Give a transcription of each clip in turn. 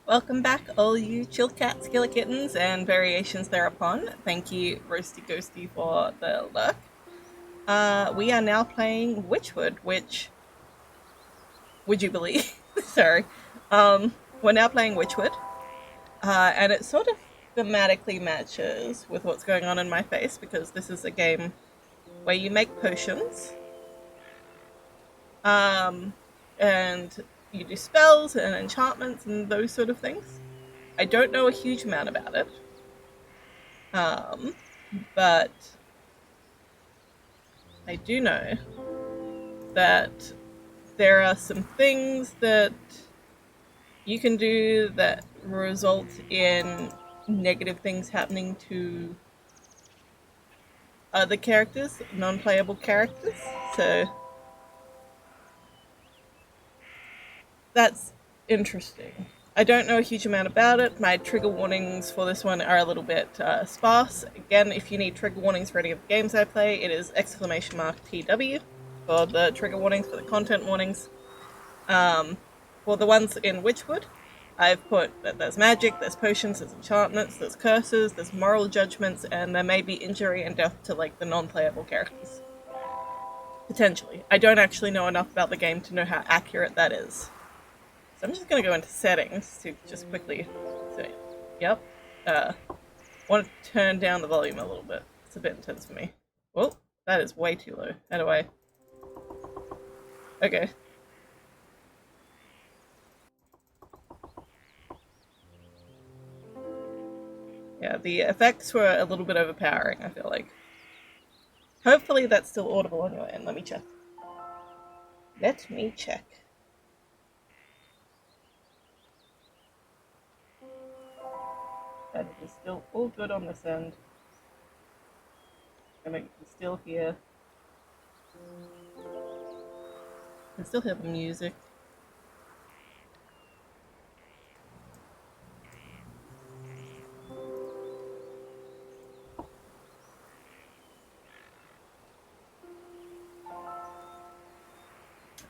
Welcome back, all you chill cats, killer kittens, and variations thereupon. Thank you, Roasty Ghosty, for the lurk. We are now playing Wytchwood, which, would you believe? Sorry. We're now playing Wytchwood, and it sort of thematically matches with what's going on in my face because this is a game where you make potions, and you do spells and enchantments and those sort of things. I don't know a huge amount about it, but I do know that there are some things that you can do that result in negative things happening to other characters, non-playable characters. So that's interesting. I don't know a huge amount about it. My trigger warnings for this one are a little bit sparse. Again, if you need trigger warnings for any of the games I play, it is !TW for the trigger warnings, for the content warnings. For the ones in Wytchwood, I've put that there's magic, there's potions, there's enchantments, there's curses, there's moral judgments, and there may be injury and death to like the non-playable characters. Potentially. I don't actually know enough about the game to know how accurate that is. So I'm just going to go into settings to just quickly say, yep. Want to turn down the volume a little bit. It's a bit intense for me. Oh, that is way too low. How do I? Okay. Yeah, the effects were a little bit overpowering, I feel like. Hopefully that's still audible on your end. Let me check. Let me check. That is still all good on this end. And I can still hear... I can still hear the music.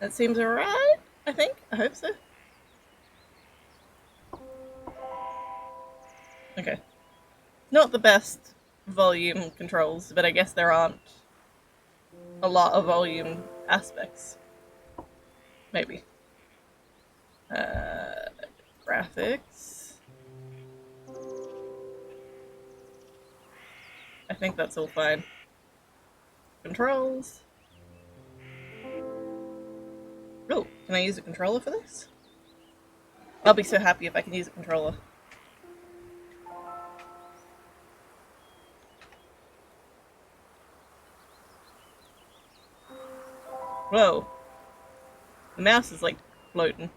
That seems alright, I think. I hope so. Okay. Not the best volume controls, but I guess there aren't a lot of volume aspects. Maybe. Graphics. I think that's all fine. Controls. Oh, can I use a controller for this? I'll be so happy if I can use a controller. Whoa. The mouse is like floating.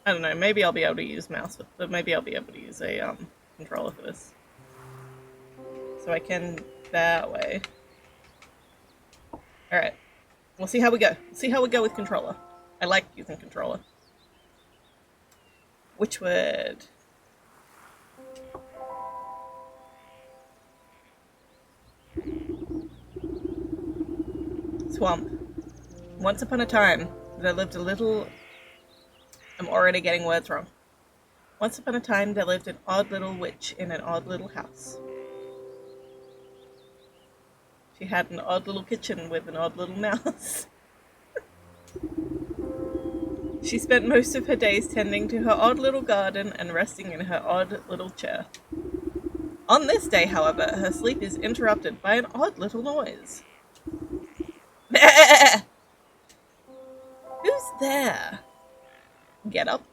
I don't know, maybe I'll be able to use mouse, but maybe I'll be able to use a controller for this. So I can that way. Alright. We'll see how we go. See how we go with controller. I like using controller. Wytchwood. Swamp. Once upon a time, there lived a little... I'm already getting words wrong. Once upon a time, there lived an odd little witch in an odd little house. She had an odd little kitchen with an odd little mouse. She spent most of her days tending to her odd little garden and resting in her odd little chair. On this day, however, her sleep is interrupted by an odd little noise. Who's there? Get up.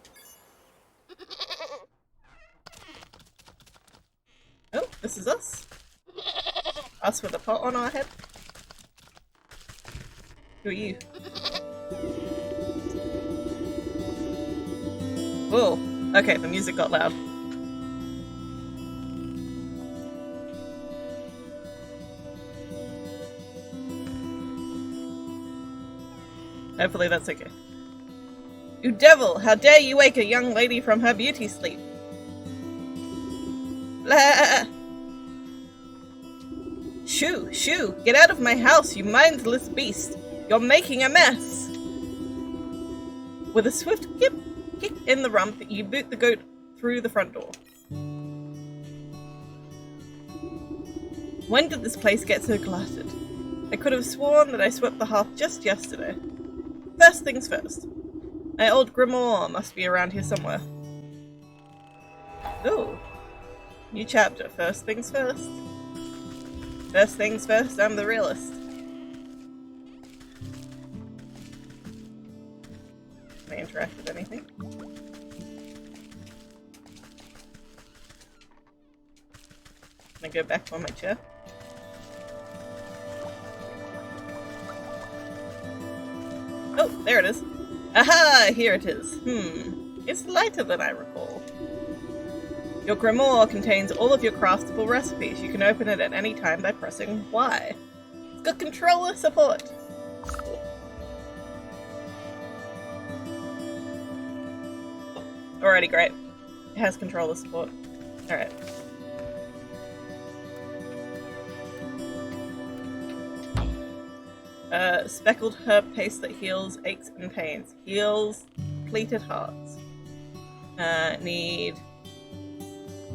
Oh, this is us. Us with a pot on our head. Who are you? Whoa. Okay, the music got loud. Hopefully that's okay. You devil! How dare you wake a young lady from her beauty sleep? Blah! Shoo! Shoo! Get out of my house, you mindless beast! You're making a mess! With a swift kick in the rump, you boot the goat through the front door. When did this place get so cluttered? I could have sworn that I swept the hearth just yesterday. First things first. My old grimoire must be around here somewhere. Ooh. New chapter. First things first. First things first, I'm the realist. Can I interact with anything? Can I go back on my chair? Oh, there it is. Aha! Here it is. It's lighter than I recall. Your grimoire contains all of your craftable recipes. You can open it at any time by pressing Y. It's got controller support. Alrighty, great. It has controller support. Alright. Speckled herb paste that heals aches and pains. Heals depleted hearts. Need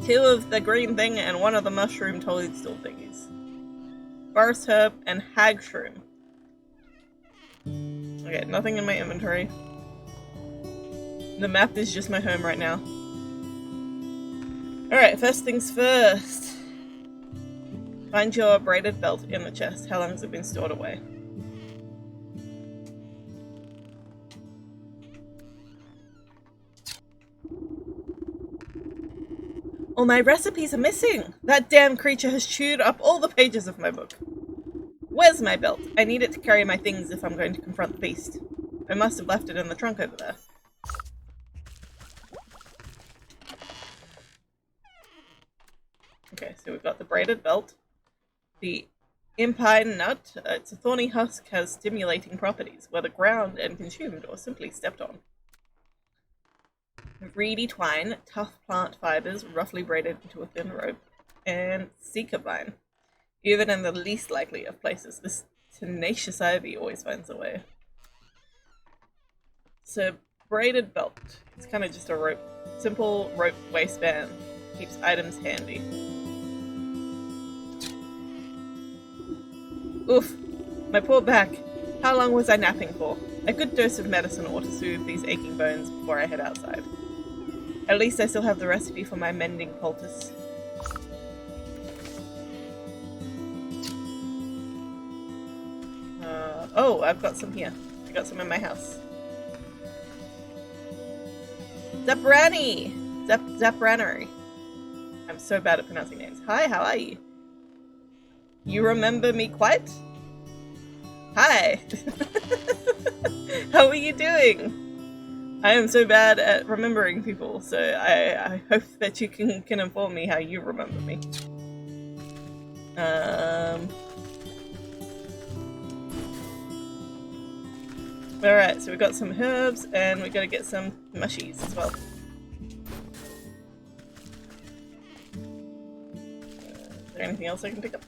2 of the green thing and 1 of the mushroom toadstool thingies. Forest herb and hag shroom. Okay, nothing in my inventory. The map is just my home right now. Alright, first things first. Find your braided belt in the chest. How long has it been stored away? All my recipes are missing! That damn creature has chewed up all the pages of my book. Where's my belt? I need it to carry my things if I'm going to confront the beast. I must have left it in the trunk over there. Okay, so we've got the braided belt. The impine nut. It's a thorny husk, has stimulating properties, whether ground and consumed or simply stepped on. Reedy twine, tough plant fibers, roughly braided into a thin rope, and seeker vine. Even in the least likely of places, this tenacious ivy always finds a way. So, braided belt. It's kind of just a rope. Simple rope waistband. Keeps items handy. Oof, my poor back. How long was I napping for? A good dose of medicine ought to soothe these aching bones before I head outside. At least I still have the recipe for my mending poultice. Oh, I've got some here. I got some in my house. Zaprani! Zapranery. I'm so bad at pronouncing names. Hi, how are you? You remember me quite? Hi! How are you doing? I am so bad at remembering people, so I hope that you can inform me how you remember me. Alright, so we got some herbs, and we gotta get some mushies as well. Is there anything else I can pick up?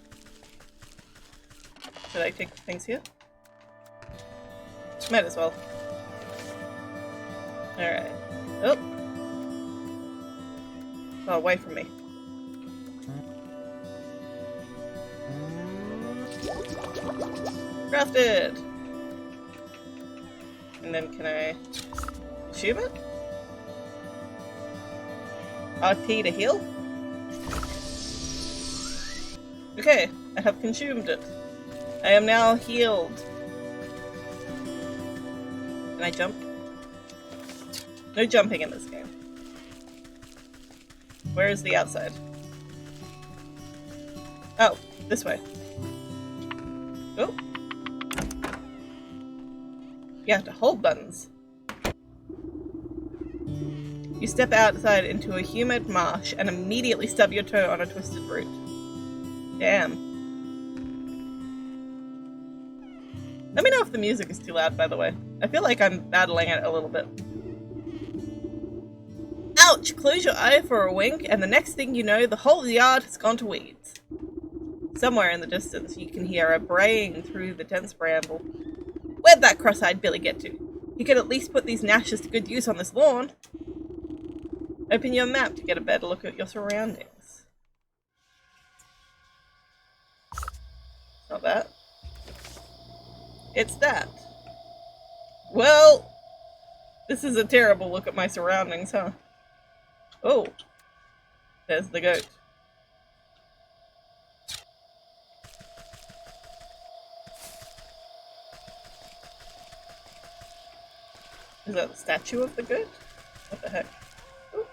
Should I take things here? Might as well. Alright. Oh! Oh, away from me. Crafted! And then can I consume it? RT to heal? Okay, I have consumed it. I am now healed. Can I jump? No jumping in this game. Where is the outside? Oh, this way. Oh. You have to hold buttons. You step outside into a humid marsh and immediately stub your toe on a twisted root. Damn. Let me know if the music is too loud, by the way. I feel like I'm battling it a little bit. Ouch! Close your eye for a wink, and the next thing you know, the whole yard has gone to weeds. Somewhere in the distance, you can hear a braying through the dense bramble. Where'd that cross-eyed Billy get to? He could at least put these gnashes to good use on this lawn. Open your map to get a better look at your surroundings. Not that. It's that. Well, this is a terrible look at my surroundings, huh? Oh, there's the goat. Is that the statue of the goat? What the heck? Ooh.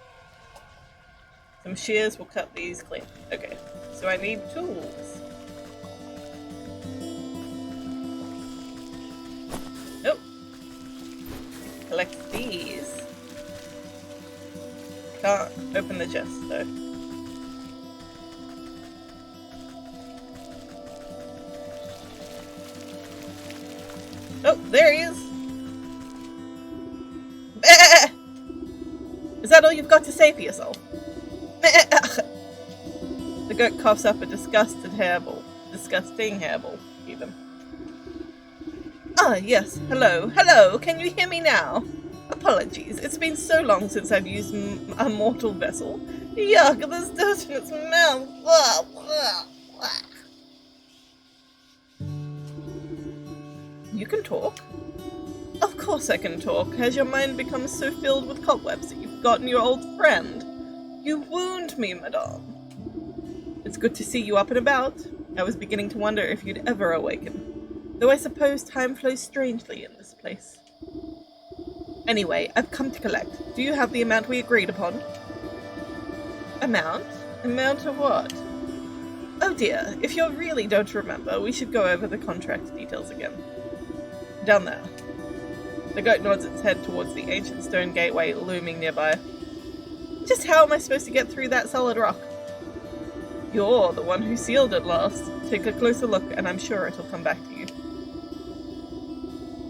Some shears will cut these clean. Okay, so I need tools. Nope. Collect these. Can't open the chest though. Oh, there he is! Is that all you've got to say for yourself? The goat coughs up a disgusting hairball, even. Ah, yes, hello, can you hear me now? Apologies, it's been so long since I've used a mortal vessel. Yuck, there's dirt in its mouth. You can talk? Of course I can talk. Has your mind become so filled with cobwebs that you've forgotten your old friend? You wound me, madame. It's good to see you up and about. I was beginning to wonder if you'd ever awaken. Though I suppose time flows strangely in this place. Anyway, I've come to collect. Do you have the amount we agreed upon? Amount? Amount of what? Oh dear, if you really don't remember, we should go over the contract details again. Down there. The goat nods its head towards the ancient stone gateway looming nearby. Just how am I supposed to get through that solid rock? You're the one who sealed it last. Take a closer look and I'm sure it'll come back to you.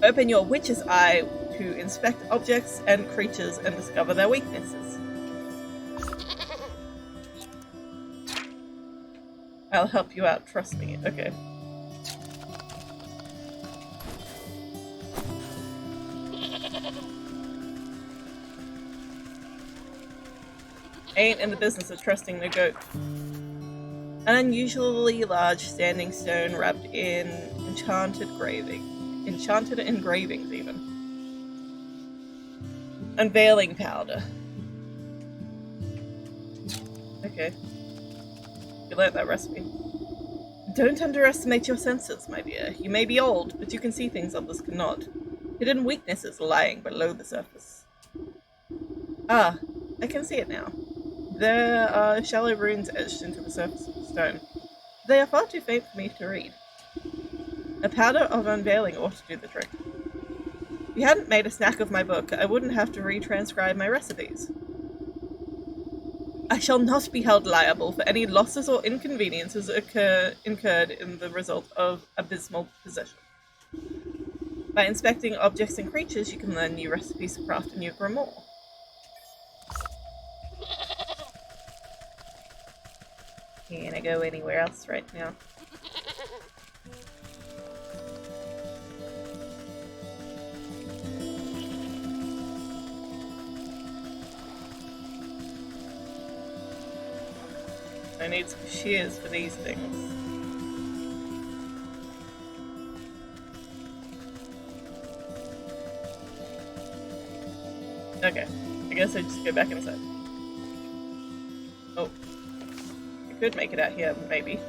Open your witch's eye to inspect objects and creatures and discover their weaknesses. I'll help you out, trust me. Okay. Ain't in the business of trusting the goat. An unusually large standing stone wrapped in enchanted engravings even. Unveiling powder. Okay. You learnt that recipe. Don't underestimate your senses, my dear. You may be old, but you can see things others cannot. Hidden weaknesses lying below the surface. Ah, I can see it now. There are shallow runes etched into the surface of the stone. They are far too faint for me to read. A powder of unveiling ought to do the trick. If you hadn't made a snack of my book, I wouldn't have to retranscribe my recipes. I shall not be held liable for any losses or inconveniences incurred in the result of abysmal possession. By inspecting objects and creatures, you can learn new recipes to craft a new grimoire. Can't I go anywhere else right now? I need some shears for these things. Okay, I guess I just go back inside. Oh. I could make it out here, maybe.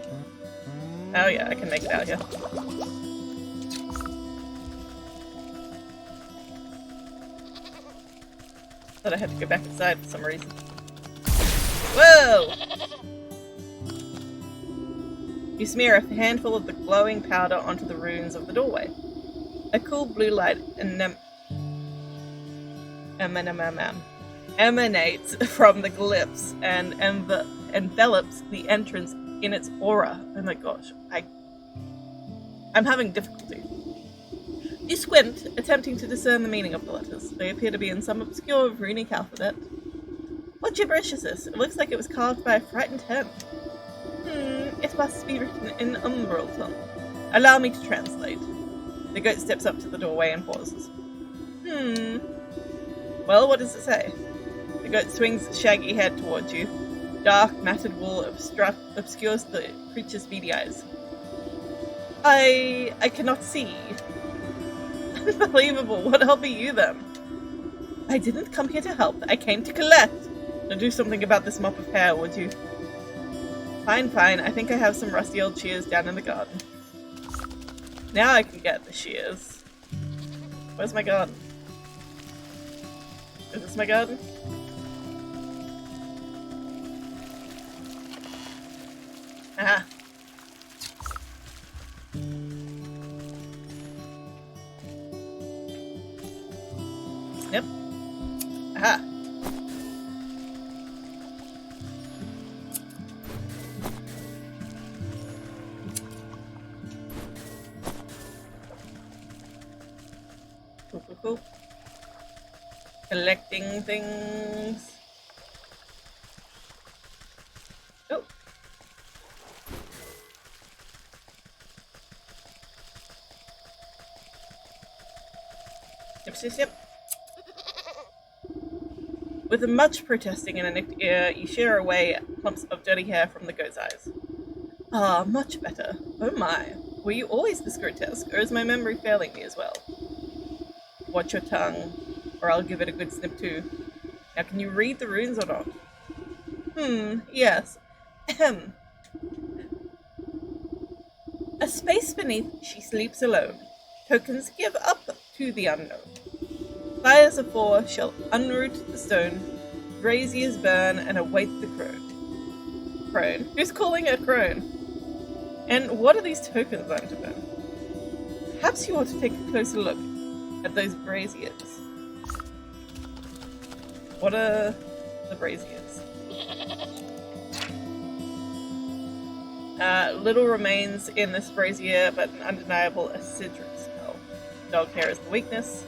Oh yeah, I can make it out here. Thought I had to go back inside for some reason. Whoa! You smear a handful of the glowing powder onto the runes of the doorway. A cool blue light emanates from the glyphs and envelops the entrance in its aura. Oh my gosh, I'm having difficulty. You squint, attempting to discern the meaning of the letters. They appear to be in some obscure runic alphabet. What gibberish is this? It looks like it was carved by a frightened hen. It must be written in umbral tongue. Allow me to translate. The goat steps up to the doorway and pauses. Well, what does it say? The goat swings its shaggy head towards you. Dark, matted wool obscures the creature's beady eyes. I cannot see. Unbelievable. What help are you, then? I didn't come here to help. I came to collect. Now do something about this mop of hair, would you? Fine, fine. I think I have some rusty old shears down in the garden. Now I can get the shears. Where's my garden? Is this my garden? Aha. Yep. Aha. Cool. Collecting things. Oh. Yep. With much protesting and a nicked ear, you shear away clumps of dirty hair from the goat's eyes. Ah, much better. Oh my. Were you always this grotesque, or is my memory failing me as well? Watch your tongue, or I'll give it a good snip too. Now, can you read the runes or not? Yes. Ahem. A space beneath she sleeps alone. Tokens give up to the unknown. Fires of four shall unroot the stone, braziers burn and await the crone. Crone? Who's calling it crone? And what are these tokens I'm to burn? Perhaps you ought to take a closer look at those braziers. What are the braziers? Little remains in this brazier, but an undeniable acidic smell. Dog hair is the weakness.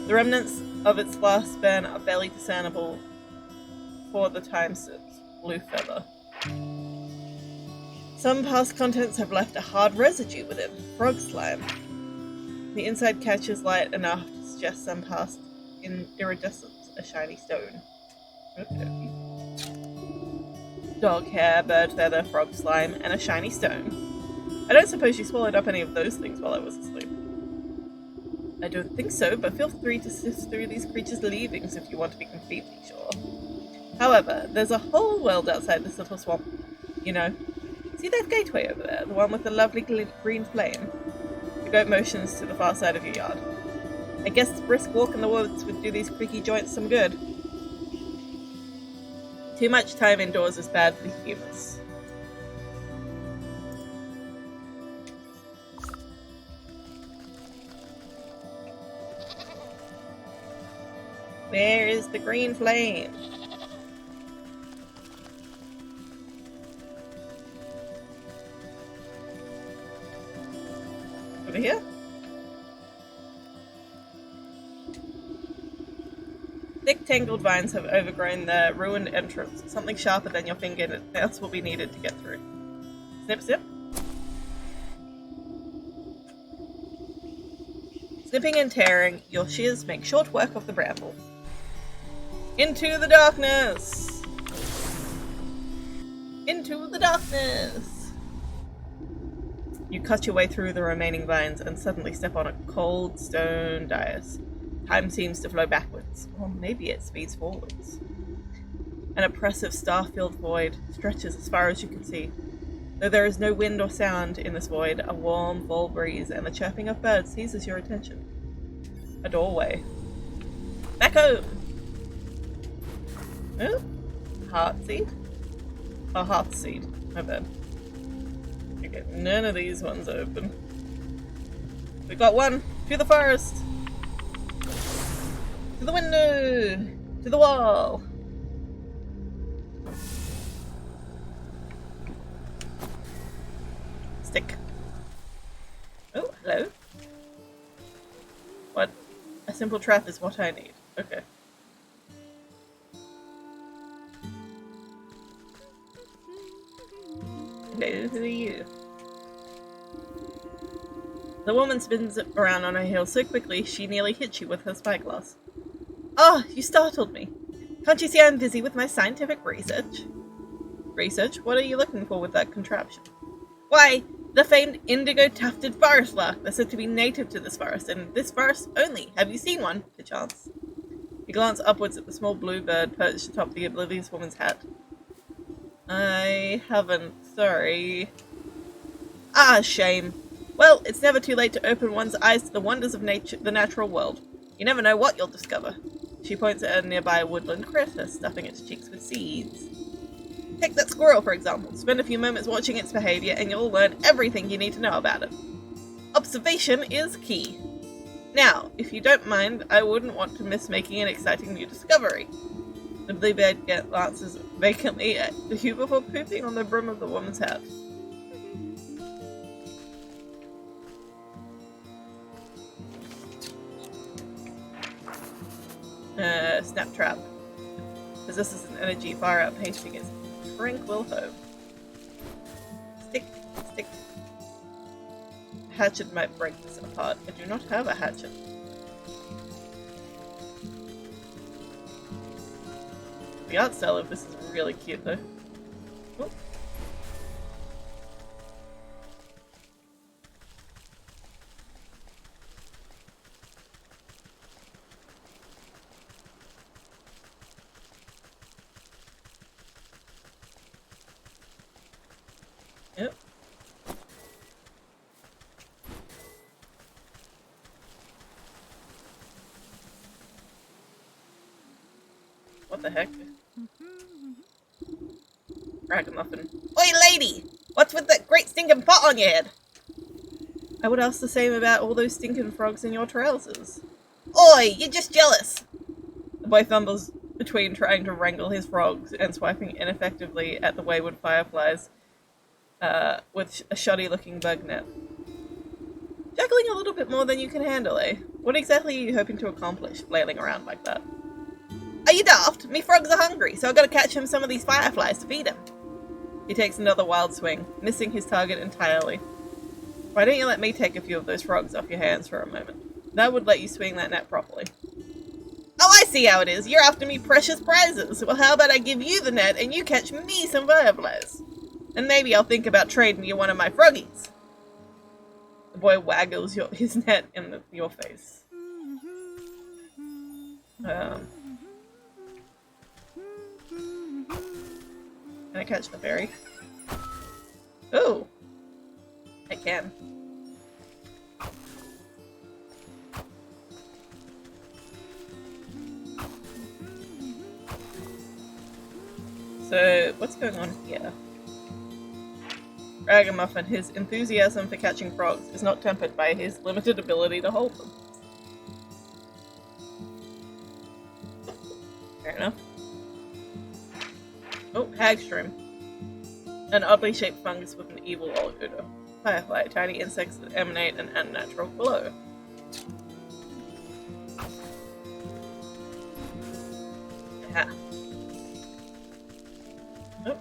The remnants of its last burn are barely discernible for the time since. Blue feather. Some past contents have left a hard residue within. Frog slime. The inside catches light enough to suggest some past iridescence, a shiny stone. Okay. Dog hair, bird feather, frog slime, and a shiny stone. I don't suppose you swallowed up any of those things while I was asleep. I don't think so, but feel free to sift through these creatures' leavings if you want to be completely sure. However, there's a whole world outside this little swamp. You know, see that gateway over there, the one with the lovely green flame? The goat motions to the far side of your yard. I guess the brisk walk in the woods would do these creaky joints some good. Too much time indoors is bad for the humans. Where is the green flame? Over here? Thick, tangled vines have overgrown the ruined entrance. Something sharper than your fingernails will be needed to get through. Snip, snip. Snipping and tearing, your shears make short work of the bramble. Into the darkness! Into the darkness! You cut your way through the remaining vines and suddenly step on a cold stone dais. Time seems to flow backwards, or maybe it speeds forwards. An oppressive star-filled void stretches as far as you can see. Though there is no wind or sound in this void, a warm, fall breeze and the chirping of birds seizes your attention. A doorway. Back home! Oh? Heartseed? Oh, heartseed. My bad. Okay, none of these ones open. We got one! To the forest! To the window! To the wall! Stick. Oh, hello. What? A simple trap is what I need. Okay. Hello, who are you? The woman spins around on her heel so quickly she nearly hits you with her spyglass. Oh, you startled me. Can't you see I'm busy with my scientific research? Research? What are you looking for with that contraption? Why, the famed indigo-tufted forest lark. They're said to be native to this forest, and this forest only. Have you seen one, perchance? You glance upwards at the small blue bird perched atop the oblivious woman's hat. I haven't, sorry. Ah, shame. Well, it's never too late to open one's eyes to the wonders of nature, the natural world. You never know what you'll discover. She points at a nearby woodland critter, stuffing its cheeks with seeds. Take that squirrel, for example. Spend a few moments watching its behavior and you'll learn everything you need to know about it. Observation is key. Now, if you don't mind, I wouldn't want to miss making an exciting new discovery. The bluebird glances vacantly at you before pooping on the brim of the woman's hat. Snap trap. Possesses an energy far outpacing its tranquil home. Stick. A hatchet might break this apart. I do not have a hatchet. The art style of this is really cute though. Oh. Yep. What the heck? Ragamuffin. Oi, lady! What's with that great stinking pot on your head? I would ask the same about all those stinking frogs in your trousers. Oi, you're just jealous! The boy fumbles between trying to wrangle his frogs and swiping ineffectively at the wayward fireflies with a shoddy-looking bug net. Juggling a little bit more than you can handle, eh? What exactly are you hoping to accomplish, flailing around like that? Are you daft? Me frogs are hungry, so I've got to catch him some of these fireflies to feed him. He takes another wild swing, missing his target entirely. Why don't you let me take a few of those frogs off your hands for a moment? That would let you swing that net properly. Oh, I see how it is. You're after me precious prizes. Well, how about I give you the net and you catch me some fireflies? And maybe I'll think about trading you one of my froggies. The boy waggles his net in your face. Can I catch the fairy? Oh! I can. So, what's going on here? Ragamuffin, his enthusiasm for catching frogs is not tempered by his limited ability to hold them. Fair enough. Oh, hagstrom. An oddly shaped fungus with an evil odor. Firefly, tiny insects that emanate an unnatural glow. Aha. Oh.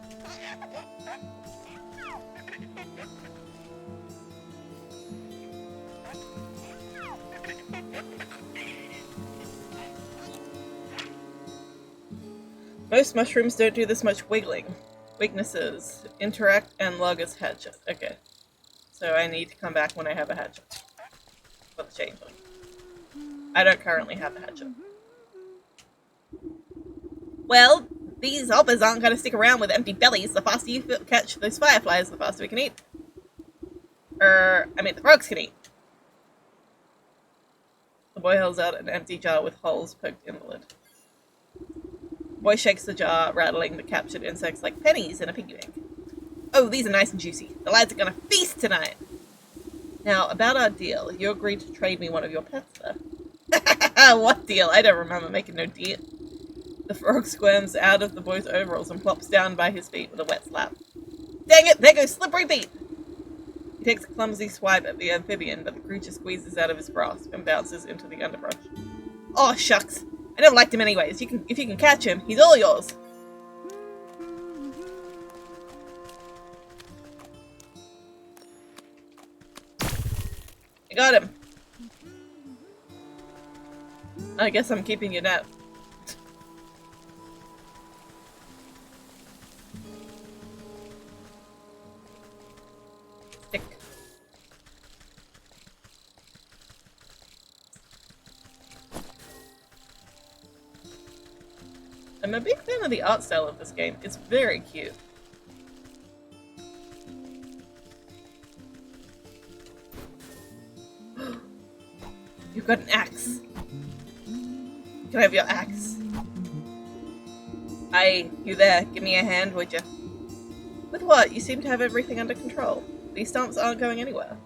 Most mushrooms don't do this much wiggling. Weaknesses. Interact and log as hatchet. Okay. So I need to come back when I have a hatchet. For the changeling. I don't currently have a hatchet. Well, these hoppers aren't going to stick around with empty bellies. The faster you catch those fireflies, the faster we can eat. The frogs can eat. The boy holds out an empty jar with holes poked in the lid. The boy shakes the jar, rattling the captured insects like pennies in a piggy bank. Oh, these are nice and juicy. The lads are going to feast tonight. Now, about our deal. You agreed to trade me one of your pets there. What deal? I don't remember making no deal. The frog squirms out of the boy's overalls and plops down by his feet with a wet slap. Dang it! There goes Slippery Pete! He takes a clumsy swipe at the amphibian, but the creature squeezes out of his grasp and bounces into the underbrush. Oh, shucks. I never liked him anyways. If you can catch him, he's all yours. I got him. I guess I'm keeping your net. Stick. I'm a big fan of the art style of this game. It's very cute. You've got an axe. Can I have your axe? Aye, you there. Give me a hand, would you? With what? You seem to have everything under control. These stumps aren't going anywhere.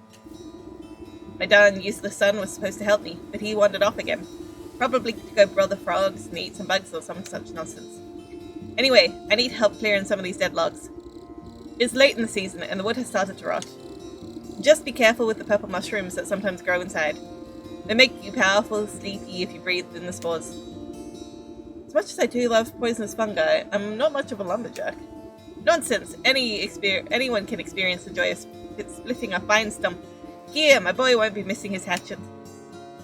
My darn useless son was supposed to help me, but he wandered off again. Probably to go brother frogs and eat some bugs or some such nonsense. Anyway, I need help clearing some of these dead logs. It's late in the season and the wood has started to rot. Just be careful with the purple mushrooms that sometimes grow inside. They make you powerful, sleepy if you breathe in the spores. As much as I do love poisonous fungi, I'm not much of a lumberjack. Nonsense! Anyone can experience the joy of splitting a fine stump. Here, my boy won't be missing his hatchet.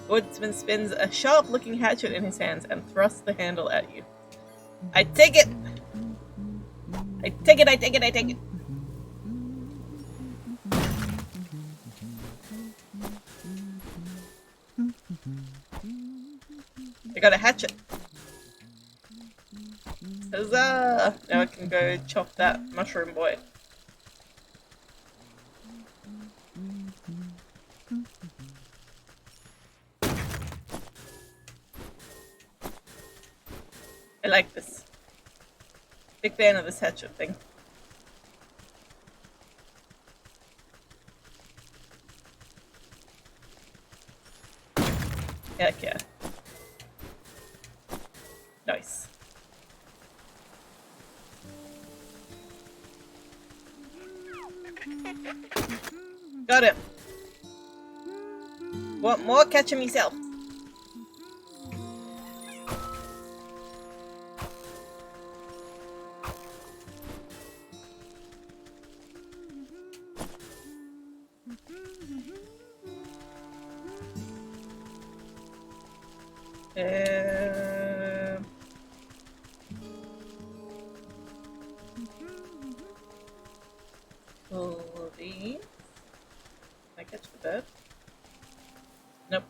The woodsman spins a sharp-looking hatchet in his hands and thrusts the handle at you. I take it! I take it, I take it, I take it! I got a hatchet. Huzzah! Now I can go chop that mushroom boy. I like this. Big fan of this hatchet thing. Heck yeah. Nice. Got it. Want more? Catch him yourself. Pull these. Can I catch the bird? Nope.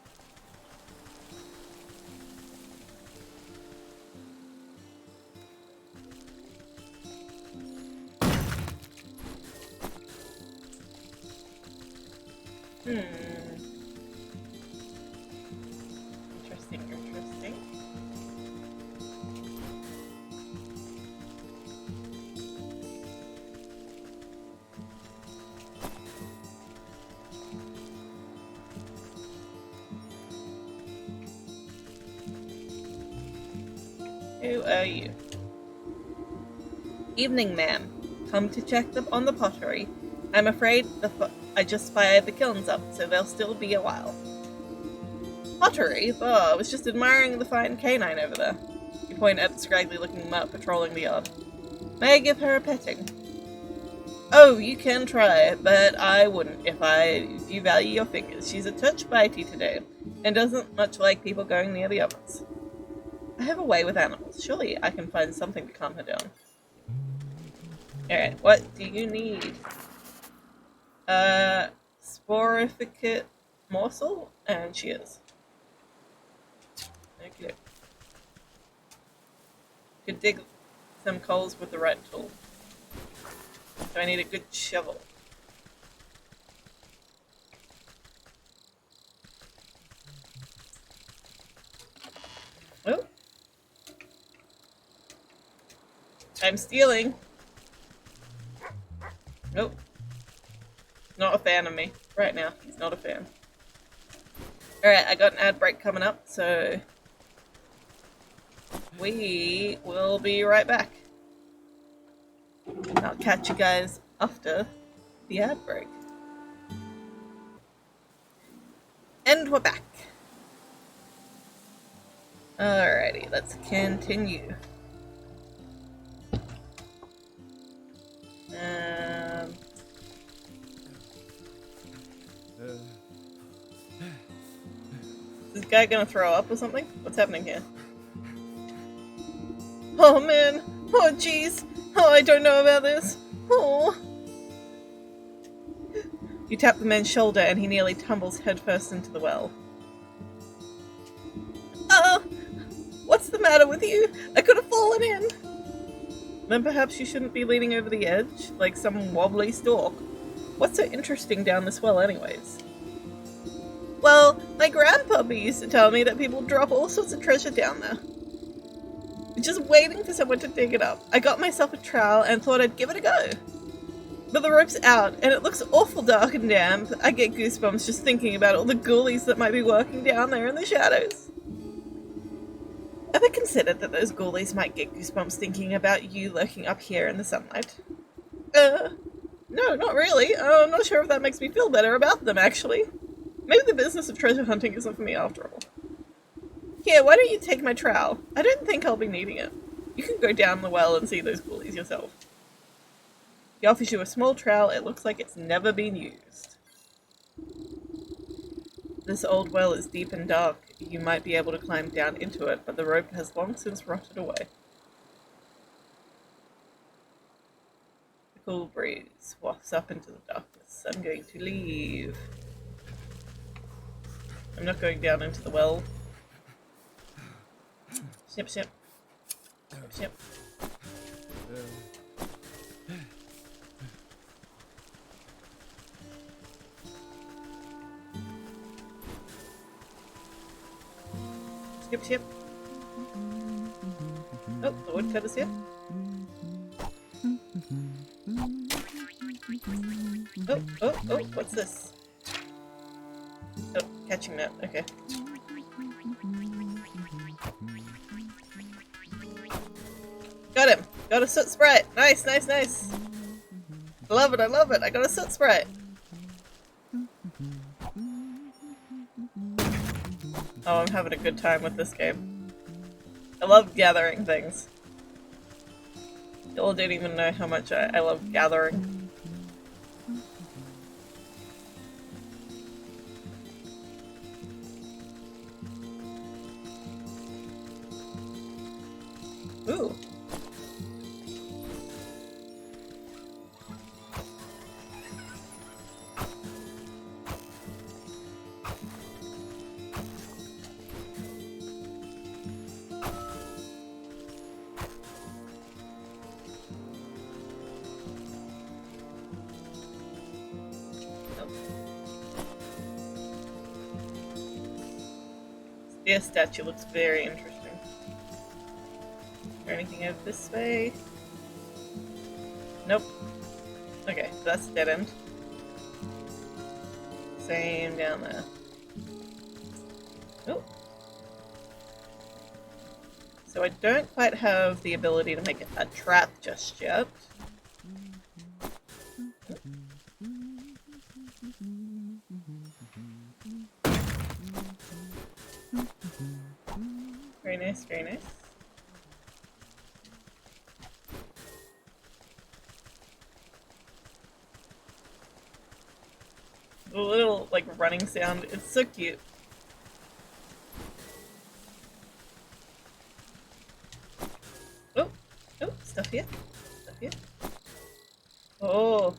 Interesting, interesting. Who are you? Evening, ma'am. Come to check on the pottery. I'm afraid I just fired the kilns up, so they'll still be a while. Pottery? Oh, I was just admiring the fine canine over there. You point at the scraggly-looking mutt patrolling the yard. May I give her a petting? Oh, you can try, but I wouldn't if you value your fingers. She's a touch bitey today, and doesn't much like people going near the ovens. I have a way with animals. Surely I can find something to calm her down. Alright, what do you need? Sporificate morsel? And she is. Okay. Could dig some coals with the right tool. So I need a good shovel. Oh. I'm stealing. Nope. Not a fan of me right now. He's not a fan. Alright, I got an ad break coming up, so we will be right back. I'll catch you guys after the ad break. And we're back. Alrighty, let's continue. Is this guy gonna throw up or something? What's happening here? Oh man! Oh jeez! Oh, I don't know about this! Oh! You tap the man's shoulder and he nearly tumbles headfirst into the well. What's the matter with you? I could have fallen in! Then perhaps you shouldn't be leaning over the edge, like some wobbly stalk. What's so interesting down this well anyways? Well, my grandpapa used to tell me that people drop all sorts of treasure down there. Just waiting for someone to dig it up. I got myself a trowel and thought I'd give it a go. But the rope's out, and it looks awful dark and damp. I get goosebumps just thinking about all the ghoulies that might be working down there in the shadows. Ever considered that those ghoulies might get goosebumps thinking about you lurking up here in the sunlight? No, not really. I'm not sure if that makes me feel better about them, actually. Maybe the business of treasure hunting isn't for me after all. Here, why don't you take my trowel? I don't think I'll be needing it. You can go down the well and see those ghoulies yourself. He offers you a small trowel. It looks like it's never been used. This old well is deep and dark. You might be able to climb down into it, but the rope has long since rotted away. The cool breeze wafts up into the darkness. I'm going to leave. I'm not going down into the well. Snip, snip. Snip, snip. Skip, skip. Oh, the woodcut is here. Oh, what's this? Oh, catching that, okay. Got him! Got a soot sprite! Nice, nice, nice! I love it, I love it! I got a soot sprite! Oh, I'm having a good time with this game. I love gathering things. Y'all don't even know how much I love gathering. Ooh. The statue looks very interesting. Is there anything out this way? Nope. Okay, so that's a dead end. Same down there. Oh. So I don't quite have the ability to make a trap just yet. Very nice, very nice. The little, like, running sound, it's so cute. Oh, oh, stuff here. Stuff here. Oh.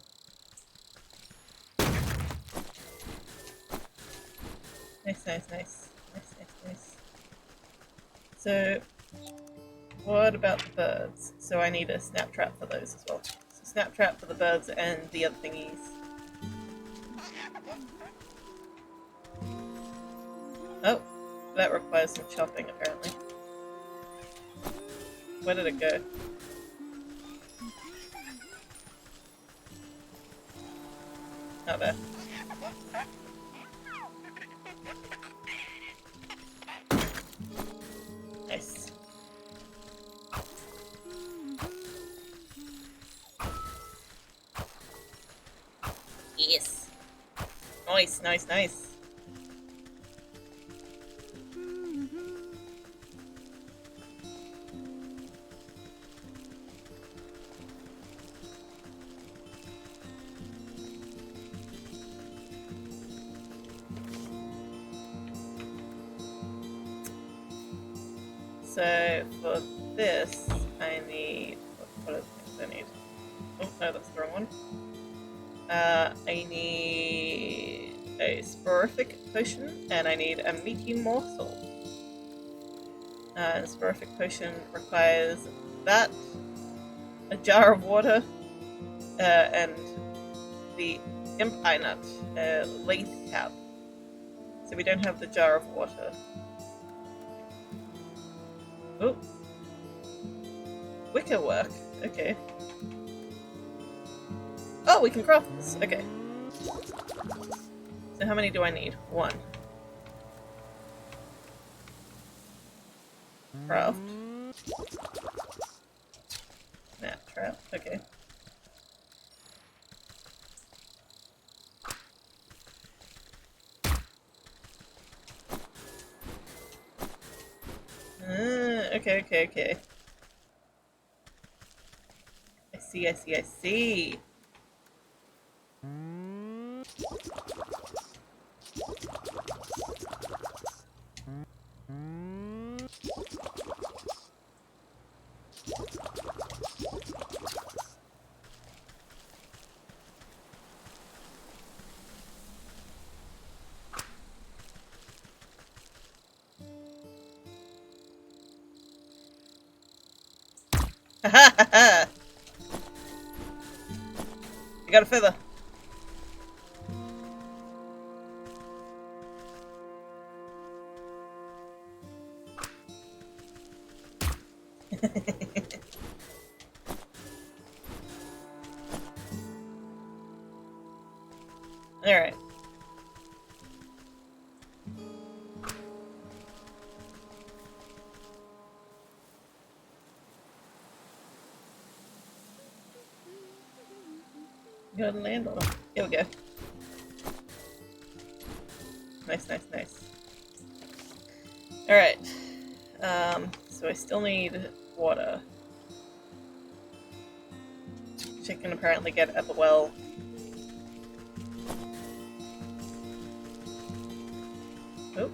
Nice, nice, nice. Nice, nice, nice. So, what about the birds? So I need a snap trap for those as well. So snap trap for the birds and the other thingies. Oh, that requires some chopping apparently. Where did it go? Not there. Nice. Yes. Nice, nice, nice. So for this, I need... What are the things I need? Oh, no, that's the wrong one. I need a sporific potion, and I need a meaty morsel. A sporific potion requires that, a jar of water, and the imp eye nut, late cap. So we don't have the jar of water. Oh. Wicker work. Okay. Oh, we can craft this. Okay. So how many do I need? One. Craft. Mat trap. Okay. Okay. I see. Ha ha ha! I got a feather. Alright. Got a landlord. Here we go. Nice. Alright. So I still need water. Which I can apparently get at the well. Oh.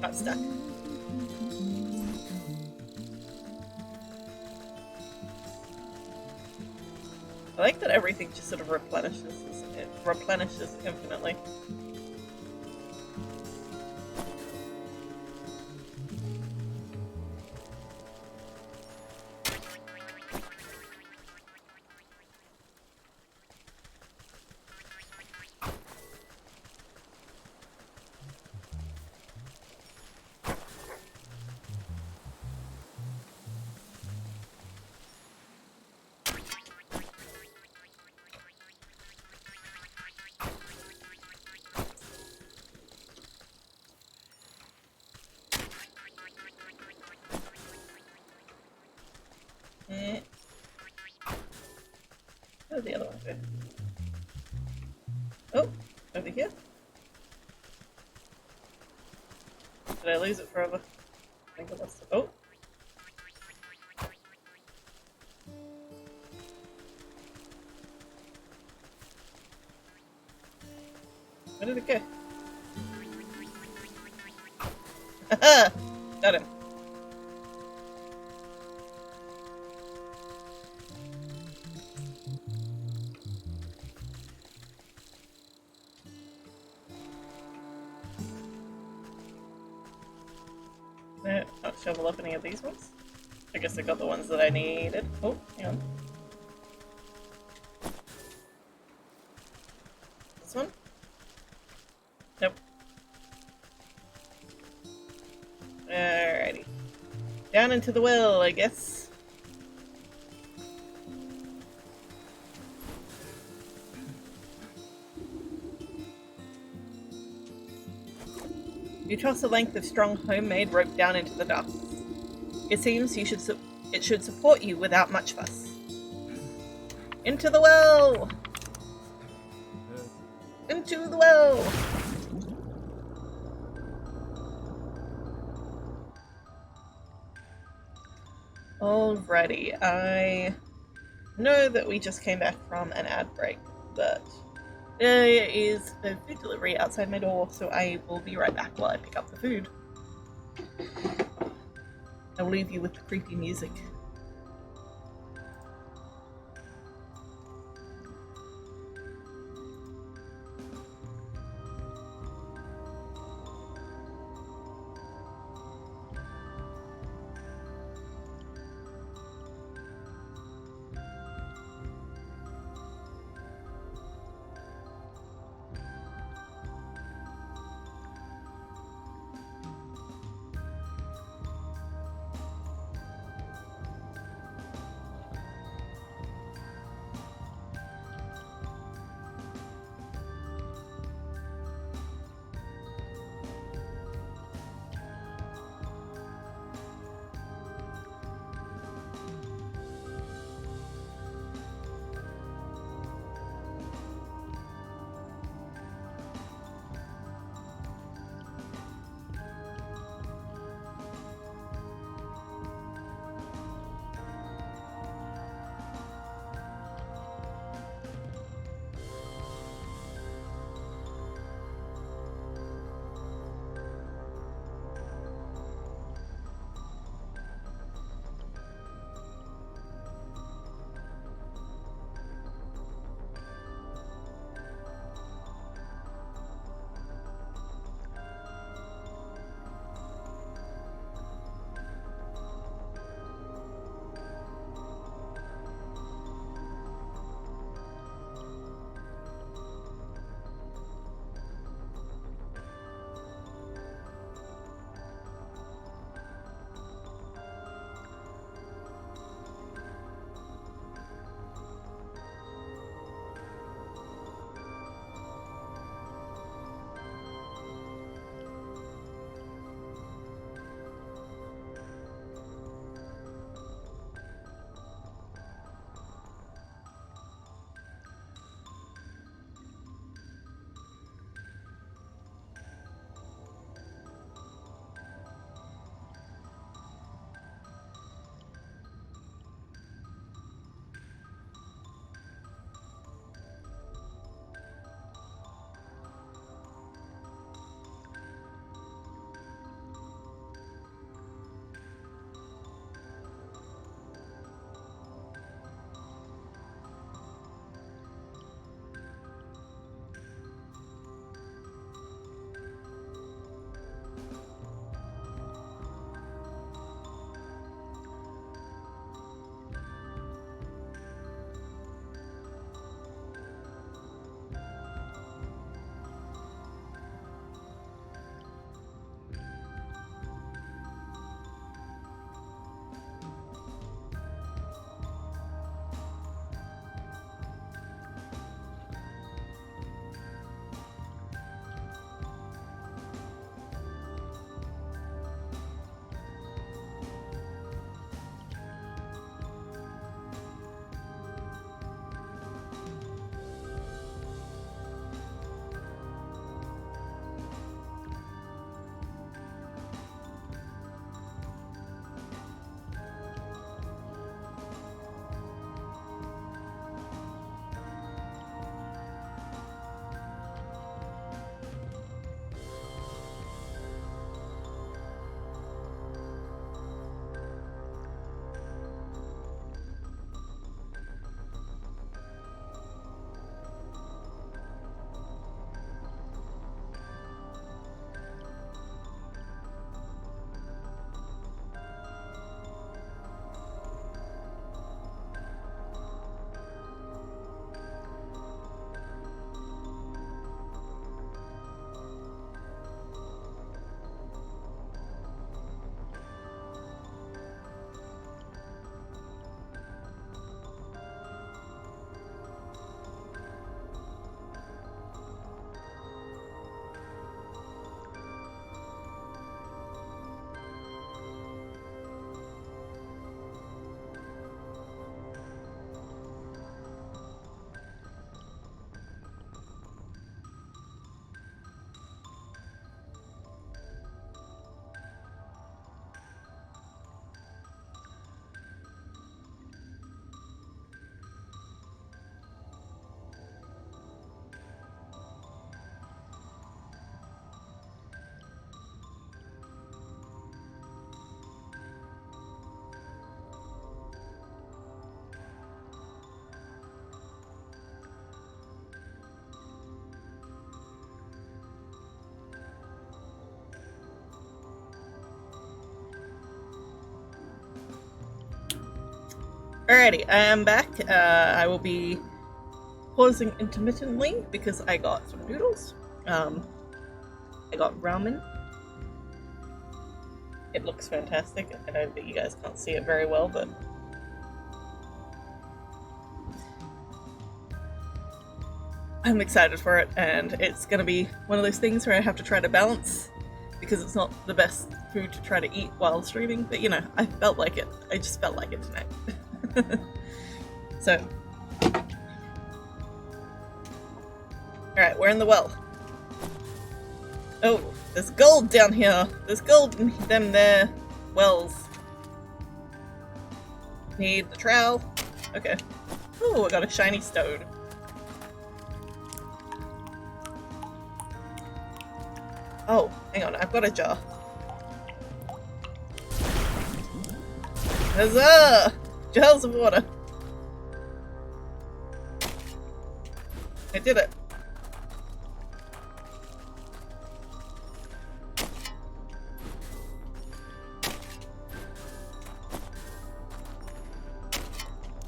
Got stuck. I like that everything just sort of replenishes. It replenishes infinitely. Where's the other one go? Oh, over here. Did I lose it forever? I think I lost it. Oh. Where did it go? Haha! Got him. No, not shovel up any of these ones. I guess I got the ones that I needed. Oh, hang on. This one? Nope. Alrighty. Down into the well, I guess. You toss a length of strong homemade rope down into the darkness. It seems it should support you without much fuss. Into the well! Into the well! Alrighty, I know that we just came back from an ad break, but there is a food delivery outside my door, so I will be right back while I pick up the food. I'll leave you with the creepy music. Alrighty, I am back. I will be pausing intermittently because I got some noodles. I got ramen. It looks fantastic. I know that you guys can't see it very well, but I'm excited for it, and it's gonna be one of those things where I have to try to balance because it's not the best food to try to eat while streaming, but you know, I felt like it. I just felt like it tonight. So, alright, we're in the well. Oh, there's gold down here. There's gold in them there wells. Need the trowel. Okay. Oh, I got a shiny stone. Oh, hang on, I've got a jar. Huzzah! Jars of water. I did it.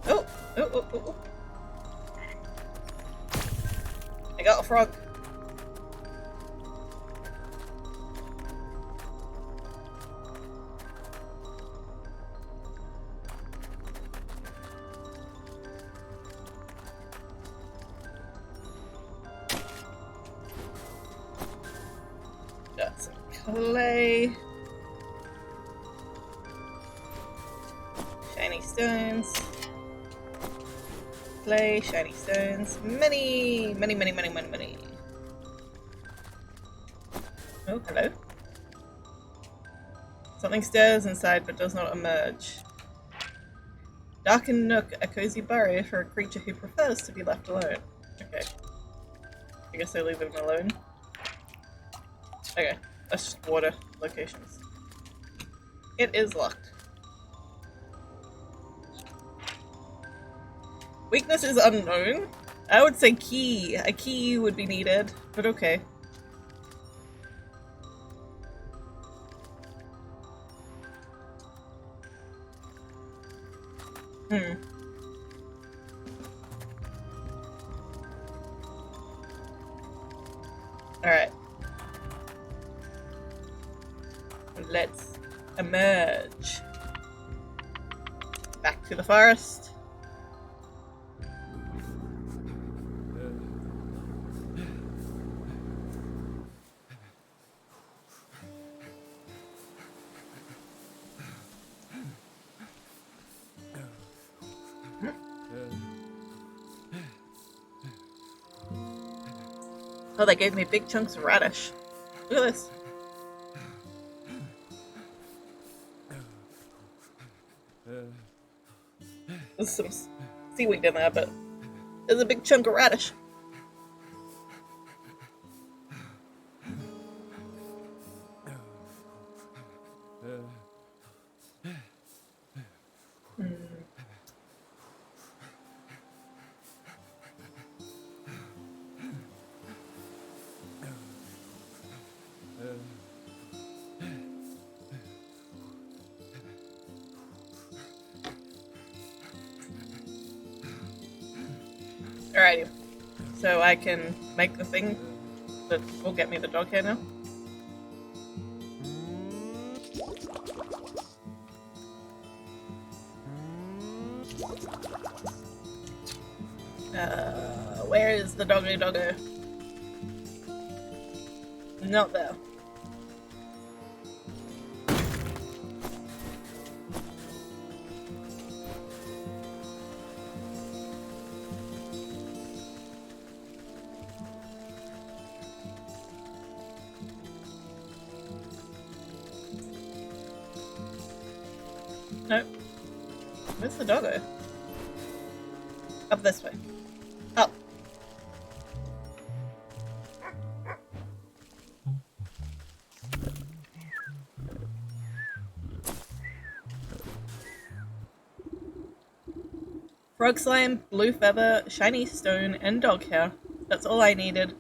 Oh. I got a frog. Got some clay. Shiny stones. Clay, shiny stones. Many. Oh, hello. Something stirs inside but does not emerge. Darkened nook, a cozy burrow for a creature who prefers to be left alone. Okay. I guess I leave him alone. Okay, that's just water locations. It is locked. Weakness is unknown. I would say key. A key would be needed, but okay. Alright. Let's emerge. Back to the forest. Oh, they gave me big chunks of radish. Look at this. There's some seaweed in there, but there's a big chunk of radish. Alrighty, so I can make the thing that will get me the dog hair now. Where is the doggo? Not there. Nope. Where's the doggo? Up this way. Up. Frog slime, blue feather, shiny stone, and dog hair. That's all I needed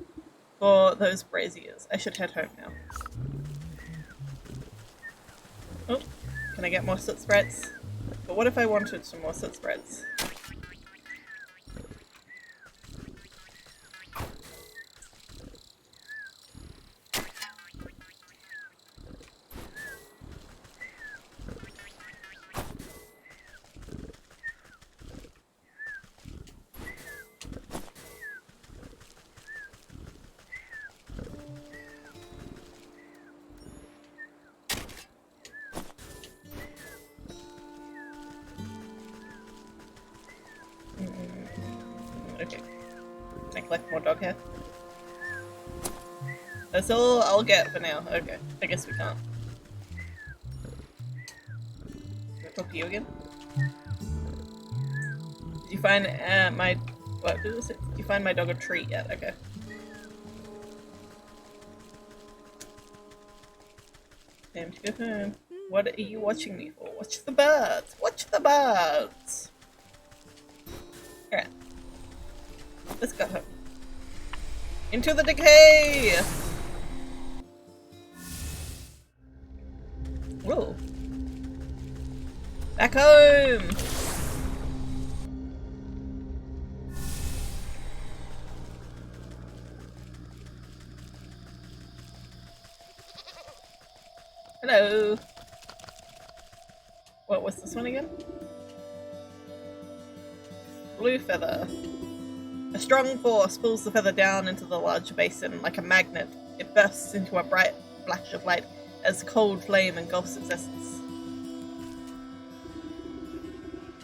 for those braziers. I should head home now. Oh, can I get more soot sprites? But what if I wanted some more soot spreads? Okay. Can I collect more dog hair? That's all I'll get for now. Okay. I guess we can't. Can I talk to you again? Did you find my... What is it? Did you find my dog a treat yet? Okay. Time to go home. What are you watching me for? Watch the birds! Watch the birds! Alright. Let's go home. Into the decay! Whoa. Back home! Hello! What was this one again? Blue feather. A strong force pulls the feather down into the large basin like a magnet. It bursts into a bright flash of light as cold flame engulfs its essence.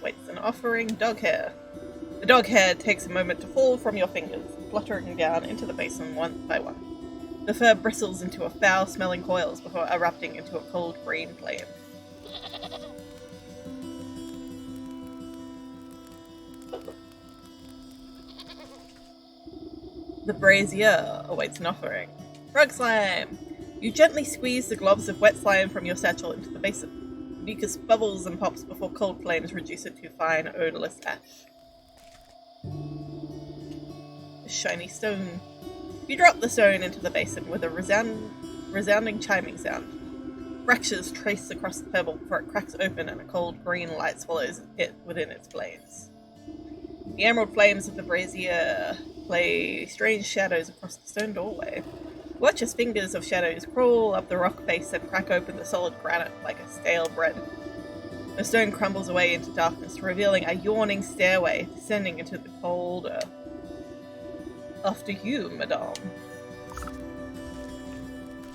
Waits an offering. Dog hair. The dog hair takes a moment to fall from your fingers, fluttering down into the basin one by one. The fur bristles into a foul-smelling coils before erupting into a cold green flame. The brazier awaits an offering. Rug slime! You gently squeeze the globs of wet slime from your satchel into the basin. The mucus bubbles and pops before cold flames reduce it to fine, odorless ash. A shiny stone. You drop the stone into the basin with a resounding chiming sound. Fractures trace across the pebble before it cracks open and a cold green light swallows it within its flames. The emerald flames of the brazier play strange shadows across the stone doorway. Watch as fingers of shadows crawl up the rock face and crack open the solid granite like a stale bread. The stone crumbles away into darkness, revealing a yawning stairway descending into the cold earth. After you, madame.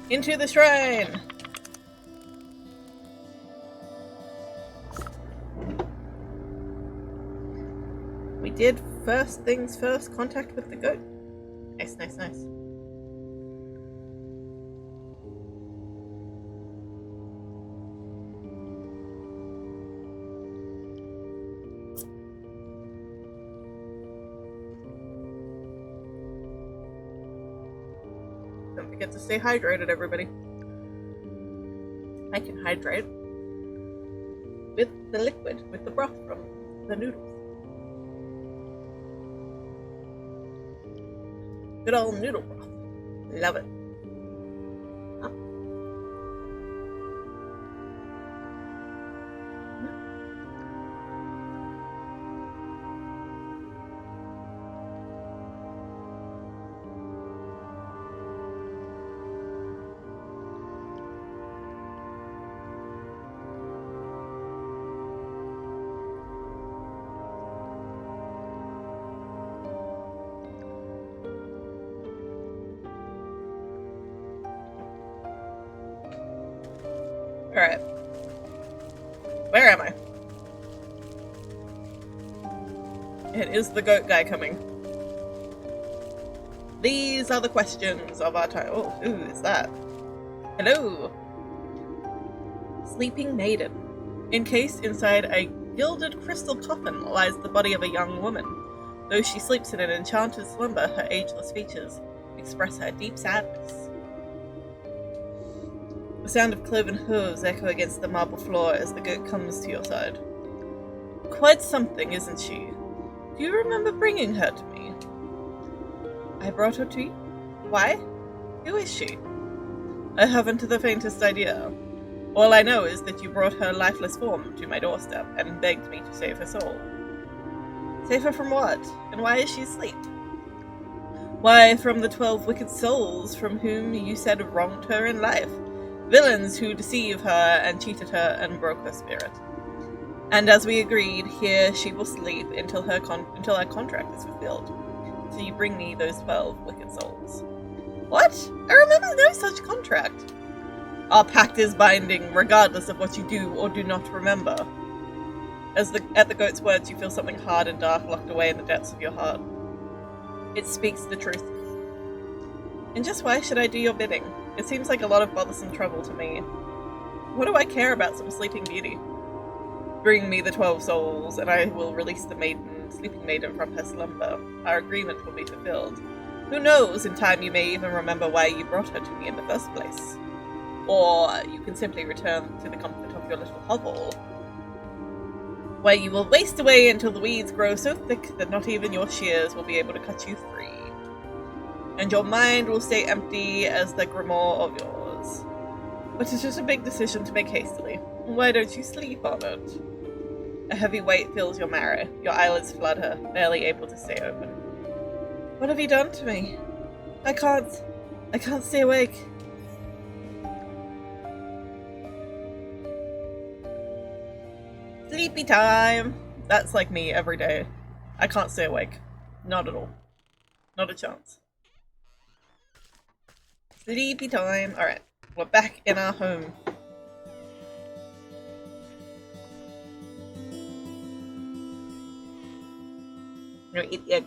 Into the shrine! We did first things first, contact with the goat. Nice, nice, nice. Don't forget to stay hydrated, everybody. I can hydrate with the liquid, with the broth from the noodles. Good old noodle broth. Love it. Huh? Alright. Where am I? It is the goat guy coming. These are the questions of our time. Oh, who is that? Hello! Sleeping maiden. Encased inside a gilded crystal coffin lies the body of a young woman. Though she sleeps in an enchanted slumber, her ageless features express her deep sadness. The sound of cloven hooves echo against the marble floor as the goat comes to your side. Quite something, isn't she? Do you remember bringing her to me? I brought her to you? Why? Who is she? I haven't the faintest idea. All I know is that you brought her lifeless form to my doorstep and begged me to save her soul. Save her from what? And why is she asleep? Why, from the 12 wicked souls from whom you said wronged her in life. Villains who deceived her and cheated her and broke her spirit. And as we agreed, here she will sleep until our contract is fulfilled. So you bring me those 12 wicked souls. What? I remember no such contract. Our pact is binding, regardless of what you do or do not remember. At the goat's words, you feel something hard and dark locked away in the depths of your heart. It speaks the truth. And just why should I do your bidding? It seems like a lot of bothersome trouble to me. What do I care about some sleeping beauty? Bring me the 12 souls, and I will release the sleeping maiden from her slumber. Our agreement will be fulfilled. Who knows, in time you may even remember why you brought her to me in the first place. Or you can simply return to the comfort of your little hovel, where you will waste away until the weeds grow so thick that not even your shears will be able to cut you free. And your mind will stay empty as the grimoire of yours. But it's just a big decision to make hastily. Why don't you sleep on it? A heavy weight fills your marrow. Your eyelids flutter, barely able to stay open. What have you done to me? I can't stay awake. Sleepy time! That's like me every day. I can't stay awake. Not at all. Not a chance. Sleepy time. Alright, we're back in our home. I'm gonna eat the egg.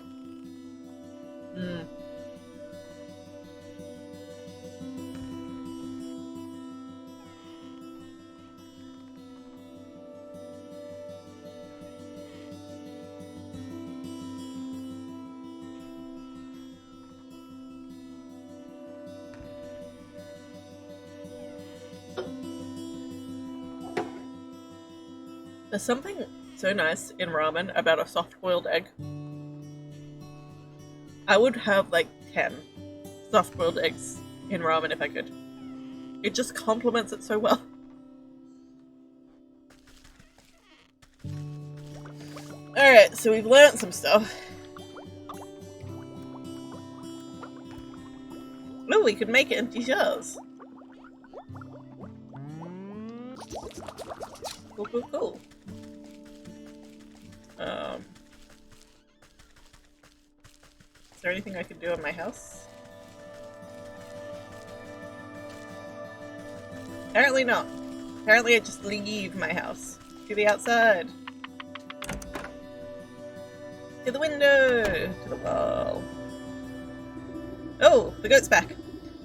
There's something so nice in ramen about a soft-boiled egg. I would have like 10 soft-boiled eggs in ramen if I could. It just complements it so well. Alright, so we've learned some stuff. Oh, we could make empty shells. Cool, cool, cool. Is there anything I can do in my house? Apparently not. Apparently I just leave my house. To the outside. To the window! To the wall. Oh, the goat's back.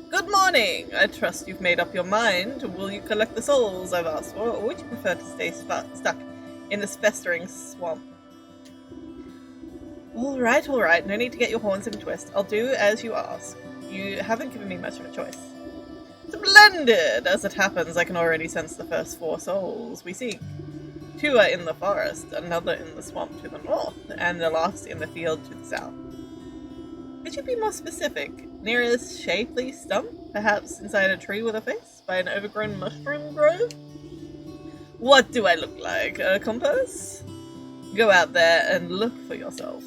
Good morning! I trust you've made up your mind. Will you collect the souls I've asked for, or would you prefer to stay stuck in this festering swamp? Alright, no need to get your horns in a twist. I'll do as you ask. You haven't given me much of a choice. Splendid! As it happens, I can already sense the first 4 souls we seek. 2 are in the forest, another in the swamp to the north, and the last in the field to the south. Could you be more specific? Near a shapely stump? Perhaps inside a tree with a face? By an overgrown mushroom grove? What do I look like? A compass? Go out there and look for yourself.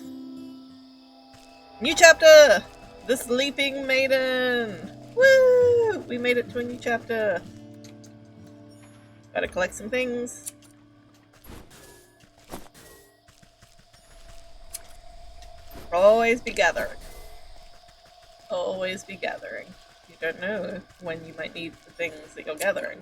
New chapter! The Sleeping Maiden! Woo! We made it to a new chapter. Gotta collect some things. Always be gathering. Always be gathering. You don't know when you might need the things that you're gathering.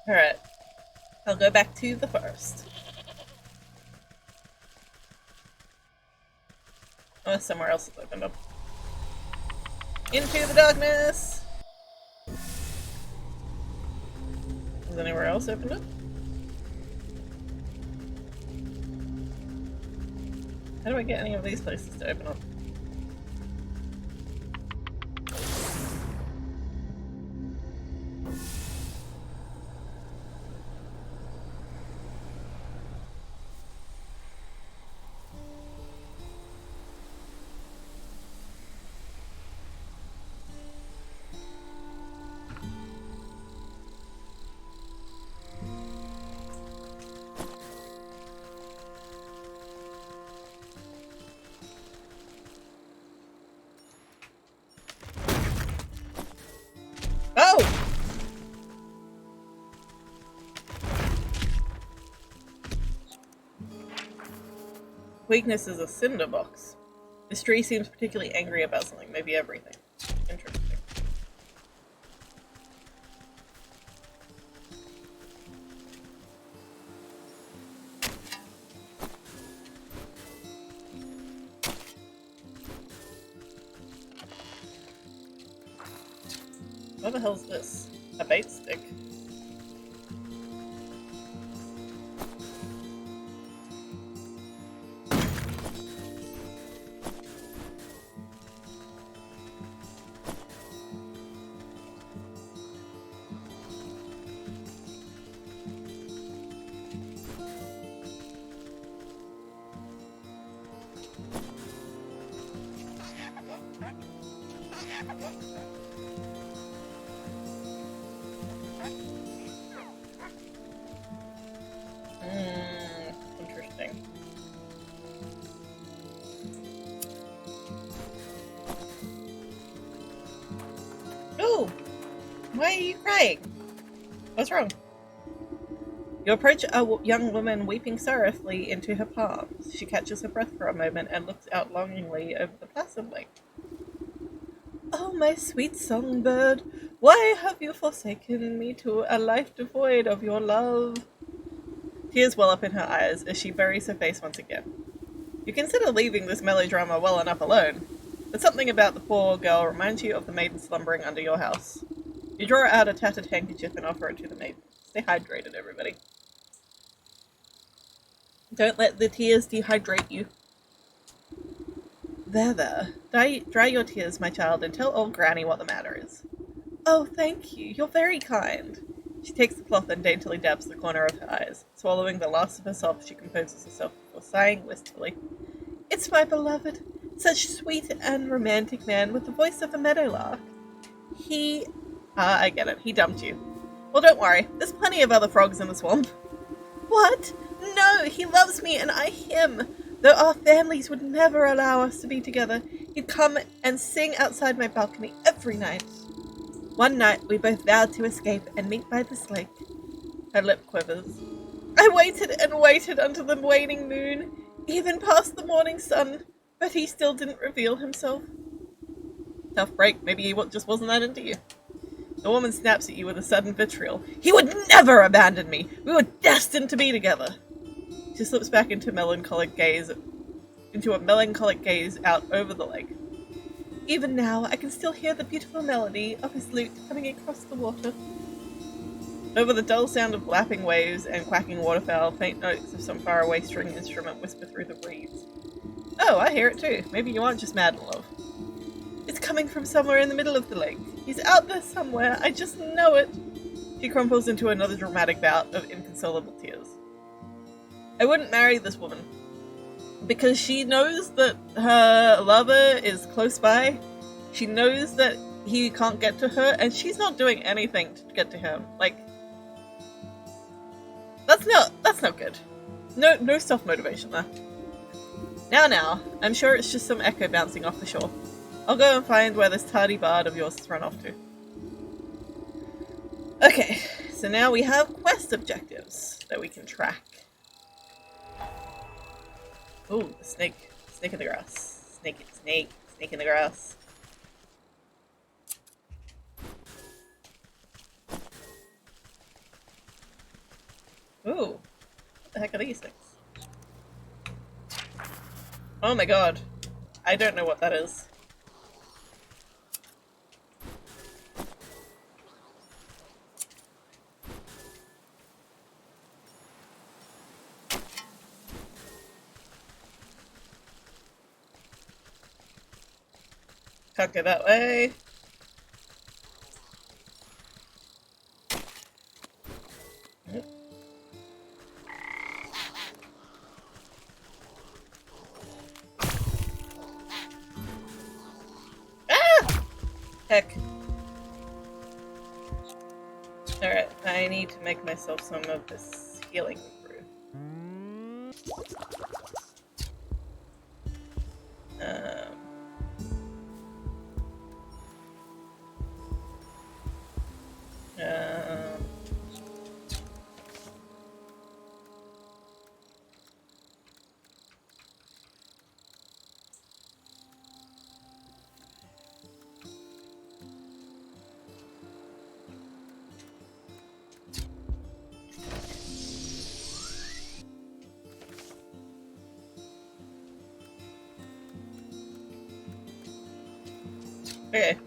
Alright. I'll go back to the forest. Oh, somewhere else has opened up. Into the darkness! Has anywhere else opened up? How do I get any of these places to open up? Weakness is a cinder box. This tree seems particularly angry about something, maybe everything. Interesting. What the hell's this? A bait stick? Interesting. Oh! Why are you crying? What's wrong? You approach a young woman weeping sorrowfully into her palms. She catches her breath for a moment and looks out longingly over the placid lake. Oh, my sweet songbird, why have you forsaken me to a life devoid of your love? Tears well up in her eyes as she buries her face once again. You consider leaving this melodrama well enough alone, but something about the poor girl reminds you of the maiden slumbering under your house. You draw out a tattered handkerchief and offer it to the maiden. Stay hydrated, everybody. Don't let the tears dehydrate you. There. Dry your tears, my child, and tell old Granny what the matter is. Oh, thank you. You're very kind. She takes the cloth and daintily dabs the corner of her eyes. Swallowing the last of her sobs, she composes herself before sighing wistfully. It's my beloved, such sweet and romantic man with the voice of a meadowlark. I get it. He dumped you. Well, don't worry. There's plenty of other frogs in the swamp. What? No, he loves me and I him. Though our families would never allow us to be together, he'd come and sing outside my balcony every night. One night, we both vowed to escape and meet by this lake. Her lip quivers. I waited and waited under the waning moon, even past the morning sun, but he still didn't reveal himself. Tough break, maybe he just wasn't that into you. The woman snaps at you with a sudden vitriol. He would never abandon me! We were destined to be together! She slips back into a melancholic gaze out over the lake. Even now, I can still hear the beautiful melody of his lute coming across the water. Over the dull sound of lapping waves and quacking waterfowl, faint notes of some faraway string instrument whisper through the reeds. Oh, I hear it too. Maybe you aren't just mad in love. It's coming from somewhere in the middle of the lake. He's out there somewhere. I just know it. She crumples into another dramatic bout of inconsolable tears. I wouldn't marry this woman. Because she knows that her lover is close by. She knows that he can't get to her, and she's not doing anything to get to him. Like, that's not good. No self-motivation there. Now, I'm sure it's just some echo bouncing off the shore. I'll go and find where this tardy bard of yours has run off to. Okay, so now we have quest objectives that we can track. Ooh, the snake. Snake in the grass. Snake in the grass. Ooh, what the heck are these things? Oh my god. I don't know what that is. Can't go that way. Nope. Ah! Heck. Alright, I need to make myself some of this healing brew. Okay.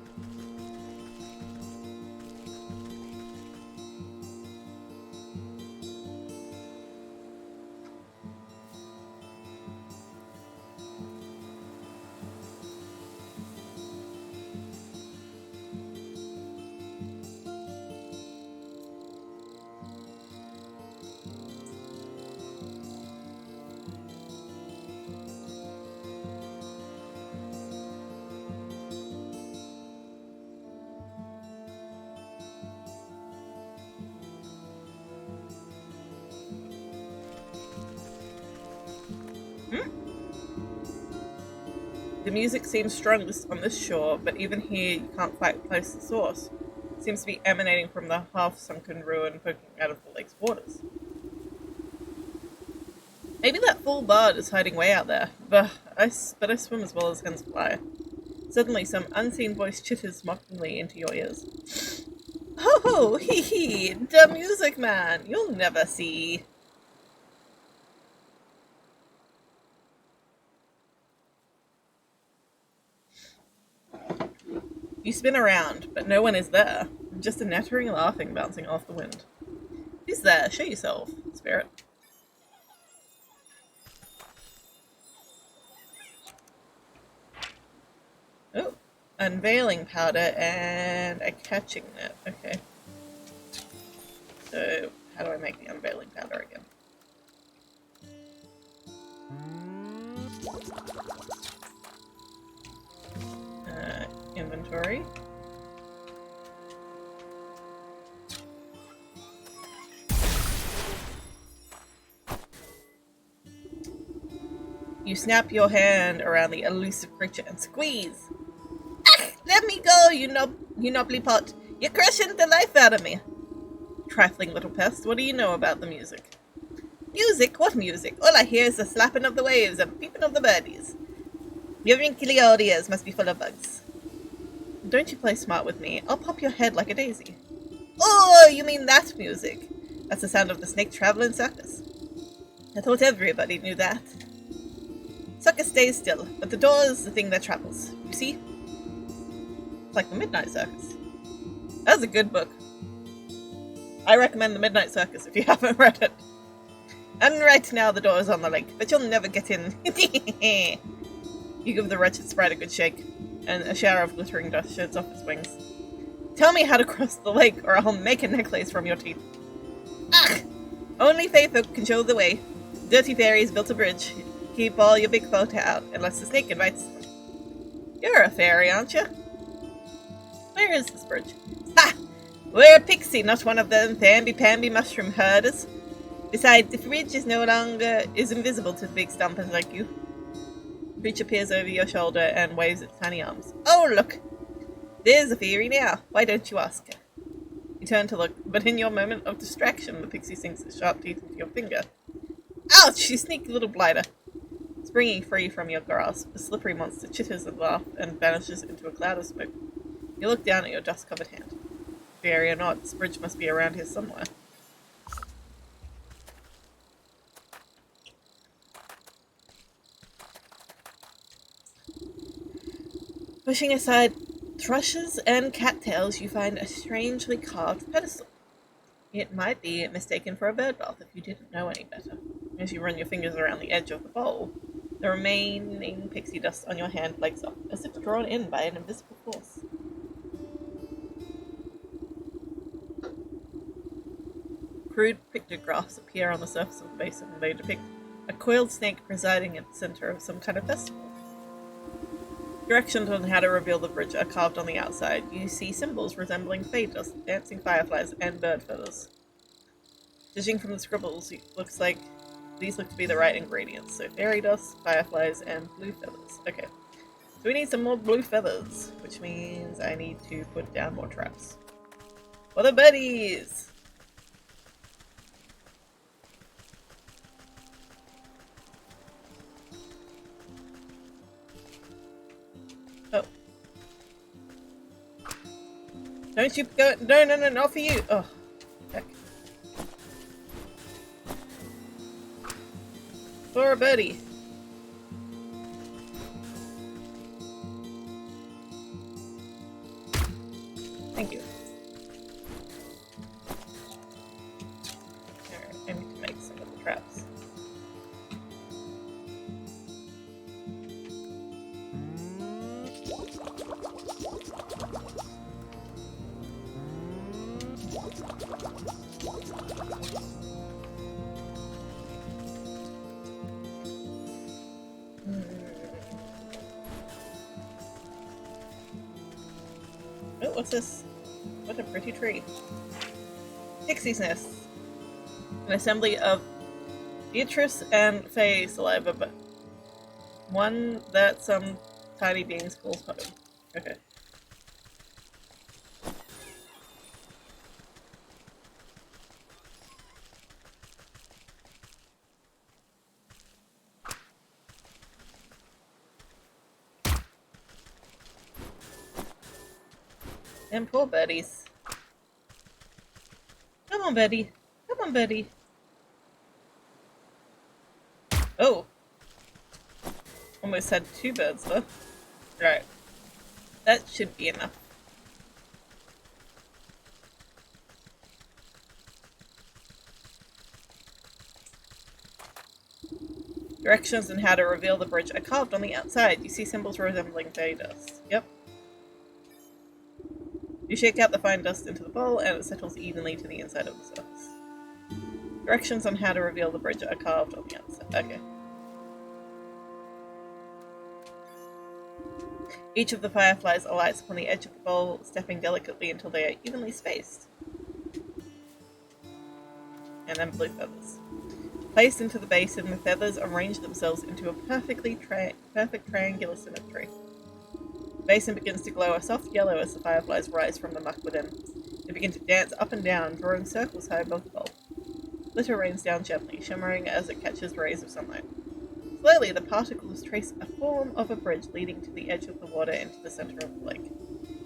The music seems strongest on this shore, but even here you can't quite place the source. It seems to be emanating from the half-sunken ruin poking out of the lake's waters. Maybe that full bard is hiding way out there, but I swim as well as hens fly. Suddenly some unseen voice chitters mockingly into your ears. Oh, hee hee, the music man, you'll never see. You spin around, but no one is there. Just a nattering laughing bouncing off the wind. Who's there? Show yourself, spirit. Oh, unveiling powder and a catching net. Okay. So, how do I make the unveiling powder again? Inventory. You snap your hand around the elusive creature and squeeze. Ah, let me go, you knobbly pot. You're crushing the life out of me. Trifling little pest, what do you know about the music? Music? What music? All I hear is the slapping of the waves and peeping of the birdies. Your wrinkly old ears must be full of bugs. Don't you play smart with me. I'll pop your head like a daisy. Oh, you mean that music? That's the sound of the snake traveling circus. I thought everybody knew that. Circus stays still, but the door is the thing that travels. You see? It's like the Midnight Circus. That's a good book. I recommend the Midnight Circus if you haven't read it. And right now the door is on the lake, but you'll never get in. You give the wretched sprite a good shake, and a shower of glittering dust sheds off its wings. Tell me how to cross the lake, or I'll make a necklace from your teeth. Ah! Only Feyfolk can show the way. Dirty fairies built a bridge. Keep all your big folk out, unless the snake invites them. You're a fairy, aren't you? Where is this bridge? Ha! We're a pixie, not one of them pamby-pamby mushroom herders. Besides, the bridge is invisible to big stompers like you. The creature peers over your shoulder and waves its tiny arms. Oh, look! There's a fairy now. Why don't you ask her? You turn to look, but in your moment of distraction, the pixie sinks its sharp teeth into your finger. Ouch, you sneaky little blighter! Springing free from your grasp, the slippery monster chitters and laughs and vanishes into a cloud of smoke. You look down at your dust-covered hand. Fairy or not, this bridge must be around here somewhere. Pushing aside thrushes and cattails, you find a strangely carved pedestal. It might be mistaken for a bird bath if you didn't know any better. As you run your fingers around the edge of the bowl, the remaining pixie dust on your hand flakes off, as if drawn in by an invisible force. Crude pictographs appear on the surface of the basin, and they depict a coiled snake presiding at the center of some kind of festival. Directions on how to reveal the bridge are carved on the outside. You see symbols resembling fey dust, dancing fireflies, and bird feathers. Judging from the scribbles, it looks like these look to be the right ingredients. So fairy dust, fireflies, and blue feathers. Okay. So we need some more blue feathers, which means I need to put down more traps. For the birdies! Oh. Don't you go- No, not for you! Oh, heck. For a birdie. what's this? What a pretty tree. Pixie's nest. An assembly of Beatrice and Faye saliva, but one that some tiny beings calls home. Okay. Them poor birdies. Come on, Betty. Come on, Betty. Oh. Almost had 2 birds though. Right. That should be enough. Directions on how to reveal the bridge are carved on the outside. You see symbols resembling fairy dust. Yep. You shake out the fine dust into the bowl and it settles evenly to the inside of the surface. Directions on how to reveal the bridge are carved on the outside. Okay. Each of the fireflies alights upon the edge of the bowl, stepping delicately until they are evenly spaced. And then blue feathers. Placed into the basin, the feathers arrange themselves into a perfect triangular symmetry. The basin begins to glow a soft yellow as the fireflies rise from the muck within. They begin to dance up and down, drawing circles high above the bowl. Glitter rains down gently, shimmering as it catches rays of sunlight. Slowly, the particles trace a form of a bridge leading to the edge of the water into the center of the lake.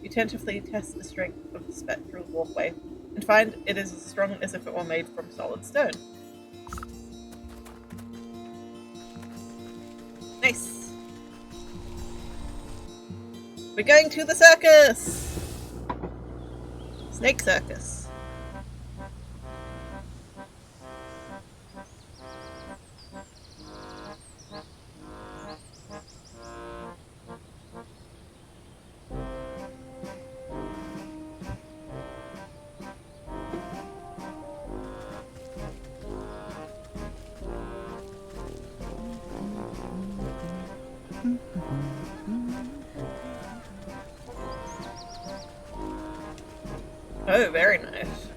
You tentatively test the strength of the spectral walkway, and find it is as strong as if it were made from solid stone. Nice! We're going to the circus! Snake circus. Oh, very nice.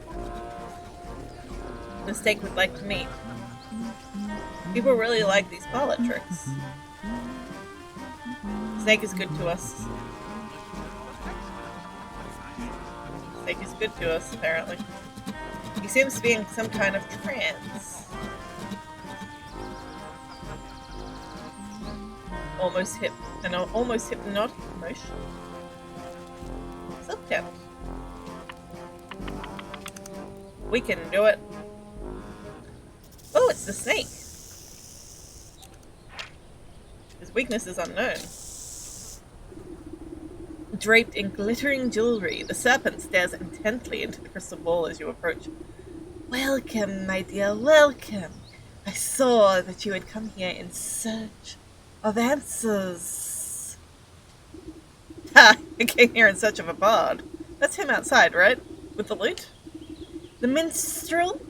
The steak would like to meet. People really like these palette tricks. Snake is good to us. Snake is good to us, apparently. He seems to be in some kind of trance. Almost hypnotic motion. Self-count. We can do it. Oh, it's the snake. His weakness is unknown. Draped in glittering jewelry, the serpent stares intently into the crystal ball as you approach. Welcome, my dear, welcome. I saw that you had come here in search of answers. Ha! You came here in search of a bard. That's him outside, right? With the lute? The minstrel?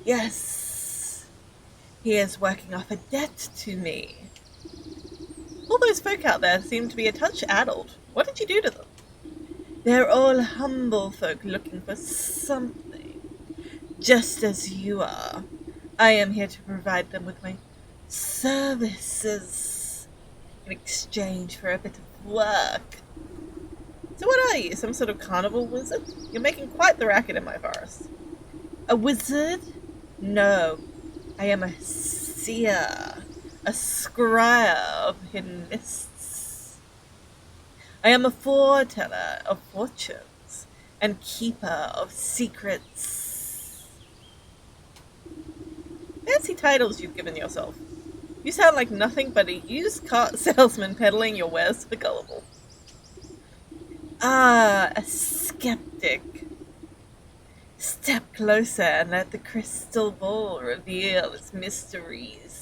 Yes. He is working off a debt to me. All those folk out there seem to be a touch addled. What did you do to them? They're all humble folk looking for something. Just as you are. I am here to provide them with my services in exchange for a bit of work. So what are you, some sort of carnival wizard? You're making quite the racket in my forest. A wizard? No. I am a seer, a scryer of hidden mists. I am a foreteller of fortunes and keeper of secrets. Fancy titles you've given yourself. You sound like nothing but a used car salesman peddling your wares to the gullible. Ah, a skeptic. Step closer and let the crystal ball reveal its mysteries.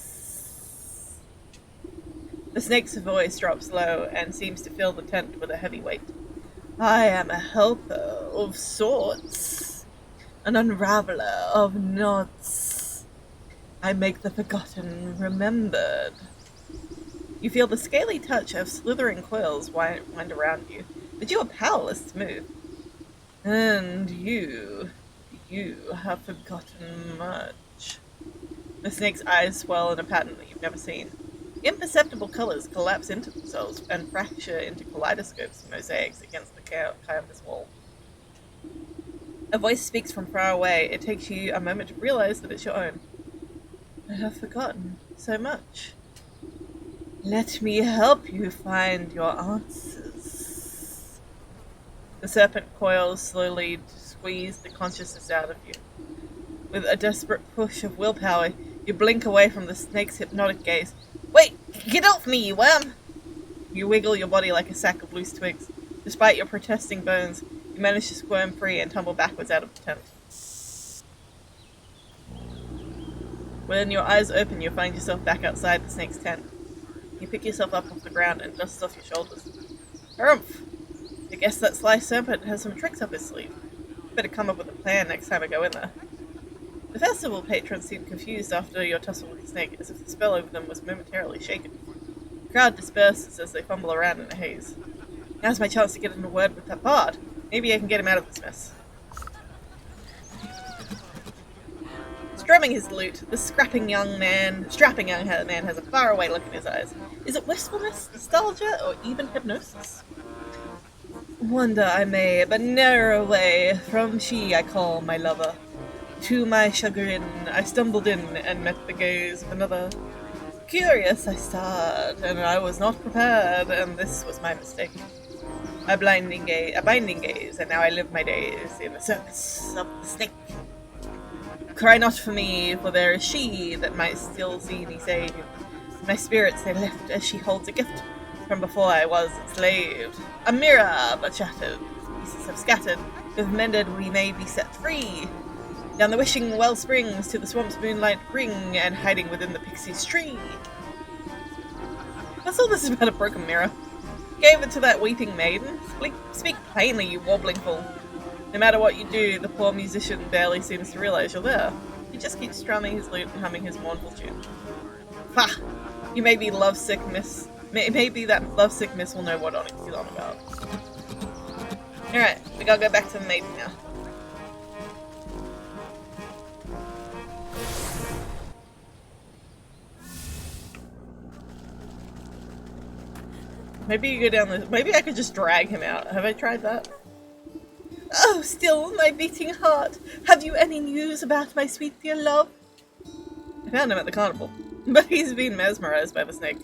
The snake's voice drops low and seems to fill the tent with a heavy weight. I am a helper of sorts, an unraveler of knots. I make the forgotten remembered. You feel the scaly touch of slithering coils wind around you, but you are powerless to move. And you have forgotten much. The snake's eyes swell in a pattern that you've never seen. Imperceptible colors collapse into themselves and fracture into kaleidoscopes and mosaics against the canvas wall. A voice speaks from far away. It takes you a moment to realize that it's your own. I have forgotten so much. Let me help you find your answers. The serpent coils slowly to squeeze the consciousness out of you. With a desperate push of willpower, you blink away from the snake's hypnotic gaze. Wait! Get off me, you worm! You wiggle your body like a sack of loose twigs. Despite your protesting bones, you manage to squirm free and tumble backwards out of the tent. When your eyes open, you find yourself back outside the snake's tent. You pick yourself up off the ground and dust off your shoulders. Harumph! I guess that sly serpent has some tricks up his sleeve. Better come up with a plan next time I go in there. The festival patrons seem confused after your tussle with the snake, as if the spell over them was momentarily shaken. The crowd disperses as they fumble around in a haze. Now's my chance to get in a word with that bard. Maybe I can get him out of this mess. Strumming his lute, the strapping young man has a faraway look in his eyes. Is it wistfulness, nostalgia, or even hypnosis? Wonder I may, but ne'er away from she I call my lover. To my chagrin, I stumbled in and met the gaze of another. Curious I start, and I was not prepared, and this was my mistake. A binding gaze, and now I live my days in the circus of the snake. Cry not for me, for there is she that might still see me save. My spirits they lift as she holds a gift from before I was enslaved. A mirror but shattered, pieces have scattered, if mended we may be set free. Down the wishing well springs to the swamp's moonlight ring, and hiding within the pixie's tree. What's all this about a broken mirror? Gave it to that weeping maiden? Speak plainly, you wobbling fool. No matter what you do, the poor musician barely seems to realize you're there. He just keeps strumming his lute and humming his mournful tune. Ha! You may be lovesick, miss. Maybe that lovesick miss will know what he's on about. Alright, we gotta go back to the maiden now. Maybe you go down this. Maybe I could just drag him out. Have I tried that? Oh, still, my beating heart. Have you any news about my sweet dear love? I found him at the carnival, but he's been mesmerized by the snake.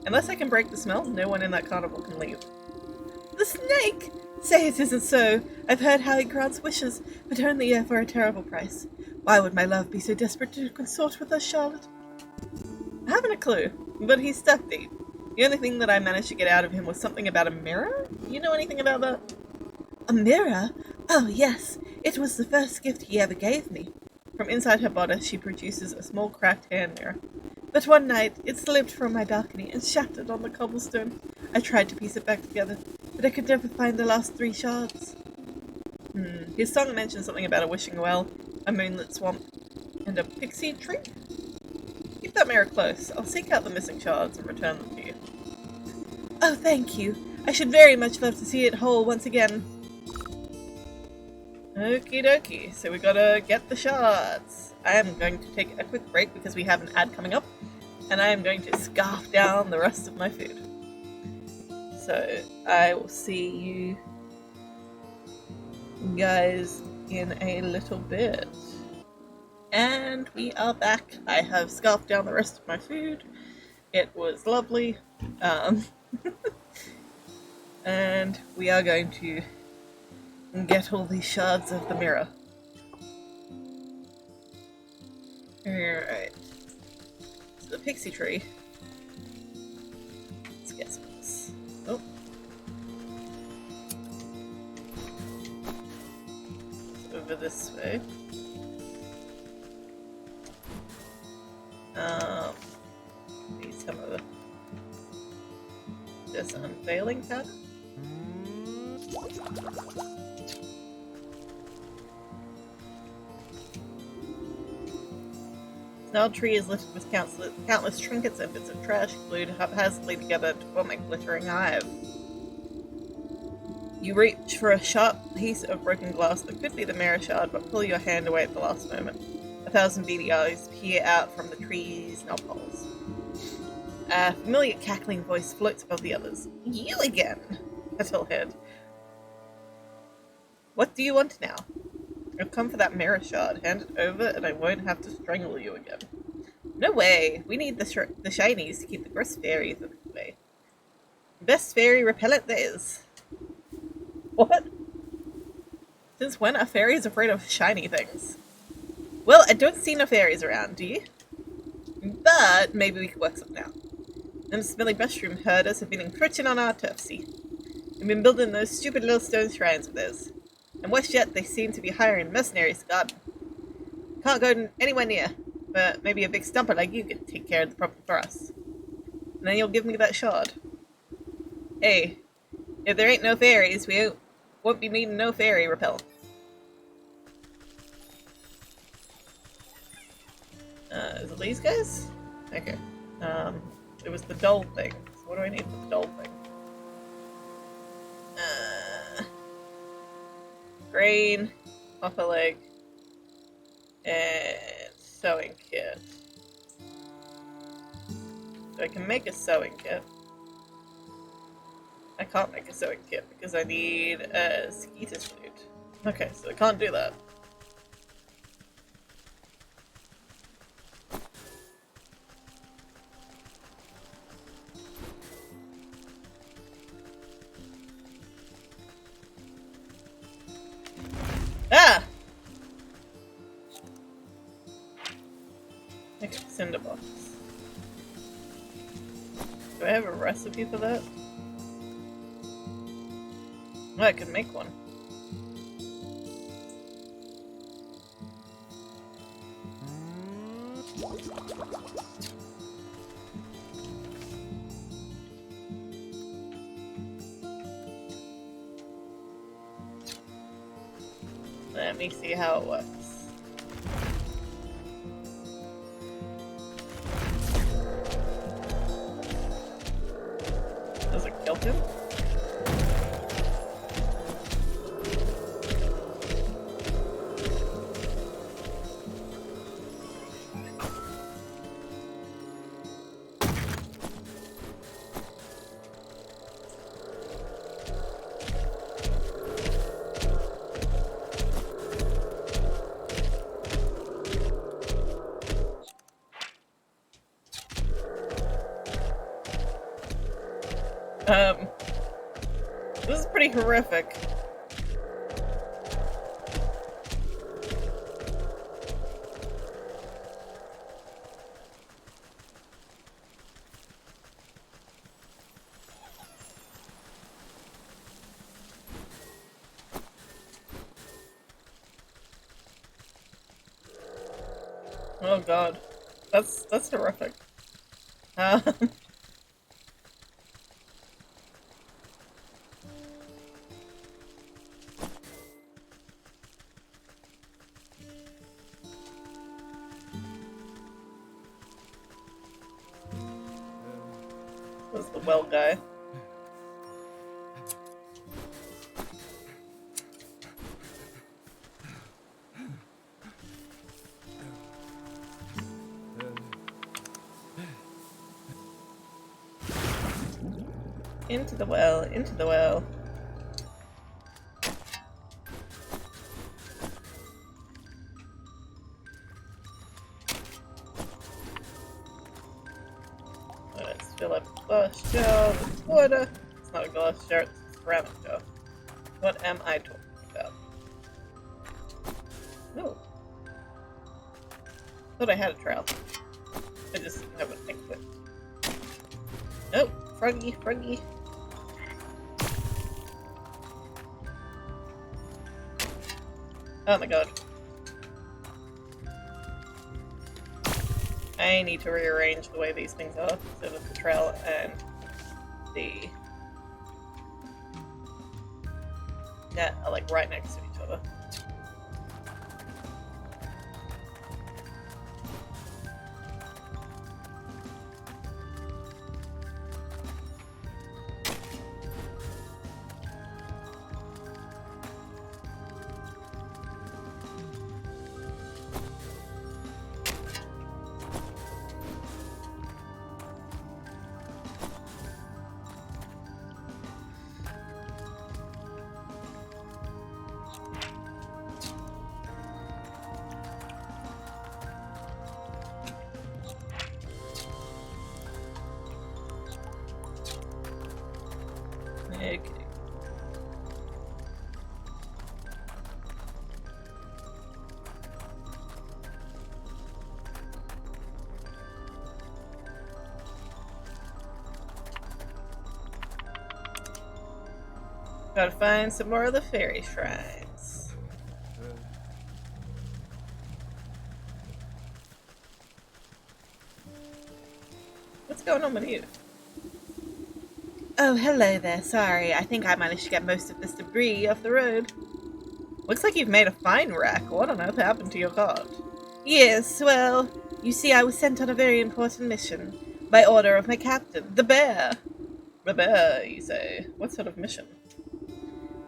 Unless I can break the smell, no one in that carnival can leave. The snake? Say it isn't so. I've heard how he grants wishes, but only for a terrible price. Why would my love be so desperate to consort with us, Charlotte? I haven't a clue, but he's stuck deep. The only thing that I managed to get out of him was something about a mirror? You know anything about that? A mirror? Oh, yes. It was the first gift he ever gave me. From inside her bodice, she produces a small cracked hand mirror. But one night, it slipped from my balcony and shattered on the cobblestone. I tried to piece it back together, but I could never find the last 3 shards. His song mentions something about a wishing well, a moonlit swamp, and a pixie tree? Keep that mirror close. I'll seek out the missing shards and return them to you. Oh, thank you. I should very much love to see it whole once again. Okie dokie, so we gotta get the shards. I am going to take a quick break because we have an ad coming up, and I am going to scarf down the rest of my food. So, I will see you guys in a little bit. And we are back. I have scarfed down the rest of my food. It was lovely. And we are going to get all these shards of the mirror. Alright. So the pixie tree. Let's get some of this. Oh. It's over this way. Need some of this unveiling pattern. Now tree is littered with countless trinkets and bits of trash glued haphazardly together to form a glittering hive. You reach for a sharp piece of broken glass that could be the mirror shard, but pull your hand away at the last moment. 1,000 beady eyes peer out from the tree's knobholes. A familiar cackling voice floats above the others. You again, Metalhead. What do you want now? I've come for that mirror shard. Hand it over and I won't have to strangle you again. No way. We need the shinies to keep the gross fairies away. Best fairy repellent there is. What? Since when are fairies afraid of shiny things? Well, I don't see no fairies around, do you? But maybe we could work something out. Them smelly mushroom herders have been encroaching on our turf, see? They've been building those stupid little stone shrines of theirs. And worse yet, they seem to be hiring mercenaries to guard them. Can't go anywhere near, but maybe a big stumper like you can take care of the problem for us. And then you'll give me that shard. Hey, if there ain't no fairies, we won't be needing no fairy repel. Is it these guys? Okay. It was the dull thing. So what do I need for the dull thing? Grain, off a leg, and sewing kit. So I can make a sewing kit. I can't make a sewing kit because I need a skeeter's flute. Okay, so I can't do that. Ah! Okay, cinder box. Do I have a recipe for that? Oh, I could make one. Let me see how it works. Does it kill him? This is pretty horrific. Oh god. That's horrific. That's the well guy. Into the well, into the well. Let's fill up a glass jar with water. It's not a glass jar, it's a ceramic jar. What am I talking about? No. Thought I had a trowel. I just haven't equipped. Nope. Froggy, froggy. Oh my god. I need to rearrange the way these things are so that the trowel and the net are like right next to each other. Okay. Gotta find some more of the fairy shrines. What's going on with you? Oh, hello there. Sorry, I think I managed to get most of this debris off the road. Looks like you've made a fine wreck. What on earth happened to your cart? Yes, well, you see, I was sent on a very important mission by order of my captain, the bear. The bear, you say? What sort of mission?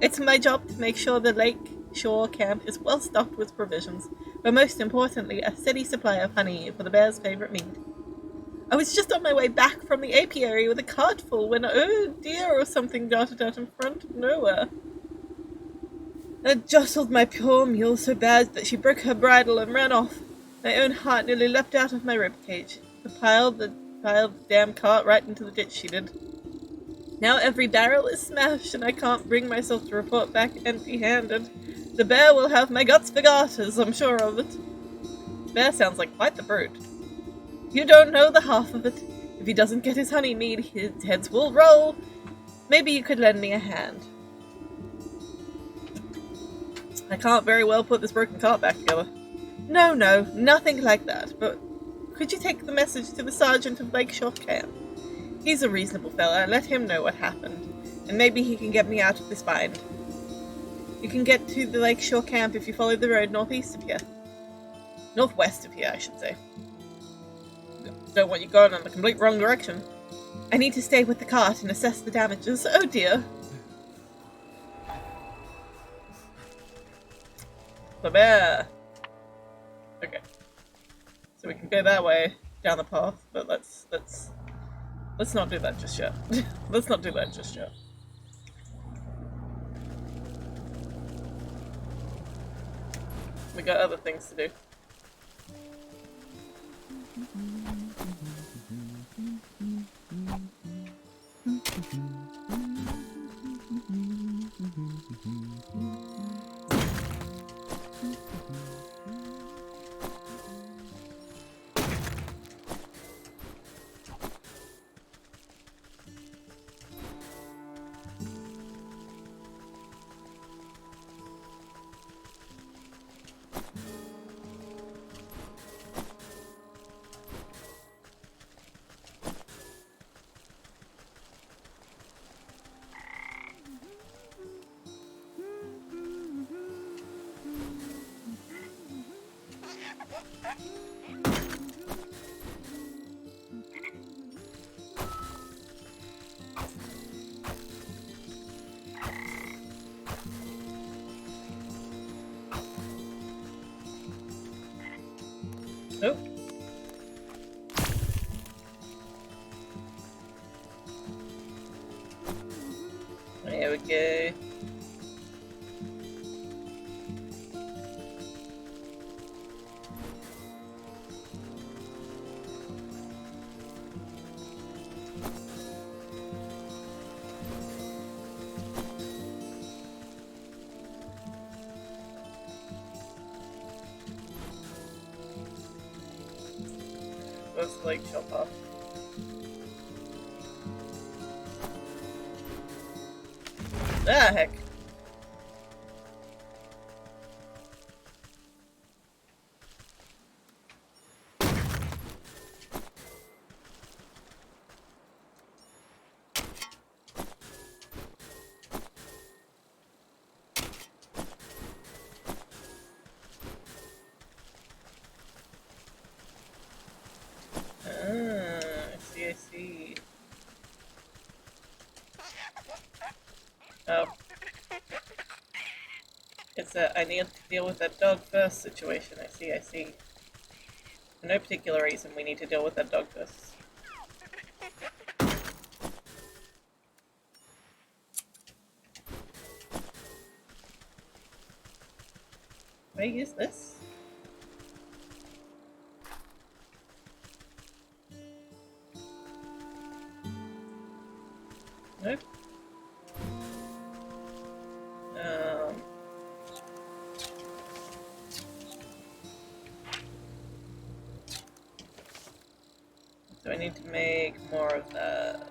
It's my job to make sure the lake shore camp is well stocked with provisions, but most importantly, a steady supply of honey for the bear's favorite meat. I was just on my way back from the apiary with a cart full when, oh dear, or something darted out in front of nowhere. It jostled my poor mule so bad that she broke her bridle and ran off. My own heart nearly leapt out of my ribcage. Piled the damn cart right into the ditch she did. Now every barrel is smashed, and I can't bring myself to report back empty-handed. The bear will have my guts for garters, I'm sure of it. Bear sounds like quite the brute. You don't know the half of it. If he doesn't get his honey mead, his heads will roll. Maybe you could lend me a hand. I can't very well put this broken cart back together. No, nothing like that, but could you take the message to the sergeant of Lakeshore Camp? He's a reasonable fella. Let him know what happened, and maybe he can get me out of this bind. You can get to the Lakeshore Camp if you follow the road northeast of here. Northwest of here, I should say. Don't want you going in the complete wrong direction. I need to stay with the cart and assess the damages. Oh dear. The bear. Okay. So we can go that way down the path, but let's not do that just yet. Let's not do that just yet. We got other things to do. Oh. There we go. Let's like chop off. Ah, heck. I see. Oh. It's a I need to deal with that dog first situation. I see. For no particular reason, we need to deal with that dog first. Can I use this? Nope. need to make more of that.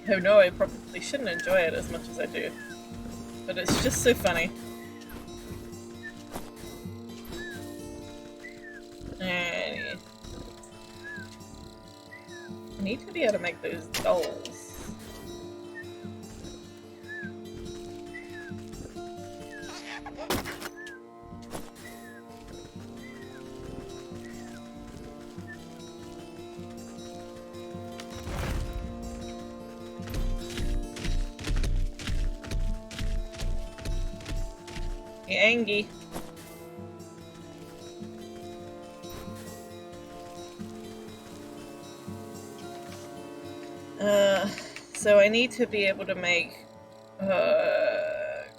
Oh no, I probably shouldn't enjoy it as much as I do. But it's just so funny. And I need to be able to make those dolls. Angie. So I need to be able to make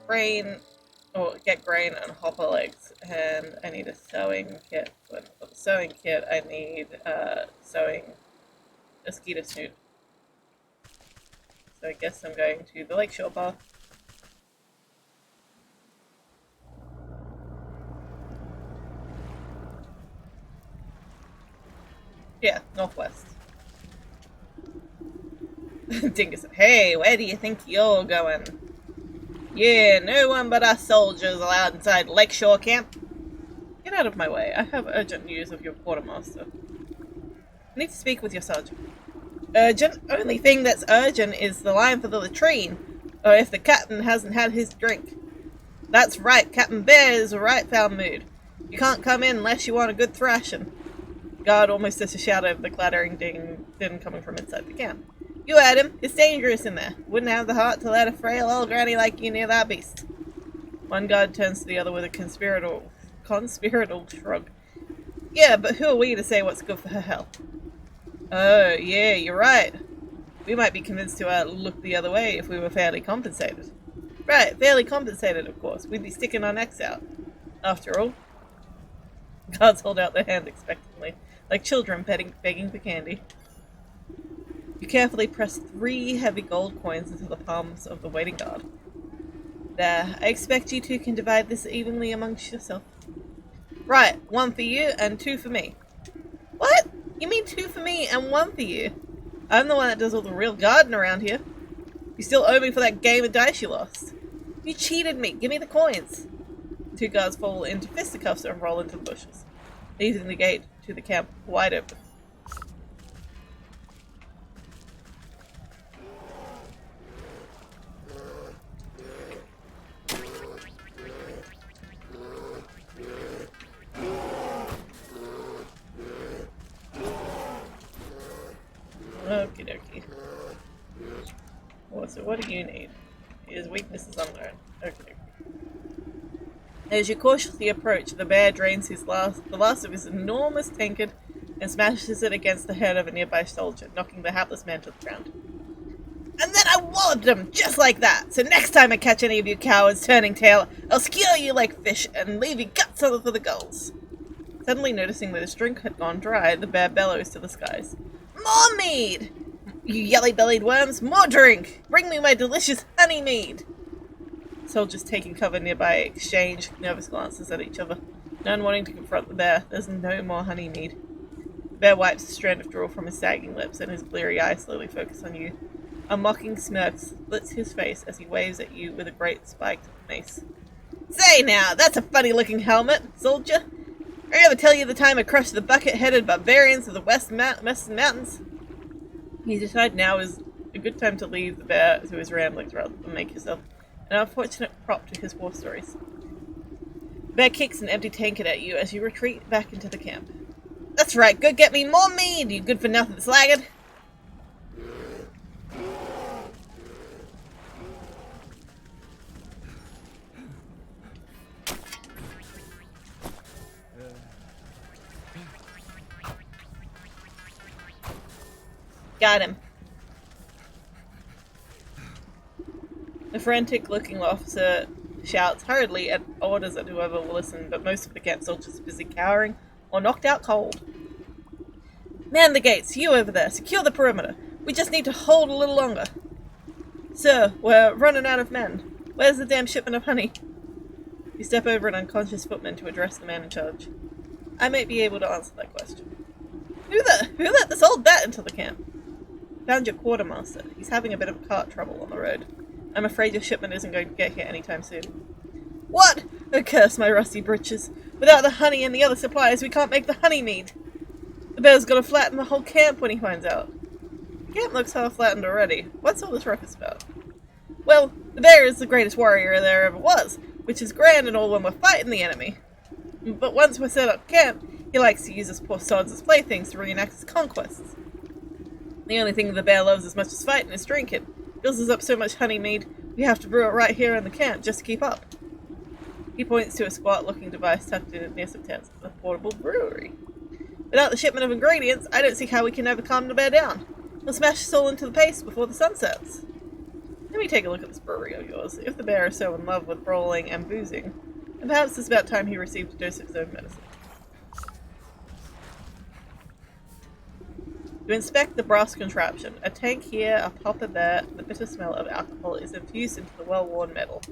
grain, or get grain and hopper legs, and I need a sewing kit. For the sewing kit, I need sewing mosquito snoot. So I guess I'm going to the Lakeshore Bar. Yeah, northwest. Dingus, hey, where do you think you're going? Yeah, no one but us soldiers allowed inside Lakeshore Camp. Get out of my way. I have urgent news of your quartermaster. I need to speak with your sergeant. Urgent? Only thing that's urgent is the line for the latrine, or if the captain hasn't had his drink. That's right, Captain Bear is a right foul mood. You can't come in unless you want a good thrashing. Guard almost as a shout over the clattering din coming from inside the camp. You heard him. It's dangerous in there. Wouldn't have the heart to let a frail old granny like you near that beast. One guard turns to the other with a conspiratorial shrug. Yeah, but who are we to say what's good for her health? Oh, yeah, you're right. We might be convinced to look the other way if we were fairly compensated. Right, fairly compensated, of course. We'd be sticking our necks out. After all. Guards hold out their hand expectantly, like children begging for candy. You carefully press 3 heavy gold coins into the palms of the waiting guard. There, I expect you two can divide this evenly amongst yourself. Right, 1 for you and 2 for me. What? You mean 2 for me and 1 for you? I'm the one that does all the real guarding around here. You still owe me for that game of dice you lost. You cheated me. Give me the coins. The 2 guards fall into fisticuffs and roll into the bushes, leaving the gate to the camp wide open. Okie dokie. So what do you need? His weakness is unknown. Okay. As you cautiously approach, the bear drains the last of his enormous tankard and smashes it against the head of a nearby soldier, knocking the hapless man to the ground. And then I walloped him, just like that! So next time I catch any of you cowards turning tail, I'll skewer you like fish and leave your guts over for the gulls. Suddenly noticing that his drink had gone dry, the bear bellows to the skies. More mead! You yelly-bellied worms, more drink! Bring me my delicious honey mead! Soldiers taking cover nearby exchange nervous glances at each other, none wanting to confront the bear. There's no more honey mead. The bear wipes a strand of drool from his sagging lips, and his bleary eyes slowly focus on you. A mocking smirk splits his face as he waves at you with a great spiked mace. Say now, that's a funny-looking helmet, soldier! I ever tell you the time I crushed the bucket-headed barbarians of the Western Mountains? You decide now is a good time to leave the bear to his ramblings rather than make yourself an unfortunate prop to his war stories. The bear kicks an empty tankard at you as you retreat back into the camp. That's right, go get me more mead, you good-for-nothing sluggard! Got him. The frantic-looking officer shouts hurriedly at orders at whoever will listen, but most of the camp soldiers are busy cowering or knocked out cold. Man the gates, you over there, secure the perimeter. We just need to hold a little longer. Sir, we're running out of men. Where's the damn shipment of honey? You step over an unconscious footman to address the man in charge. I might be able to answer that question. Who let this old bat into the camp? Found your quartermaster. He's having a bit of cart trouble on the road. I'm afraid your shipment isn't going to get here anytime soon. What? Oh, curse my rusty breeches. Without the honey and the other supplies, we can't make the honey mead. The bear's gonna flatten the whole camp when he finds out. The camp looks half flattened already. What's all this ruckus about? Well, the bear is the greatest warrior there ever was, which is grand and all when we're fighting the enemy. But once we're set up camp, he likes to use us poor sods as playthings to reenact his conquests. The only thing the bear loves as much as fighting is drinking. Fills us up so much honey mead, we have to brew it right here in the camp just to keep up. He points to a squat-looking device tucked in near some tents, a portable brewery. Without the shipment of ingredients, I don't see how we can ever calm the bear down. He'll smash us all into the paste before the sun sets. Let me take a look at this brewery of yours. If the bear is so in love with brawling and boozing, then perhaps it's about time he received a dose of his own medicine. To inspect the brass contraption, a tank here, a popper there, the bitter smell of alcohol is infused into the well-worn metal.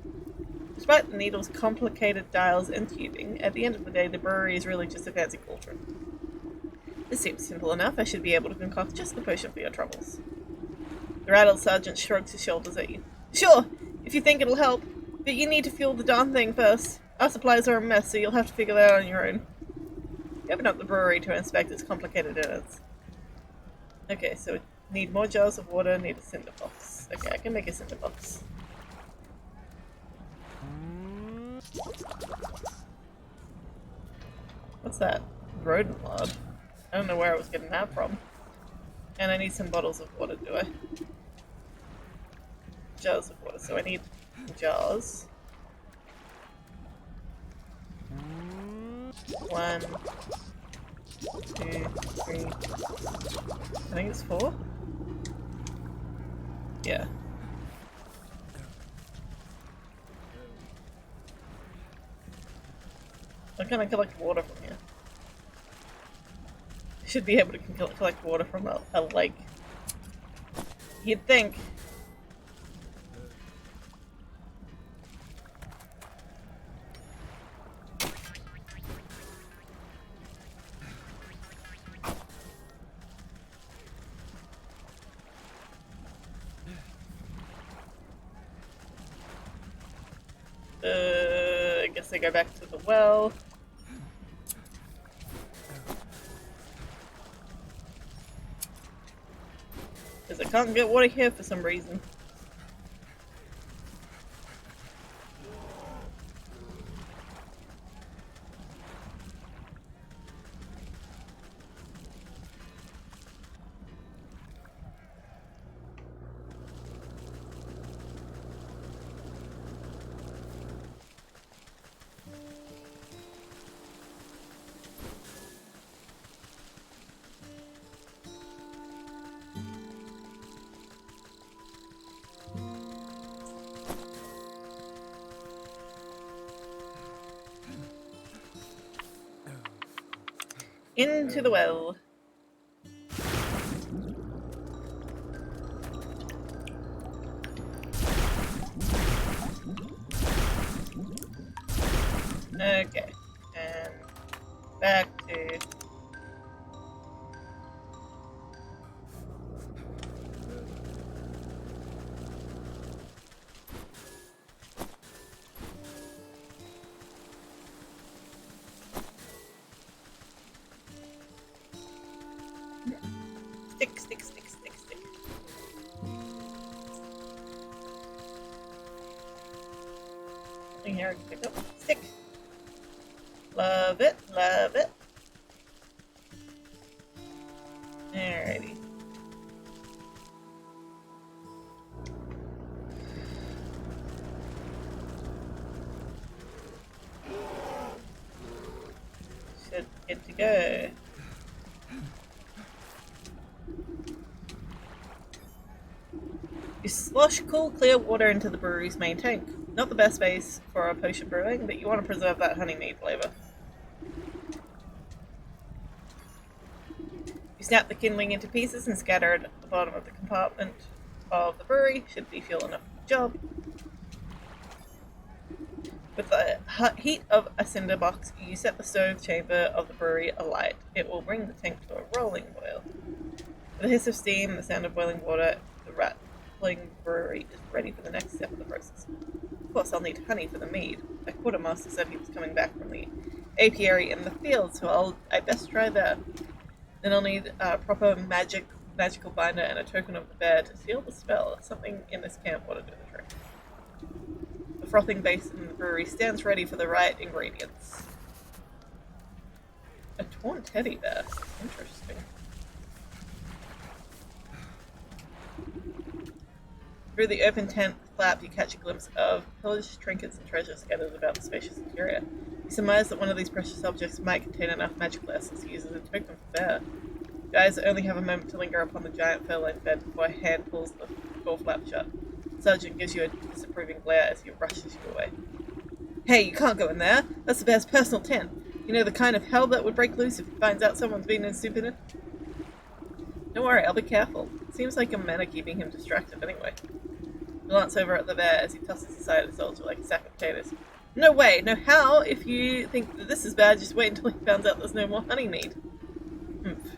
Despite the needle's complicated dials and tubing, at the end of the day the brewery is really just a fancy cauldron. This seems simple enough. I should be able to concoct just the potion for your troubles. The rattled sergeant shrugs his shoulders at you. Sure, if you think it'll help, but you need to fuel the darn thing first. Our supplies are a mess, so you'll have to figure that out on your own. You open up the brewery to inspect its complicated innards. Okay, so we need more jars of water, need a cinder box. Okay, I can make a cinder box. What's that? Rodent lard. I don't know where I was getting that from. And I need some bottles of water, do I? Jars of water, so I need jars. 1, 2, 3. I think it's 4. Yeah. I'm gonna collect water from here. I should be able to collect water from a lake. You'd think. I guess I go back to the well. Because I can't get water here for some reason. Into the well. Okay. And back to... Stick. Something here I can pick up. Stick. Love it. Alrighty. Should get to go. You slosh cool, clear water into the brewery's main tank. Not the best space for a potion brewing, but you want to preserve that honeymead flavour. You snap the kindling into pieces and scatter it at the bottom of the compartment of the brewery. Should be fuel enough for the job. With the heat of a cinder box, you set the stove chamber of the brewery alight. It will bring the tank to a rolling boil. With the hiss of steam and the sound of boiling water, the rattling brewery is ready for the next step of the process. Of course, I'll need honey for the mead. My quartermaster said he was coming back from the apiary in the field, so I best try there. Then I'll need a proper magical binder and a token of the bear to seal the spell. Something in this camp ought to do the trick. The frothing basin in the brewery stands ready for the right ingredients. A torn teddy bear. Interesting. Through the open tent flap, you catch a glimpse of pillaged trinkets and treasures scattered about the spacious interior. You surmise that one of these precious objects might contain enough magical essence to use as a token for bear. You guys only have a moment to linger upon the giant fur-lined bed before a hand pulls the door flap shut. The sergeant gives you a disapproving glare as he rushes you away. Hey, you can't go in there! That's the bear's personal tent. You know the kind of hell that would break loose if he finds out someone's been in soup in it? Don't worry, I'll be careful. Seems like your men are keeping him distracted anyway. You glance over at the bear as he tosses aside a soldier like a sack of potatoes. No way, no how! If you think that this is bad, just wait until he finds out there's no more honeymead.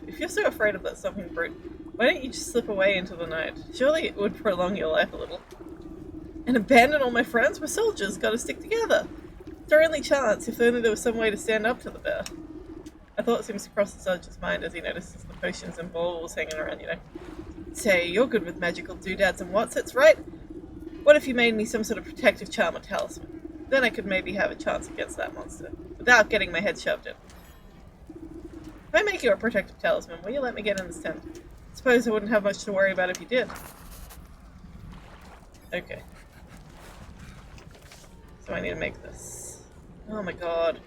If you're so afraid of that something brute, why don't you just slip away into the night? Surely it would prolong your life a little. And abandon all my friends? We're soldiers, gotta stick together. It's our only chance, if only there was some way to stand up to the bear. A thought seems to cross the soldier's mind as he notices the potions and baubles hanging around, Say, you're good with magical doodads and wotsits, right? What if you made me some sort of protective charm or talisman? Then I could maybe have a chance against that monster, without getting my head shoved in. If I make you a protective talisman, will you let me get in this tent? Suppose I wouldn't have much to worry about if you did. Okay. So I need to make this. Oh my god.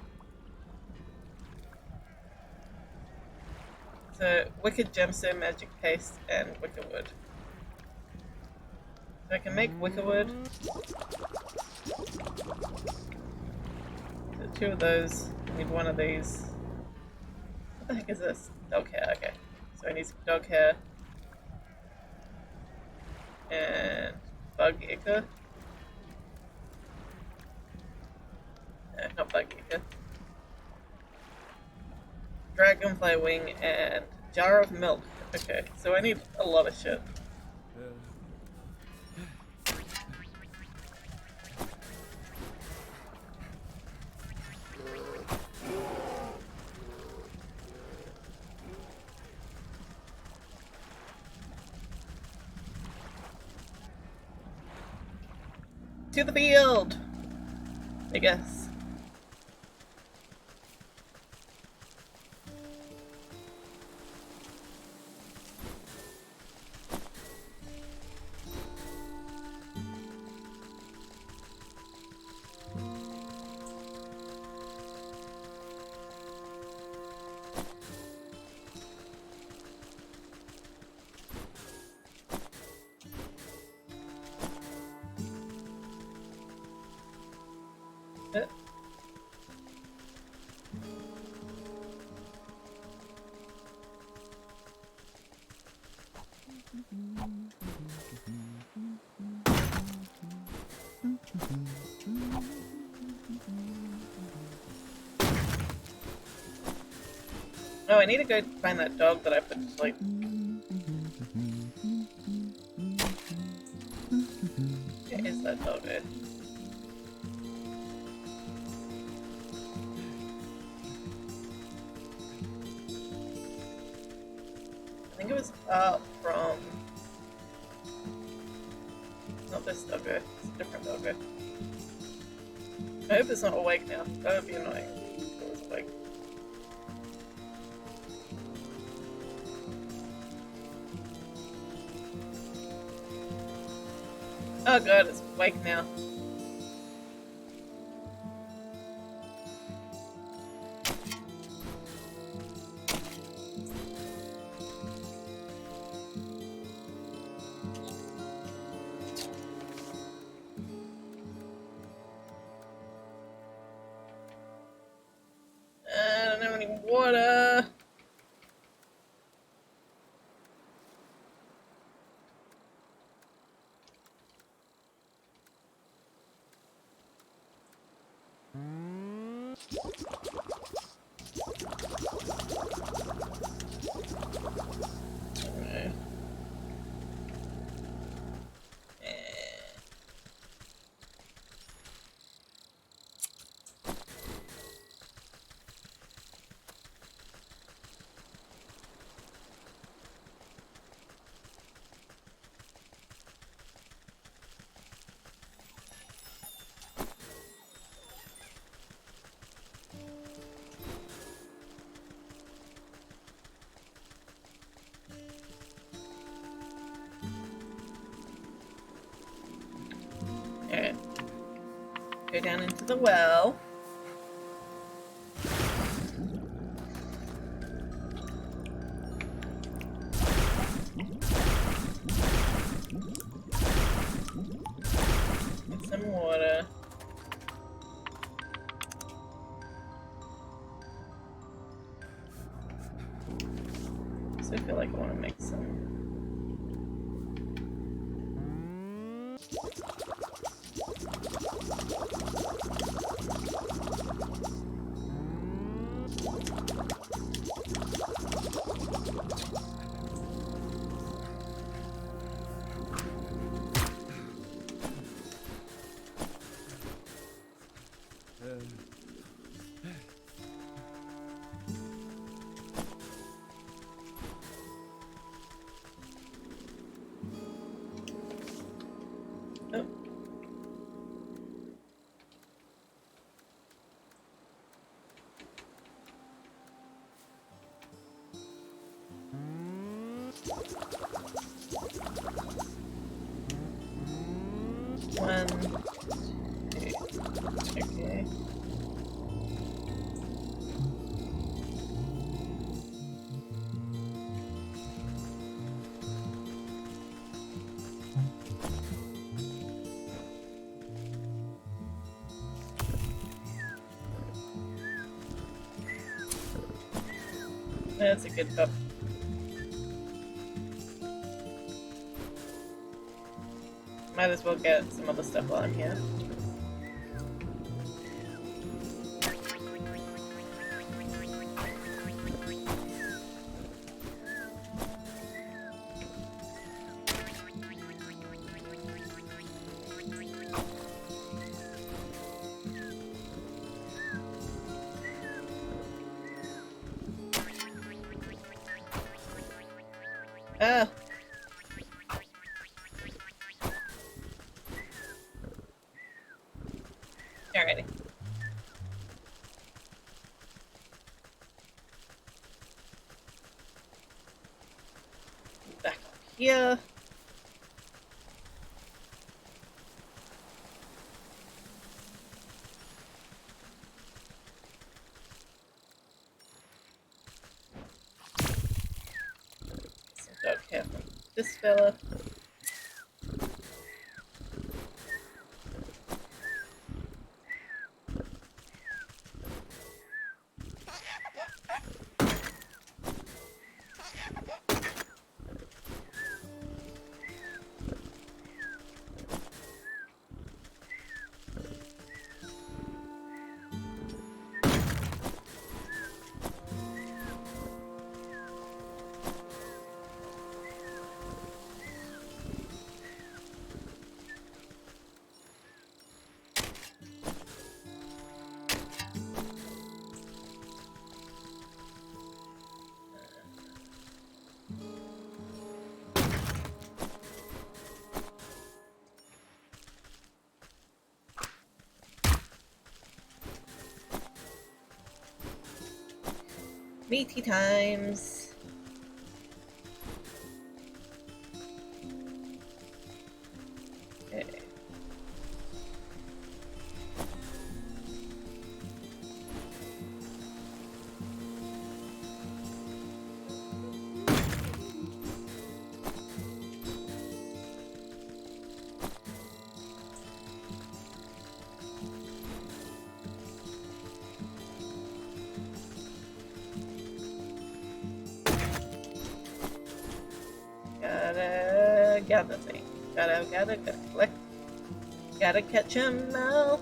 So, wicked gemstone, magic paste, and wicker wood. So I can make wicker wood. So 2 of those. I need 1 of these. What the heck is this? Dog hair, okay. So I need some dog hair. And bug ichor. No, not bug ichor. Dragonfly wing and jar of milk. Okay, so I need a lot of shit. To the field! I guess. Oh, I need to go find that dog that I put to sleep. Where is that dog? I think it was up from... Not this doggo, it's a different doggo. I hope it's not awake now. That would be annoying if it was awake. Oh god, it's awake now. Alright. Go down into the well. Get some water. So I feel like I want to make some. Oh. One, two, okay. That's a good cup. Might as well get some other stuff while I'm here. Ah! Alrighty. Back up here. Some dog hair from this fella. Meaty times. Okay. Gotta gather things. Gotta collect. Gotta catch 'em all.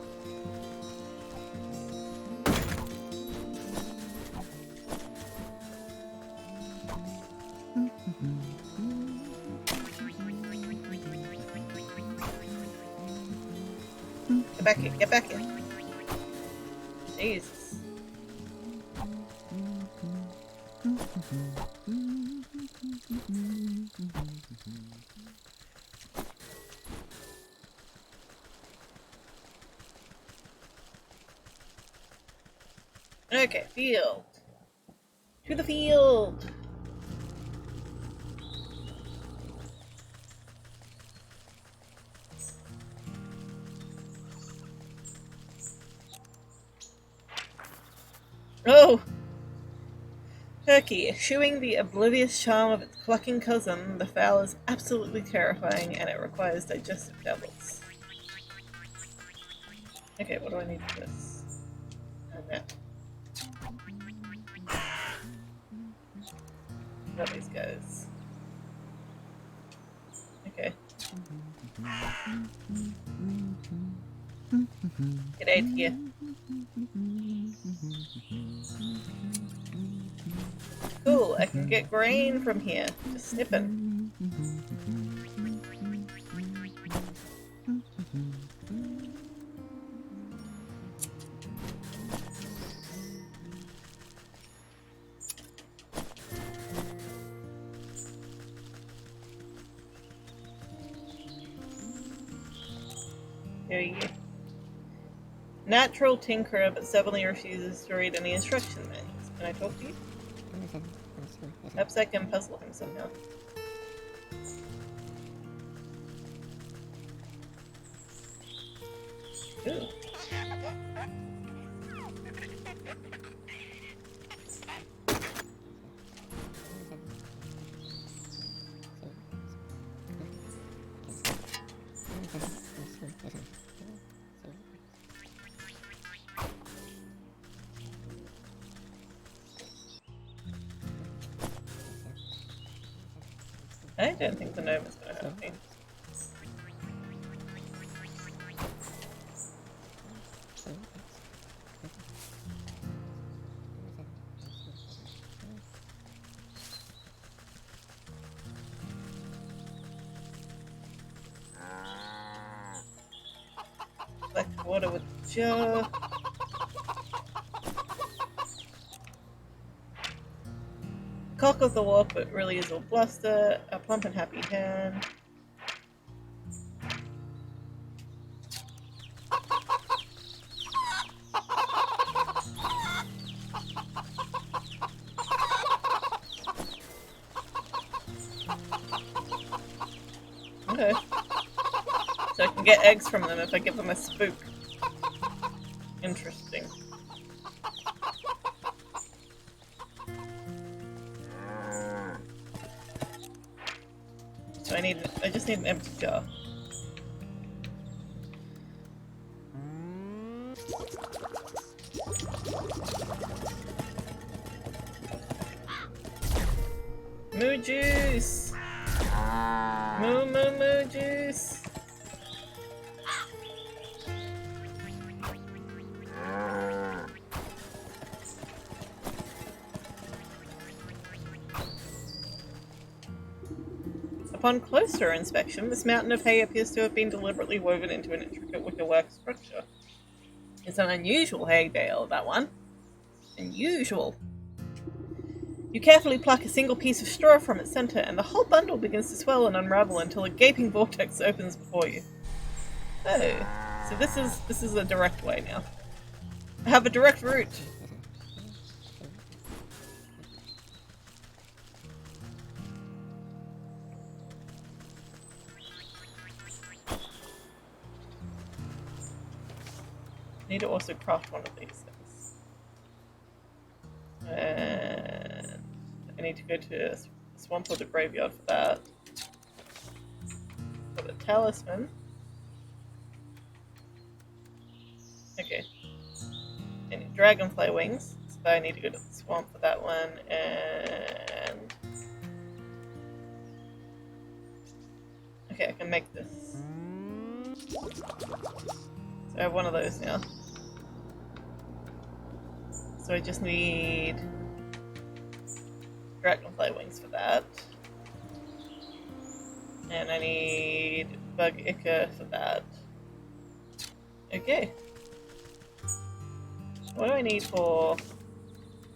Get back here, get back here. Jesus. Okay, field. To the field! Oh! Turkey, eschewing the oblivious charm of its clucking cousin, the fowl is absolutely terrifying and it requires digestive tablets. Okay, what do I need for this? And that. Got these guys. Okay. Get out here. Cool, I can get grain from here. Just snipping. There you go. Natural tinkerer, but stubbornly refuses to read any instruction manuals. Can I talk to you? Perhaps I can puzzle him somehow. Ooh. I don't think the gnome is going to help me. Collect water with the jar. Cock of the walk, but really is all bluster. A plump and happy hand. Okay. So I can get eggs from them if I give them a spook. Interesting. So I just need an empty jar. Moo juice! Moo juice! Upon closer inspection, this mountain of hay appears to have been deliberately woven into an intricate wickerwork structure. It's an unusual hay bale, that one. Unusual. You carefully pluck a single piece of straw from its center, and the whole bundle begins to swell and unravel until a gaping vortex opens before you. Oh, so this is a direct way now. I have a direct route. I need to also craft one of these things. And I need to go to a swamp or the graveyard for that. For the talisman. Okay. I need dragonfly wings, so I need to go to the swamp for that one, and... Okay, I can make this. So I have one of those now. So I just need dragonfly wings for that. And I need bug ichor for that. Okay. What do I need for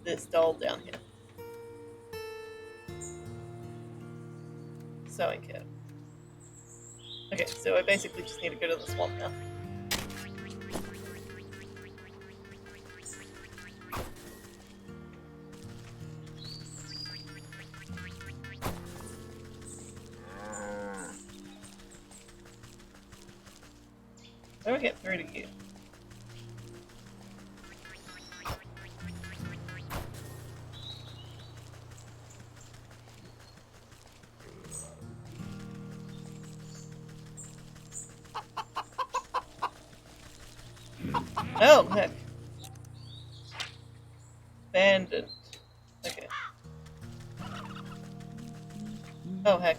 this doll down here? Sewing kit. Okay, so I basically just need to go to the swamp now. How do I get through to you? Oh, heck. Abandoned. Okay. Oh, heck.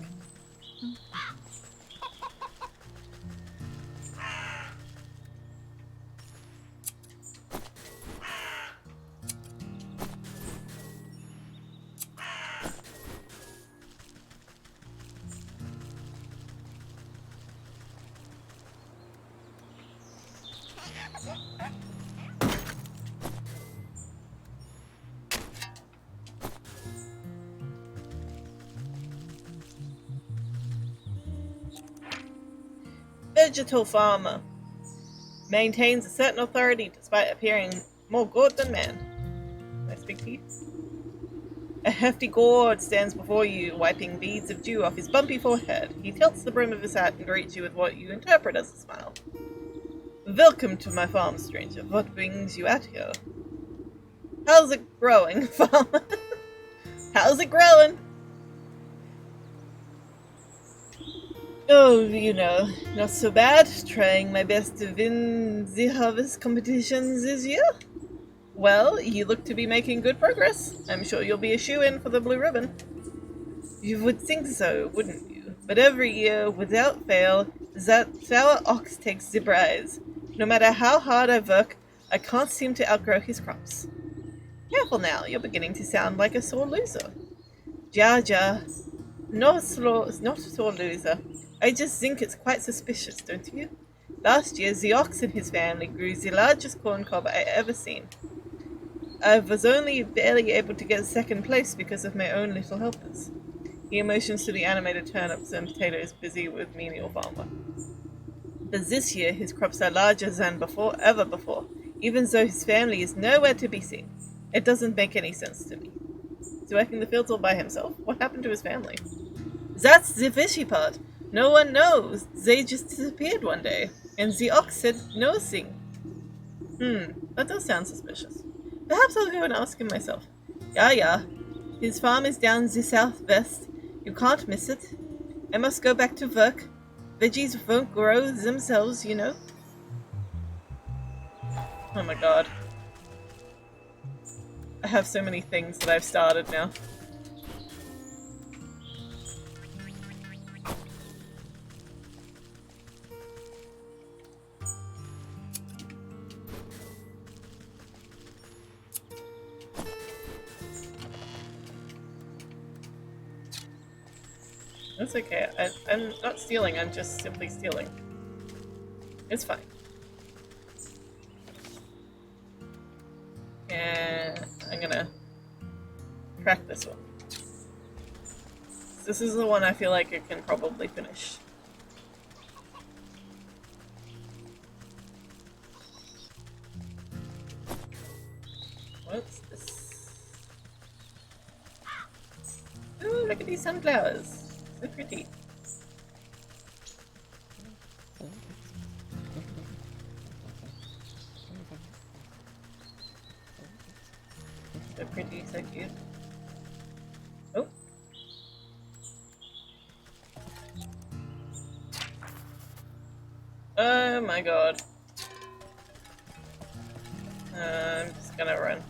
Vegetal farmer. Maintains a certain authority despite appearing more god than man. Can I speak to you? A hefty gourd stands before you, wiping beads of dew off his bumpy forehead. He tilts the brim of his hat and greets you with what you interpret as a smile. Welcome to my farm, stranger. What brings you out here? How's it growing, farmer? How's it growing? Oh, you know, not so bad. Trying my best to win the harvest competitions this year. Well, you look to be making good progress. I'm sure you'll be a shoo-in for the blue ribbon. You would think so, wouldn't you? But every year, without fail, that sour ox takes the prize. No matter how hard I work, I can't seem to outgrow his crops. Careful now, you're beginning to sound like a sore loser. Ja, ja. Not a sore loser. I just think it's quite suspicious, don't you? Last year, the ox and his family grew the largest corn cob I ever seen. I was only barely able to get second place because of my own little helpers. He motions to the animated turnips and potatoes busy with menial farmer. But this year, his crops are larger than ever before, even though his family is nowhere to be seen. It doesn't make any sense to me. He's working the fields all by himself. What happened to his family? That's the fishy part. No one knows. They just disappeared one day. And the ox said nothing. That does sound suspicious. Perhaps I'll go and ask him myself. Yeah. His farm is down the southwest. You can't miss it. I must go back to work. Veggies won't grow themselves, you know. Oh my god. I have so many things that I've started now. That's okay. I'm not stealing, I'm just simply stealing. It's fine. And I'm gonna track this one. This is the one I feel like I can probably finish. What's this? Ooh, look at these sunflowers. So pretty. So pretty, so cute. Oh. Oh my god. I'm just gonna run.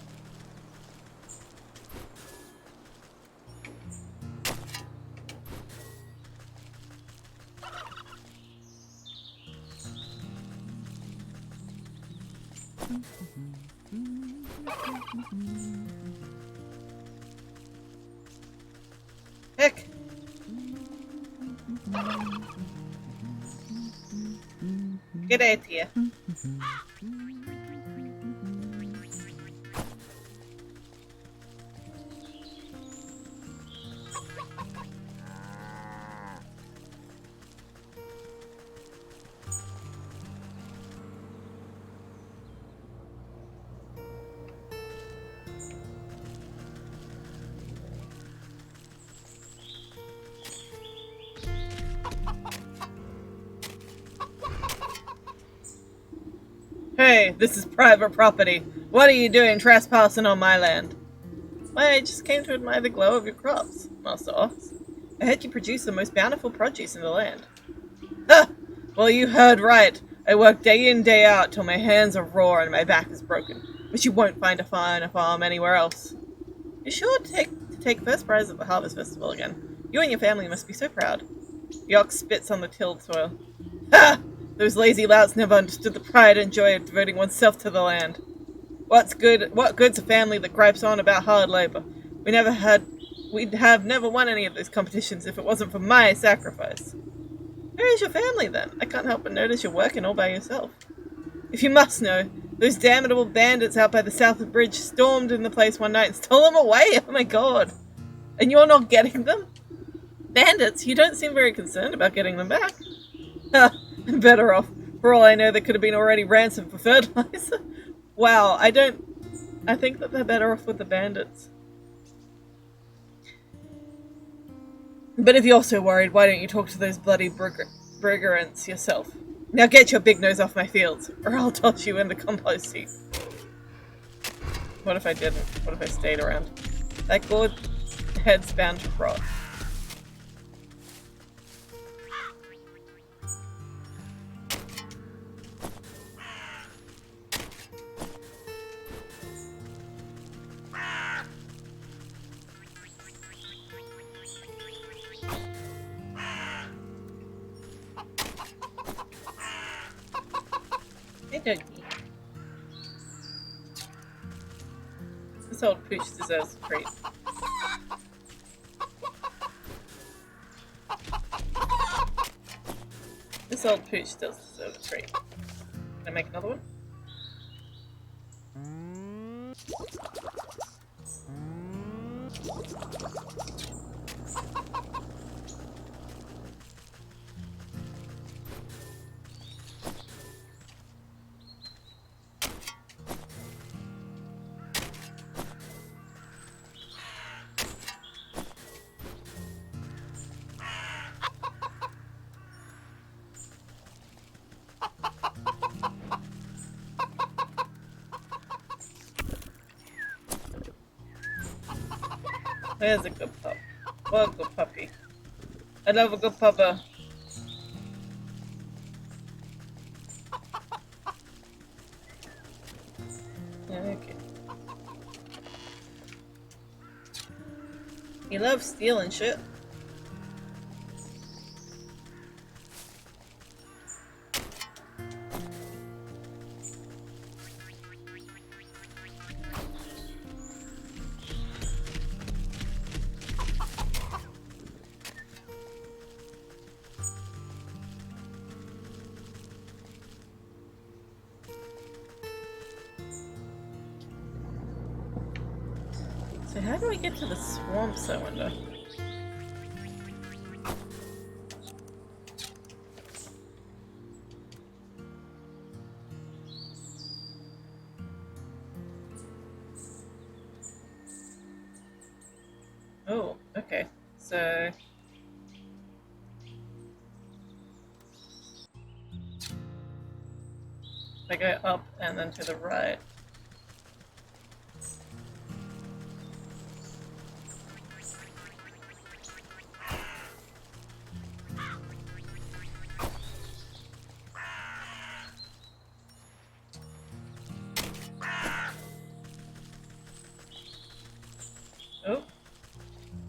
Heck! Good day to you. Hey, this is private property. What are you doing trespassing on my land? Why, I just came to admire the glow of your crops, Master Ox. I heard you produce the most bountiful produce in the land. Ha! Well, you heard right. I work day in, day out till my hands are raw and my back is broken. But you won't find a finer farm anywhere else. You're sure to take first prize at the Harvest Festival again. You and your family must be so proud. The ox spits on the tilled soil. Ha! Those lazy louts never understood the pride and joy of devoting oneself to the land. What good's a family that gripes on about hard labor? We'd have never won any of those competitions if it wasn't for my sacrifice. Where is your family then? I can't help but notice you're working all by yourself. If you must know, those damnable bandits out by the Southern Bridge stormed in the place one night and stole them away. Oh my god. And you're not getting them? Bandits? You don't seem very concerned about getting them back. Ha! I'm better off. For all I know, they could have been already ransomed for fertilizer. Wow, I think that they're better off with the bandits. But if you're so worried, why don't you talk to those bloody brigands yourself? Now get your big nose off my fields, or I'll toss you in the compost heap. What if I didn't? What if I stayed around? That gourd head's bound to rot. Hey, doggy. This old pooch deserves a treat. This old pooch does deserve a treat. Can I make another one? There's a good pup. What a good puppy. I love a good pupper. Okay. He loves stealing shit. So how do I get to the swamps, I wonder? Oh, okay. So... I go up and then to the right. Oh,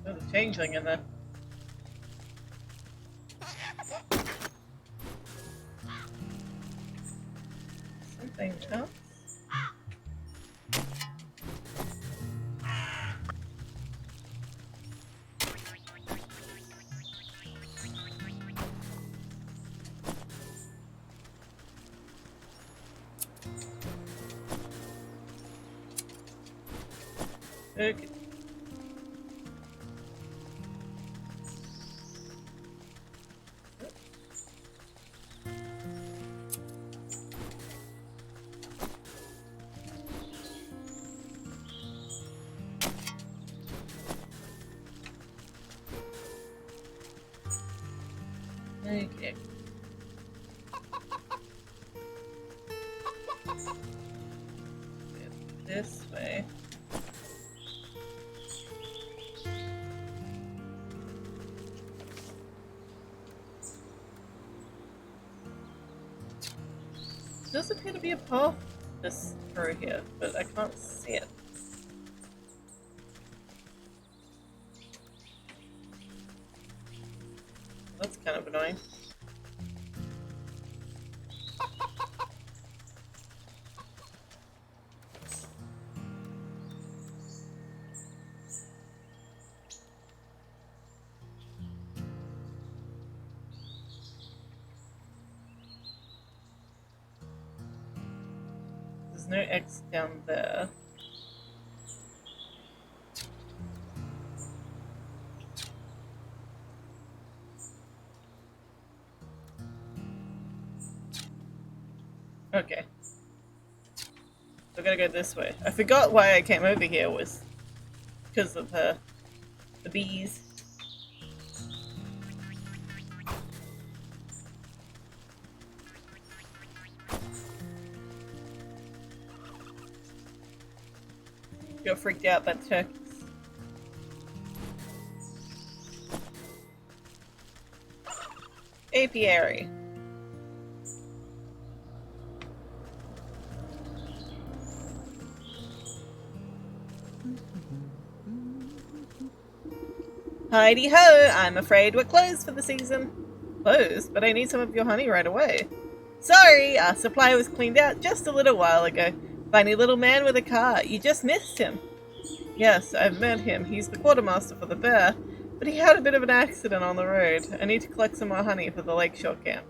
there's a changeling in there. Something else? Okay. Okay. This way. There does appear to be a path this through here, but I can't see it. That's kind of annoying. There's no X down there. Okay. So I gotta go this way. I forgot why I came over here was because of the bees. Got freaked out by the turkeys. Apiary. Heidi ho! I'm afraid we're closed for the season. Closed? But I need some of your honey right away. Sorry, our supply was cleaned out just a little while ago. Funny little man with a car. You just missed him. Yes, I've met him. He's the quartermaster for the bear, but he had a bit of an accident on the road. I need to collect some more honey for the lakeshore camp.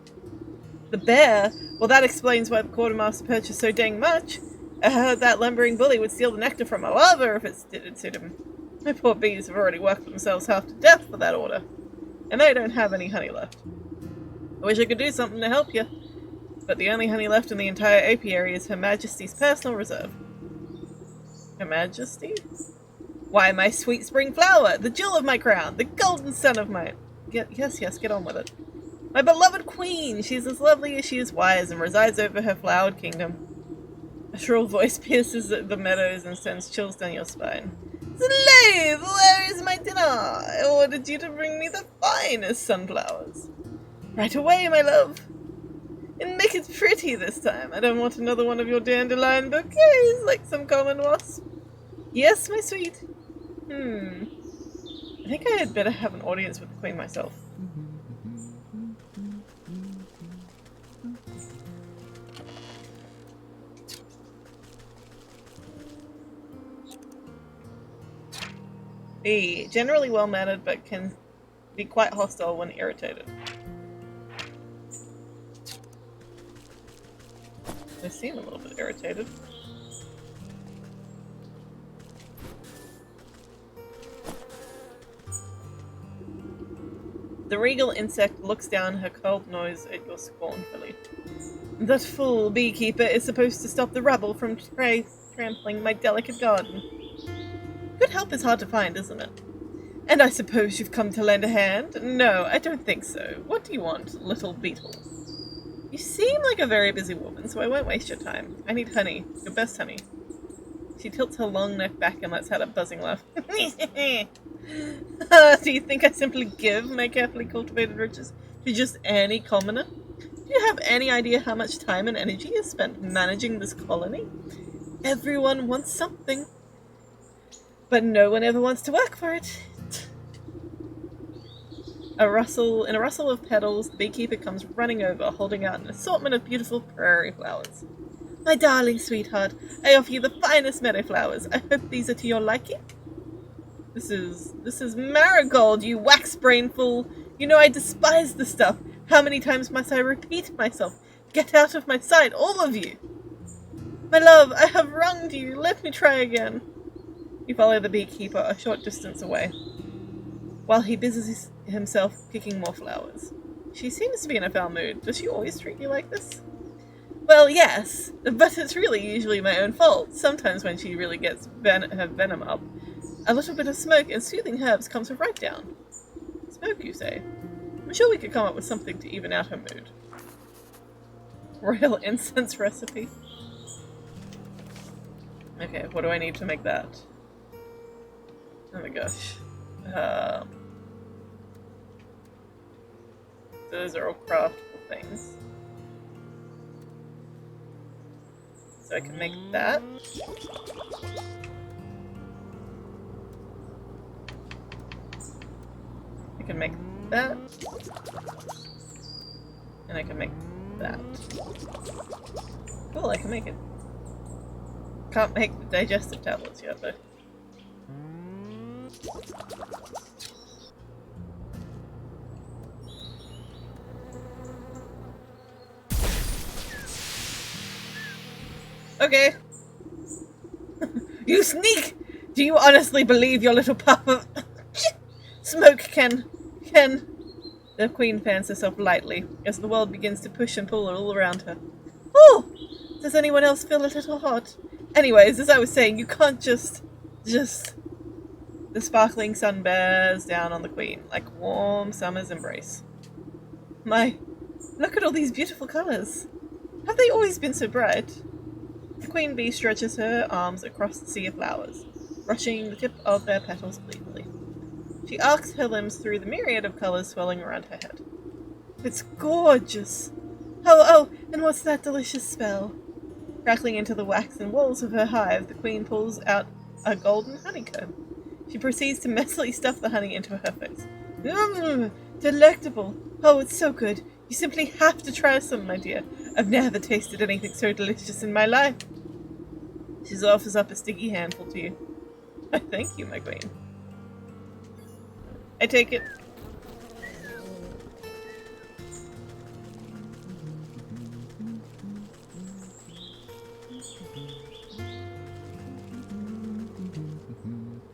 The bear? Well, that explains why the quartermaster purchased so dang much. I heard that lumbering bully would steal the nectar from my larva if it didn't suit him. My poor bees have already worked themselves half to death for that order, and they don't have any honey left. I wish I could do something to help you, but the only honey left in the entire apiary is Her Majesty's personal reserve. Her Majesty? Why, my sweet spring flower, the jewel of my crown, the golden sun of my... Yes, get on with it. My beloved queen! She's as lovely as she is wise and resides over her flowered kingdom. A shrill voice pierces the meadows and sends chills down your spine. Slave, where is my dinner? I ordered you to bring me the finest sunflowers. Right away, my love. And make it pretty this time. I don't want another one of your dandelion bouquets like some common wasp. Yes, my sweet. I think I had better have an audience with the queen myself. B. Generally well-mannered, but can be quite hostile when irritated. They seem a little bit irritated. The regal insect looks down her curled nose at you scornfully. That fool beekeeper is supposed to stop the rabble from trampling my delicate garden. Good help is hard to find, isn't it? And I suppose you've come to lend a hand? No, I don't think so. What do you want, little beetle? You seem like a very busy woman, so I won't waste your time. I need honey. Your best honey. She tilts her long neck back and lets out a buzzing laugh. Do you think I simply give my carefully cultivated riches to just any commoner? Do you have any idea how much time and energy is spent managing this colony? Everyone wants something, but no one ever wants to work for it. In a rustle of petals, the beekeeper comes running over, holding out an assortment of beautiful prairie flowers. My darling sweetheart, I offer you the finest meadow flowers. I hope these are to your liking. This is marigold, you wax-brain fool. You know I despise the stuff. How many times must I repeat myself? Get out of my sight, all of you. My love, I have wronged you. Let me try again. We follow the beekeeper a short distance away, while he busies himself picking more flowers. She seems to be in a foul mood. Does she always treat you like this? Well, yes, but it's really usually my own fault. Sometimes when she really gets her venom up, a little bit of smoke and soothing herbs comes right down. Smoke, you say? I'm sure we could come up with something to even out her mood. Royal incense recipe. Okay, what do I need to make that? Oh my gosh. Those are all craftable things. So I can make that. I can make that. And I can make that. Cool, I can make it. Can't make the digestive tablets yet, though. Okay. You sneak! Do you honestly believe your little puff of smoke can... The queen fans herself lightly as the world begins to push and pull all around her. Oh! Does anyone else feel a little hot? Anyways, as I was saying, you can't just... The sparkling sun bears down on the queen like warm summer's embrace. My, look at all these beautiful colours. Have they always been so bright? The queen bee stretches her arms across the sea of flowers, brushing the tip of their petals gleefully. She arcs her limbs through the myriad of colours swelling around her head. It's gorgeous! Oh, and what's that delicious smell? Crackling into the waxen walls of her hive, the queen pulls out a golden honeycomb. She proceeds to messily stuff the honey into her face. Delectable! Oh, it's so good. You simply have to try some, my dear. I've never tasted anything so delicious in my life. She offers up a sticky handful to you. Thank you, my queen. I take it.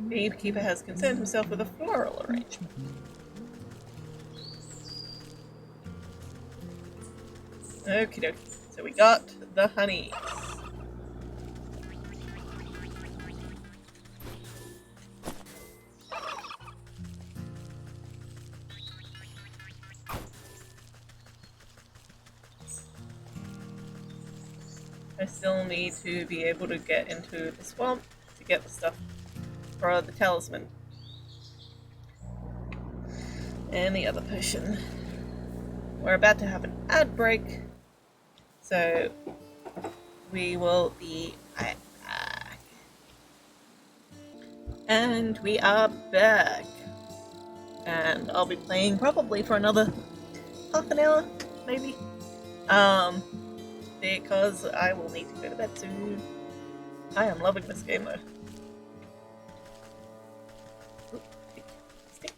The innkeeper has concerned himself with a floral arrangement. Okie dokie. So we got the honey. I still need to be able to get into the swamp to get the stuff for the talisman. And the other potion. We're about to have an ad break, so we will be right back. And we are back. And I'll be playing probably for another half an hour, maybe. Because I will need to go to bed soon. I am loving this game though. Stick.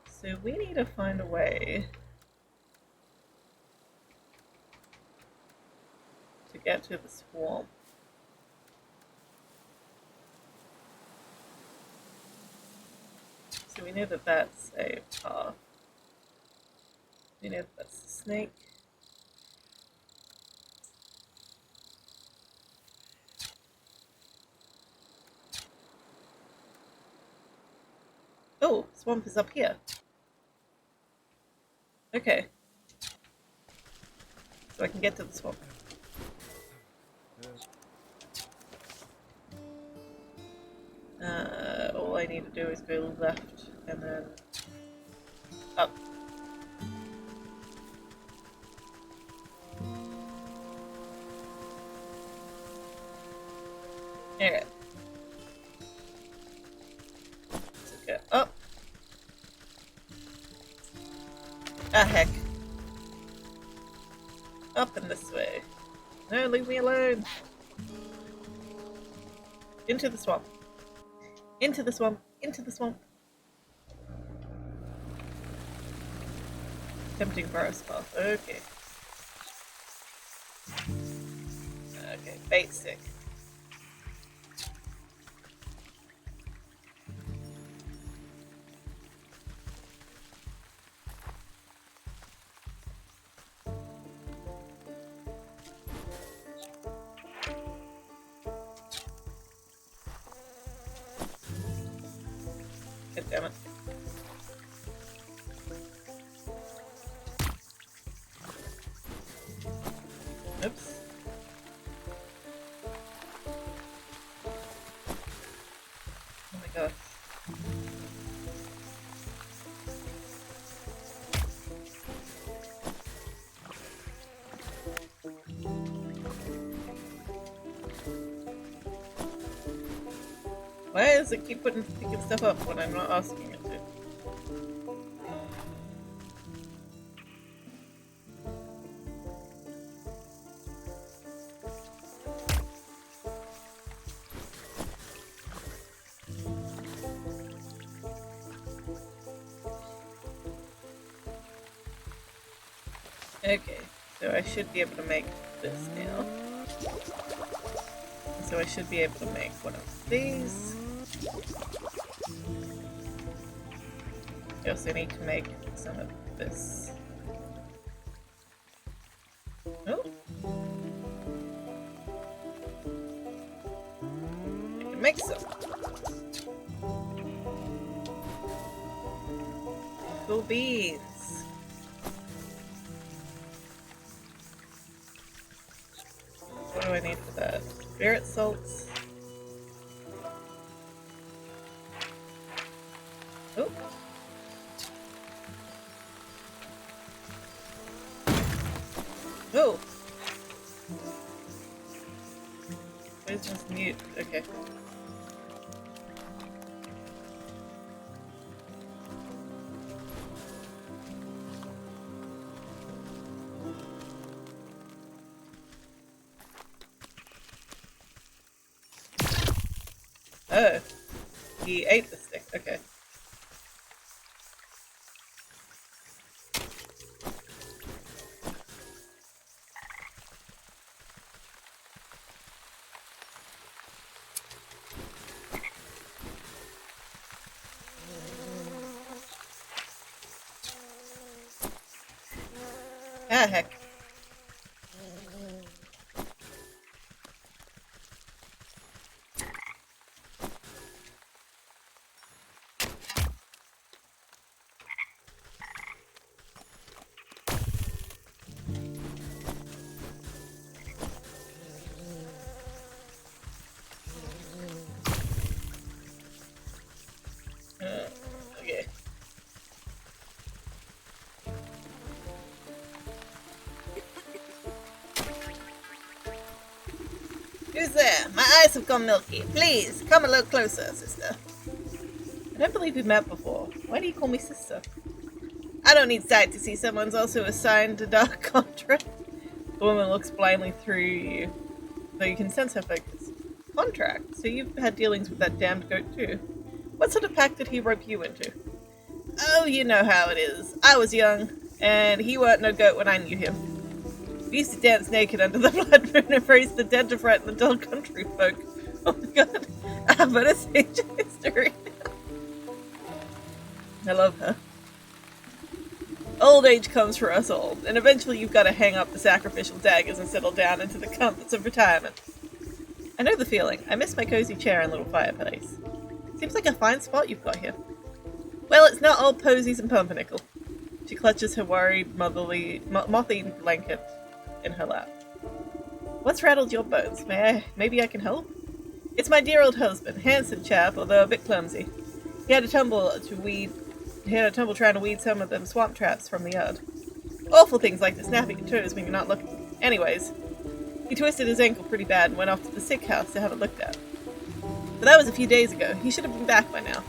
So we need to find a way to get to the swamp. So we know that that's a path. We know that that's the snake. Oh, swamp is up here. Okay. So I can get to the swamp. All I need to do is go left and then up. Okay. So go up. Ah, heck. Up and this way. No, leave me alone. Into the swamp. Into the swamp. Into the swamp. Tempting forest path. Okay. Okay, bait stick. God damn it. Oops. Oh my gosh. Why does it keep picking stuff up when I'm not asking it to? Okay, so I should be able to make this now. So I should be able to make one of these. I also need to make some of this. Oh! I can make some. Cool beans. What do I need for that? Spirit salts. Oh. Oh. Where's this mute? Okay. Oh. He ate the stick. Okay. Ah, heck. Okay. Who's there? My eyes have gone milky. Please, come a little closer, sister. I don't believe we've met before. Why do you call me sister? I don't need sight to see someone's also assigned a dark contract. The woman looks blindly through you, though you can sense her focus. Contract? So you've had dealings with that damned goat too? What sort of pact did he rope you into? Oh, you know how it is. I was young, and he weren't no goat when I knew him. We used to dance naked under the blood moon and praise the dead to frighten the dull country folk. Oh my god, I better say history. I love her. Old age comes for us all, and eventually you've got to hang up the sacrificial daggers and settle down into the comforts of retirement. I know the feeling. I miss my cozy chair and little fireplace. Seems like a fine spot you've got here. Well, it's not all posies and pumpernickel. She clutches her worried, motherly, moth-eaten blanket in her lap. What's rattled your bones? Maybe I can help? It's my dear old husband, handsome chap, although a bit clumsy. He had a tumble trying to weed some of them swamp traps from the yard. Awful things like the snapping your toes when you're not looking. Anyways, he twisted his ankle pretty bad and went off to the sick house to have it looked at. But that was a few days ago. He should have been back by now.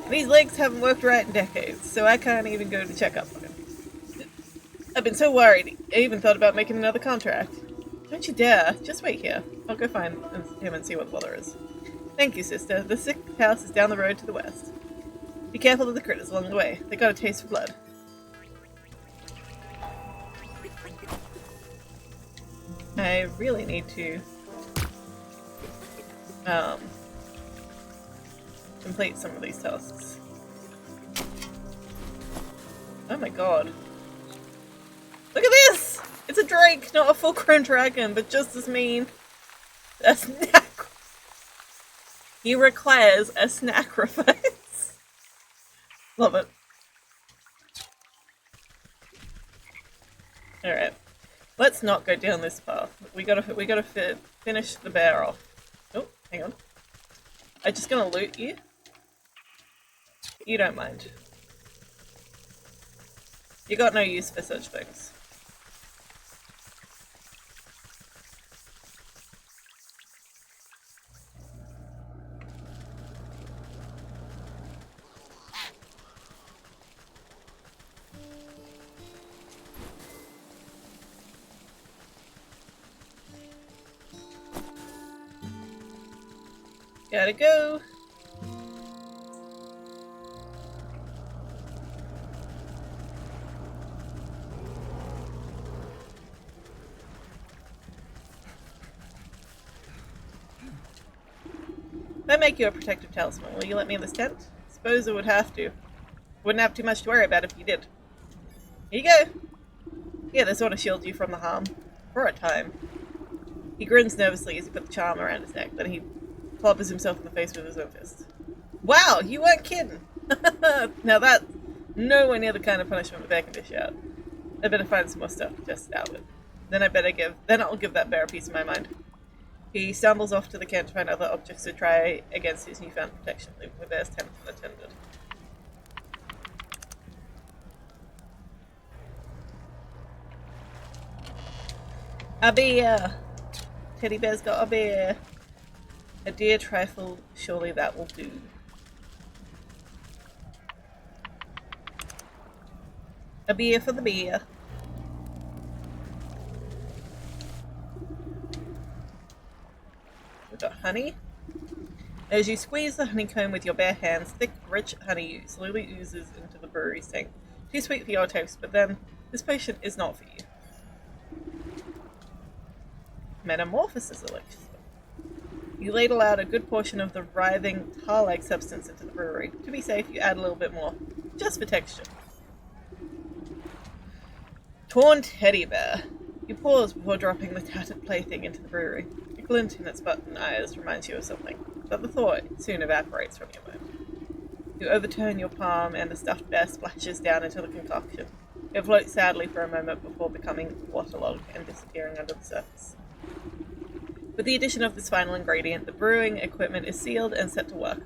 And these legs haven't worked right in decades, so I can't even go to check up on him. I've been so worried, I even thought about making another contract. Don't you dare. Just wait here. I'll go find him and see what the bother is. Thank you, sister. The sick house is down the road to the west. Be careful of the critters along the way. They got a taste for blood. I really need to um, complete some of these tasks. Oh my god. Look at this! It's a drake, not a full-grown dragon, but just as mean. A snack. He requires a sacrifice. Love it. Alright. Let's not go down this path. We gotta finish the bear off. Oh, hang on. I'm just gonna loot you. You don't mind. You got no use for such things. Gotta go. If I make you a protective talisman, will you let me in this tent? Suppose I would have to. Wouldn't have too much to worry about if you did. Here you go. Yeah, this ought to shield you from the harm. For a time. He grins nervously as he puts the charm around his neck, then he clobbers himself in the face with his own fist. Wow, you weren't kidding! Now that's nowhere near the kind of punishment the bear can dish out. I better find some more stuff to test it out with. Then I'll give that bear a piece of my mind. He stumbles off to the camp to find other objects to try against his newfound protection, leaving the bear's tent unattended. A bear! Teddy bear's got a bear. A dear trifle, surely that will do. A beer for the beer. We've got honey. As you squeeze the honeycomb with your bare hands, thick, rich honey slowly oozes into the brewery sink. Too sweet for your taste, but then, this potion is not for you. Metamorphosis elixir. You ladle out a good portion of the writhing, tar-like substance into the brewery. To be safe, you add a little bit more, just for texture. Torn teddy bear. You pause before dropping the tattered plaything into the brewery. A glint in its button eyes reminds you of something, but the thought soon evaporates from your mind. You overturn your palm and the stuffed bear splashes down into the concoction. It floats sadly for a moment before becoming waterlogged and disappearing under the surface. With the addition of this final ingredient, the brewing equipment is sealed and set to work.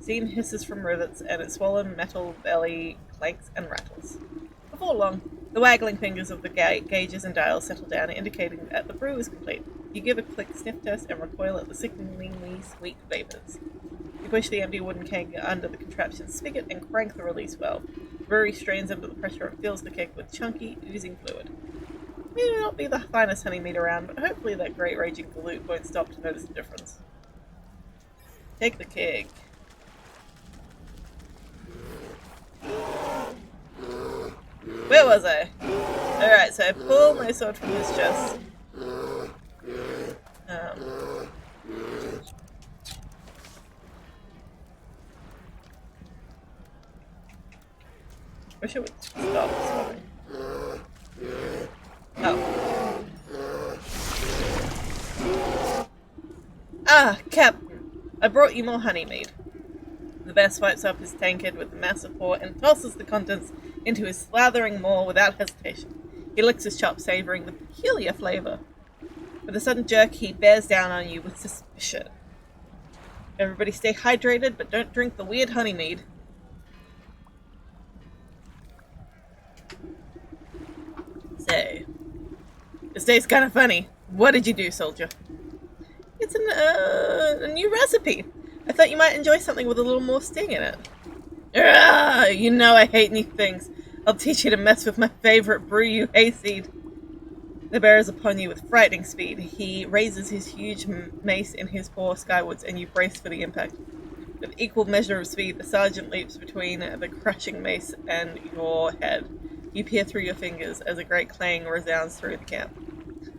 Steam hisses from rivets, and its swollen metal belly clanks and rattles. Before long, the waggling fingers of the gauges and dials settle down, indicating that the brew is complete. You give a quick sniff test and recoil at the sickeningly sweet vapors. You push the empty wooden keg under the contraption's spigot and crank the release valve. The brewery strains under the pressure and fills the keg with chunky, oozing fluid. May not be the finest honey meat around, but hopefully that great raging galoot won't stop to notice the difference. Take the keg. Where was I? Alright, so I pull my sword from his chest. Wish it would stop swimming. Oh. Ah, Captain! I brought you more honey mead. The bear swipes up his tankard with a massive paw and tosses the contents into his slathering maw without hesitation. He licks his chops, savouring the peculiar flavour. With a sudden jerk, he bears down on you with suspicion. Everybody stay hydrated, but don't drink the weird honey mead. Say, this tastes kind of funny. What did you do, soldier? It's a new recipe. I thought you might enjoy something with a little more sting in it. You know I hate new things. I'll teach you to mess with my favorite brew, you hayseed. The bear is upon you with frightening speed. He raises his huge mace in his paw skywards, and you brace for the impact. With equal measure of speed, the sergeant leaps between the crushing mace and your head. You peer through your fingers as a great clang resounds through the camp.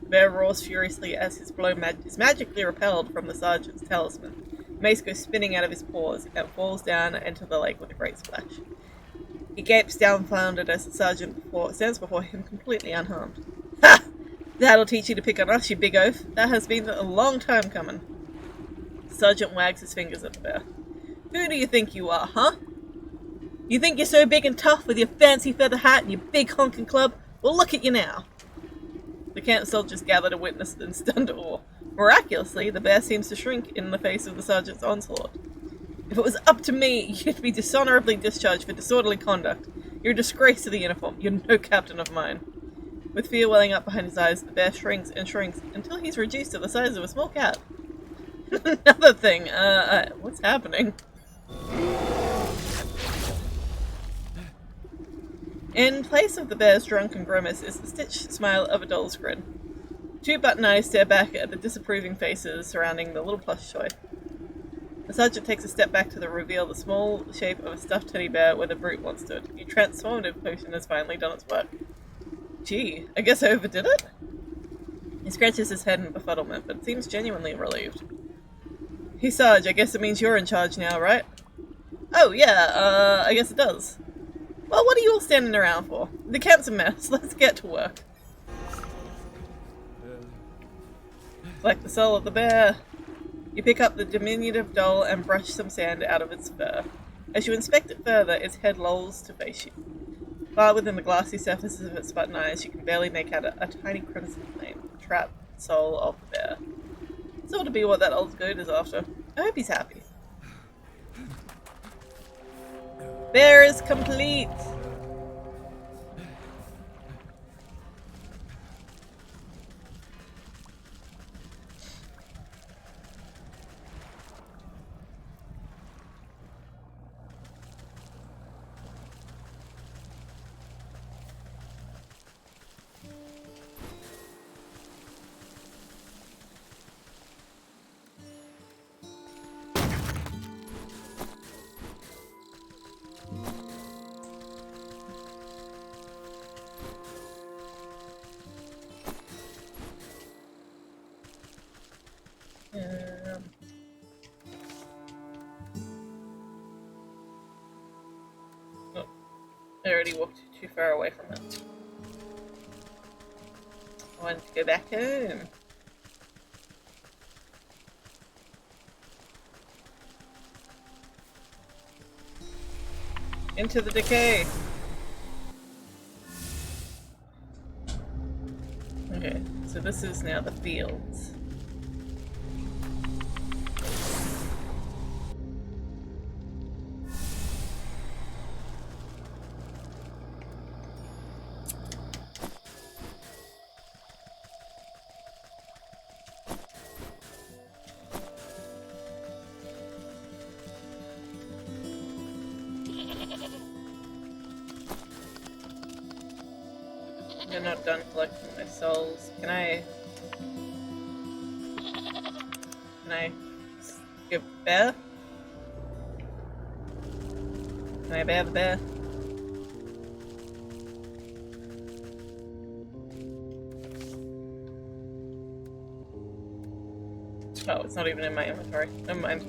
The bear roars furiously as his blow is magically repelled from the sergeant's talisman. Mace goes spinning out of his paws and falls down into the lake with a great splash. He gapes dumbfounded as the sergeant stands before him completely unharmed. Ha! That'll teach you to pick on us, you big oaf. That has been a long time coming. The sergeant wags his fingers at the bear. Who do you think you are, huh? You think you're so big and tough with your fancy feather hat and your big honking club? Well, look at you now. The camp soldiers gather to witness in stunned awe. Miraculously, the bear seems to shrink in the face of the sergeant's onslaught. If it was up to me, you'd be dishonorably discharged for disorderly conduct. You're a disgrace to the uniform. You're no captain of mine. With fear welling up behind his eyes, the bear shrinks and shrinks until he's reduced to the size of a small cat. Another thing, what's happening? In place of the bear's drunken grimace is the stitched smile of a doll's grin. Two button eyes stare back at the disapproving faces surrounding the little plush toy. The sergeant takes a step back to reveal the small shape of a stuffed teddy bear where the brute once stood. Your transformative potion has finally done its work. Gee, I guess I overdid it? He scratches his head in befuddlement, but seems genuinely relieved. Hey Sarge, I guess it means you're in charge now, right? Oh yeah, I guess it does. Well, what are you all standing around for? The camp's a mess. Let's get to work. Like the soul of the bear. You pick up the diminutive doll and brush some sand out of its fur. As you inspect it further, its head lolls to face you. Far within the glassy surfaces of its button eyes, you can barely make out a tiny crimson flame, the trapped soul of the bear. This ought to be what that old goat is after. I hope he's happy. Bear is complete! Oh, I already walked too far away from it. I wanted to go back home. Into the decay. Okay, so this is now the fields. I'm not done collecting my souls. Can I give bear? Can I bear the bear? Oh, it's not even in my inventory. Never mind.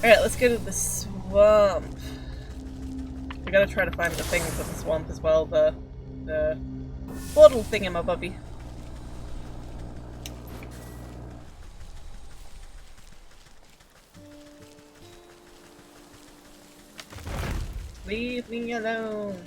Alright, let's go to the swamp. I gotta try to find the thing for the swamp as well, the portal thingamabobby. Leave me alone.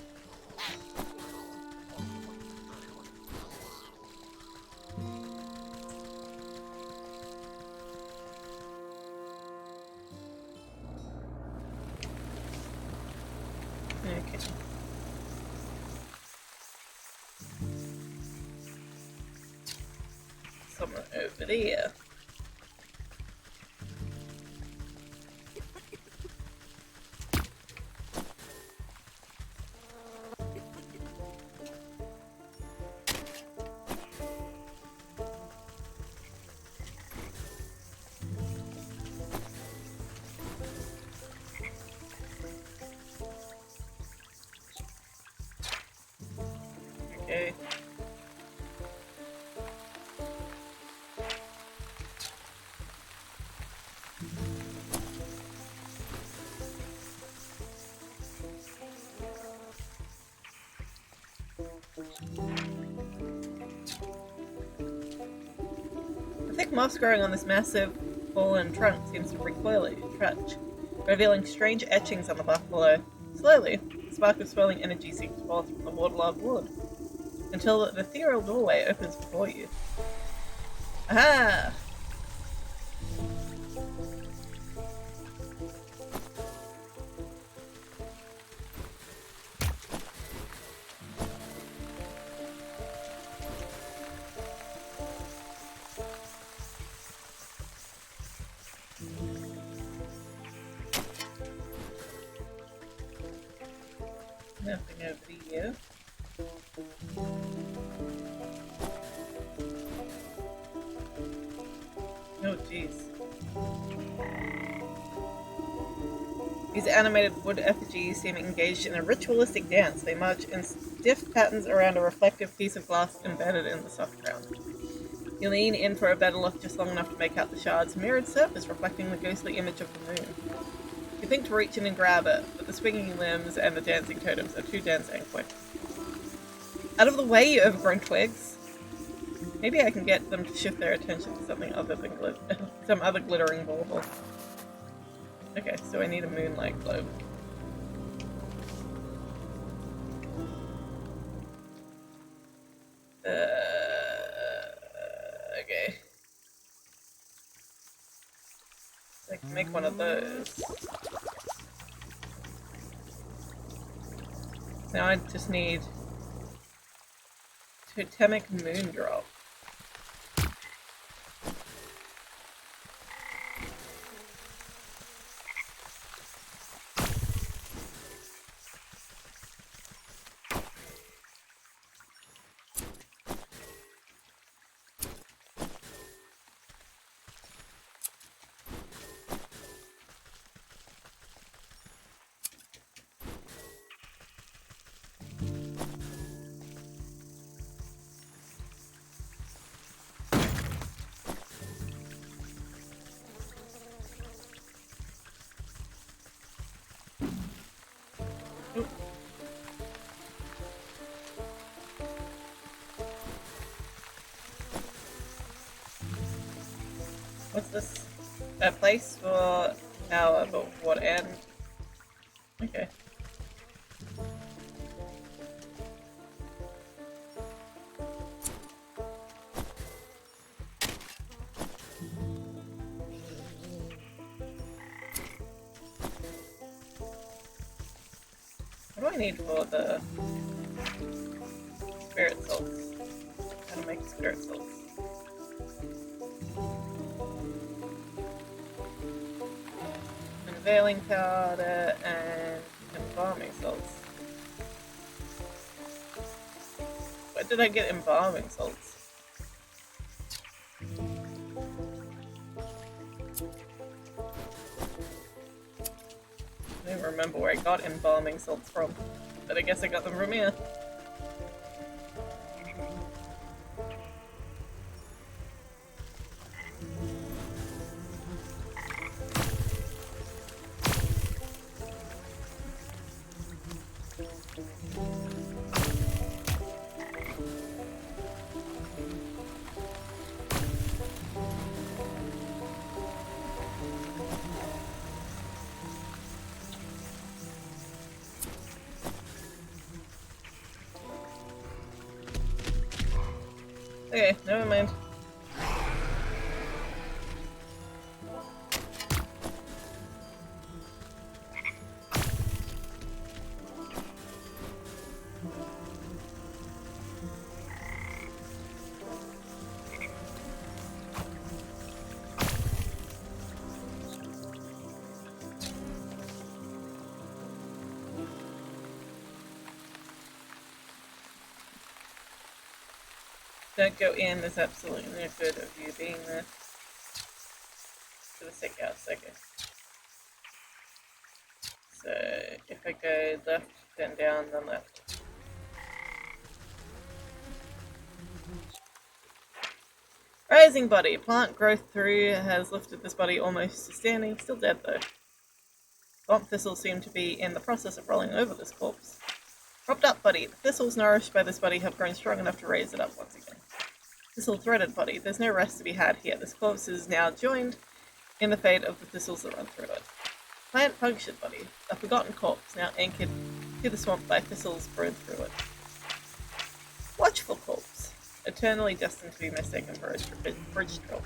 Okay. Someone over there. thick moss growing on this massive, fallen trunk seems to recoil at your touch, revealing strange etchings on the bark below. Slowly, a spark of swirling energy seeps forth from the waterlogged wood, until an ethereal doorway opens before you. Aha! Nothing over here. Oh jeez. These animated wood effigies seem engaged in a ritualistic dance. They march in stiff patterns around a reflective piece of glass embedded in the soft ground. You lean in for a better look just long enough to make out the shard's mirrored surface reflecting the ghostly image of the moon. You think to reach in and grab it, but the swinging limbs and the dancing totems are too dense and quick. Out of the way, you overgrown twigs! Maybe I can get them to shift their attention to something other than some other glittering bauble. Okay, so I need a moonlight globe. Okay. So I can make one of those. Now I just need totemic moon drop. What's this? A place for power, but what end? Okay. What do I need for the spirit salts? How to make spirit salts? Unveiling powder and embalming salts. Where did I get embalming salts? I don't even remember where I got embalming salts from, but I guess I got them from here. Okay, never mind. Don't go in, there's absolutely no good of you being there. For the sake out, okay. So, if I go left, then down, then left. Rising body. Plant growth through has lifted this body almost to standing, still dead though. Swamp thistles seem to be in the process of rolling over this corpse. Propped up body. The thistles nourished by this body have grown strong enough to raise it up once again. thistle threaded body. There's no rest to be had here. This corpse is now joined in the fate of the thistles that run through it. Plant punctured body. A forgotten corpse, now anchored to the swamp by thistles burrowed through it. Watchful corpse. Eternally destined to be mistaken for a bridge troll.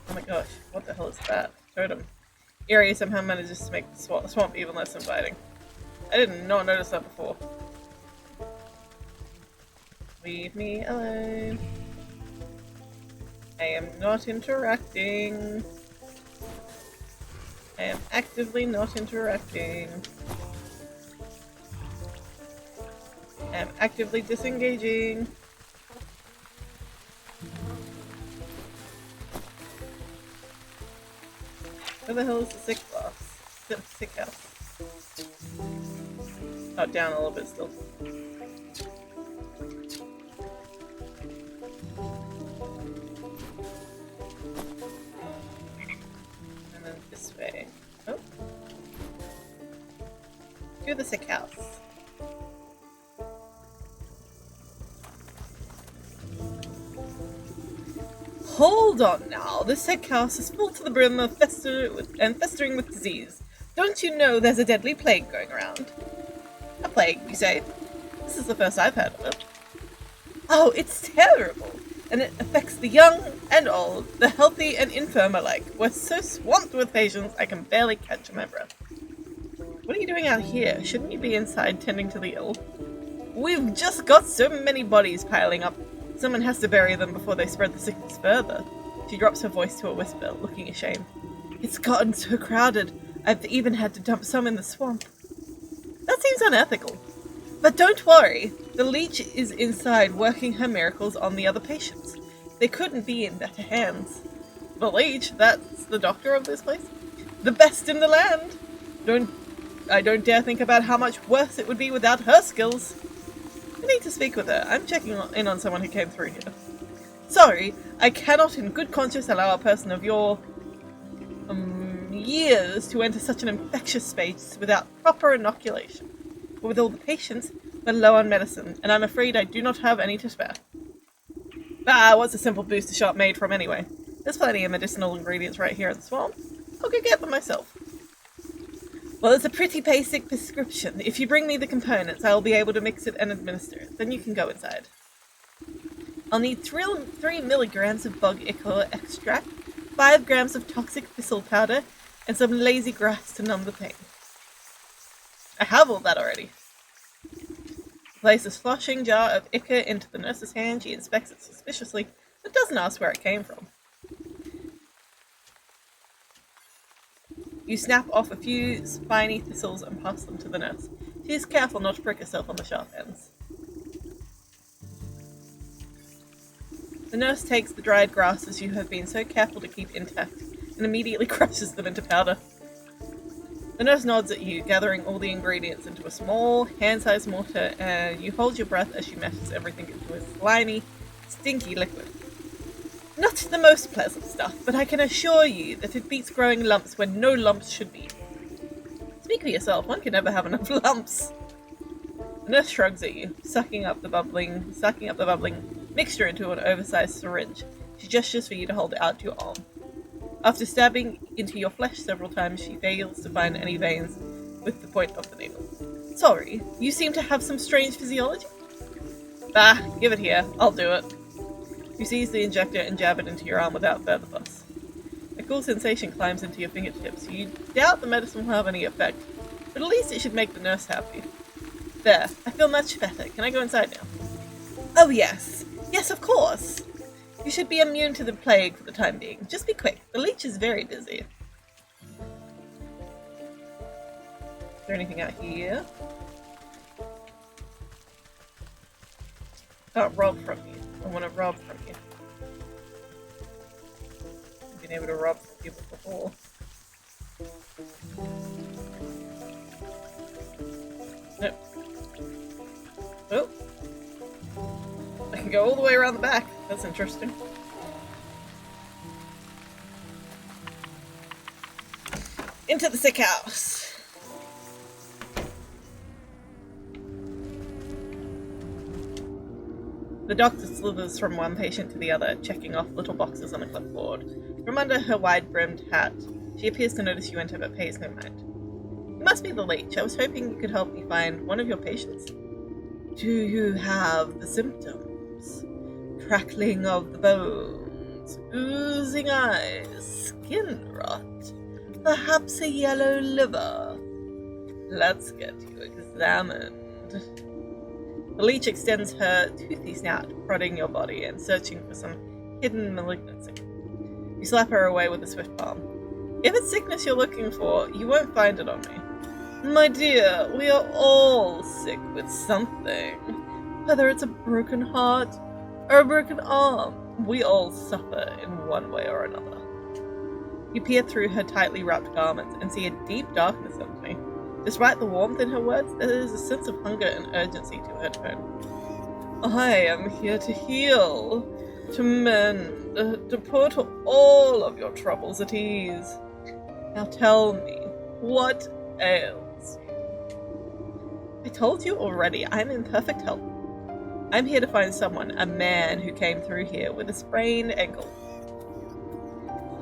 Oh my gosh, what the hell is that? Totem. Eerie somehow manages to make the swamp even less inviting. I did not notice that before. Leave me alone. I am not interacting. I am actively not interacting. I am actively disengaging. Where the hell is the sick glass? Sick house. Oh, down a little bit still. And then this way. Oh. To the sick house. Hold on now, this sick house is full to the brim of festering with disease. Don't you know there's a deadly plague going around? A plague, you say? This is the first I've heard of it. Oh, it's terrible, and it affects the young and old, the healthy and infirm alike. We're so swamped with patients I can barely catch my breath. What are you doing out here? Shouldn't you be inside tending to the ill? We've just got so many bodies piling up. Someone has to bury them before they spread the sickness further. She drops her voice to a whisper, looking ashamed. It's gotten so crowded, I've even had to dump some in the swamp. That seems unethical. But don't worry, the leech is inside working her miracles on the other patients. They couldn't be in better hands. The leech? That's the doctor of this place? The best in the land! I don't dare think about how much worse it would be without her skills. I need to speak with her. I'm checking in on someone who came through here. Sorry, I cannot in good conscience allow a person of your years to enter such an infectious space without proper inoculation. But with all the patients, we're low on medicine, and I'm afraid I do not have any to spare. What's a simple booster shot made from anyway? There's plenty of medicinal ingredients right here in the swamp. I'll go get them myself. Well, it's a pretty basic prescription. If you bring me the components, I will be able to mix it and administer it. Then you can go inside. I'll need 3 milligrams of bug ichor extract, 5 grams of toxic thistle powder, and some lazy grass to numb the pain. I have all that already. Place a sloshing jar of ichor into the nurse's hand. She inspects it suspiciously, but doesn't ask where it came from. You snap off a few spiny thistles and pass them to the nurse. She is careful not to prick herself on the sharp ends. The nurse takes the dried grasses you have been so careful to keep intact and immediately crushes them into powder. The nurse nods at you, gathering all the ingredients into a small, hand-sized mortar, and you hold your breath as she meshes everything into a slimy, stinky liquid. Not the most pleasant stuff, but I can assure you that it beats growing lumps when no lumps should be. Speak for yourself, one can never have enough lumps. The nurse shrugs at you, sucking up the bubbling mixture into an oversized syringe. She gestures for you to hold it out to your arm. After stabbing into your flesh several times, she fails to find any veins with the point of the needle. Sorry, you seem to have some strange physiology? Give it here, I'll do it. You seize the injector and jab it into your arm without further fuss. A cool sensation climbs into your fingertips. You doubt the medicine will have any effect, but at least it should make the nurse happy. There, I feel much better. Can I go inside now? Oh yes. Yes, of course. You should be immune to the plague for the time being. Just be quick. The leech is very busy. Is there anything out here? Can't rob from you. I want to rob from you. I've been able to rob from people before. Nope. Oh. I can go all the way around the back. That's interesting. Into the sick house. The doctor slithers from one patient to the other, checking off little boxes on a clipboard. From under her wide-brimmed hat, she appears to notice you enter but pays no mind. You must be the leech. I was hoping you could help me find one of your patients. Do you have the symptoms? Crackling of the bones, oozing eyes, skin rot, perhaps a yellow liver. Let's get you examined. The leech extends her toothy snout, prodding your body and searching for some hidden malignancy. You slap her away with a swift palm. If it's sickness you're looking for, you won't find it on me. My dear, we are all sick with something. Whether it's a broken heart or a broken arm, we all suffer in one way or another. You peer through her tightly wrapped garments and see a deep darkness underneath. Despite the warmth in her words, there is a sense of hunger and urgency to her tone. I am here to heal, to mend, to put all of your troubles at ease. Now tell me, what ails you? I told you already, I'm in perfect health. I'm here to find someone, a man who came through here with a sprained ankle.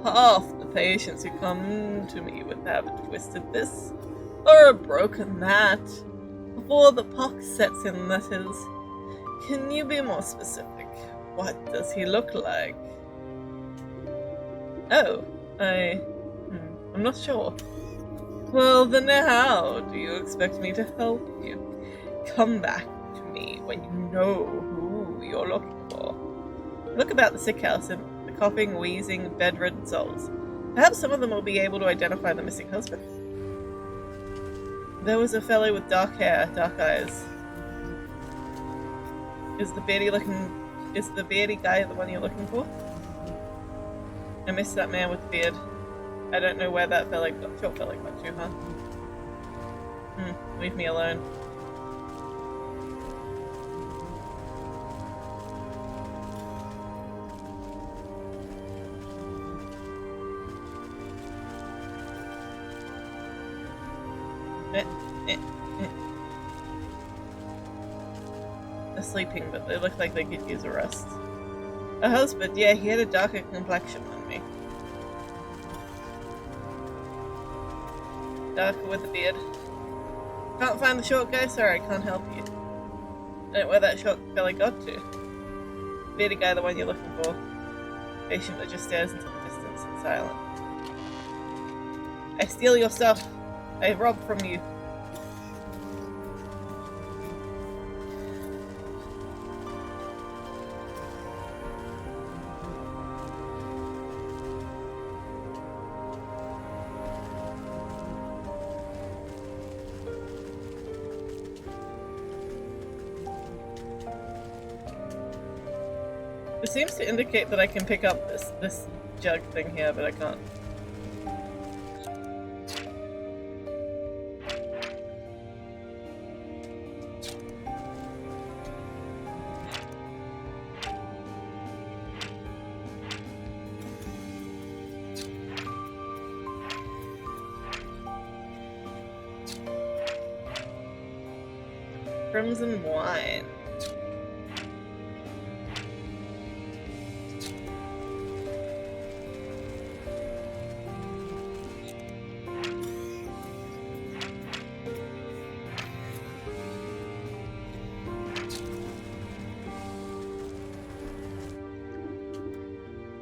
Half the patients who come to me would have a twisted this, or a broken that, before the pox sets in, that is. Can you be more specific? What does he look like? Oh, I'm not sure. Well, then how do you expect me to help you? Come back to me when you know who you're looking for. Look about the sick house and the coughing, wheezing, bedridden souls. Perhaps some of them will be able to identify the missing husband. There was a fellow with dark hair, dark eyes. Is the beardy guy the one you're looking for? I missed that man with the beard. I don't know where that short fella got to, huh? Leave me alone. They're sleeping, but they look like they could use a rest. A husband, yeah, he had a darker complexion than me. Darker with a beard. Can't find the short guy? Sorry, I can't help you. I don't know where that short fella got to. Beardy guy, the one you're looking for. Patient that just stares into the distance and silent. I steal your stuff. I rob from you. It seems to indicate that I can pick up this jug thing here, but I can't. Crimson wine.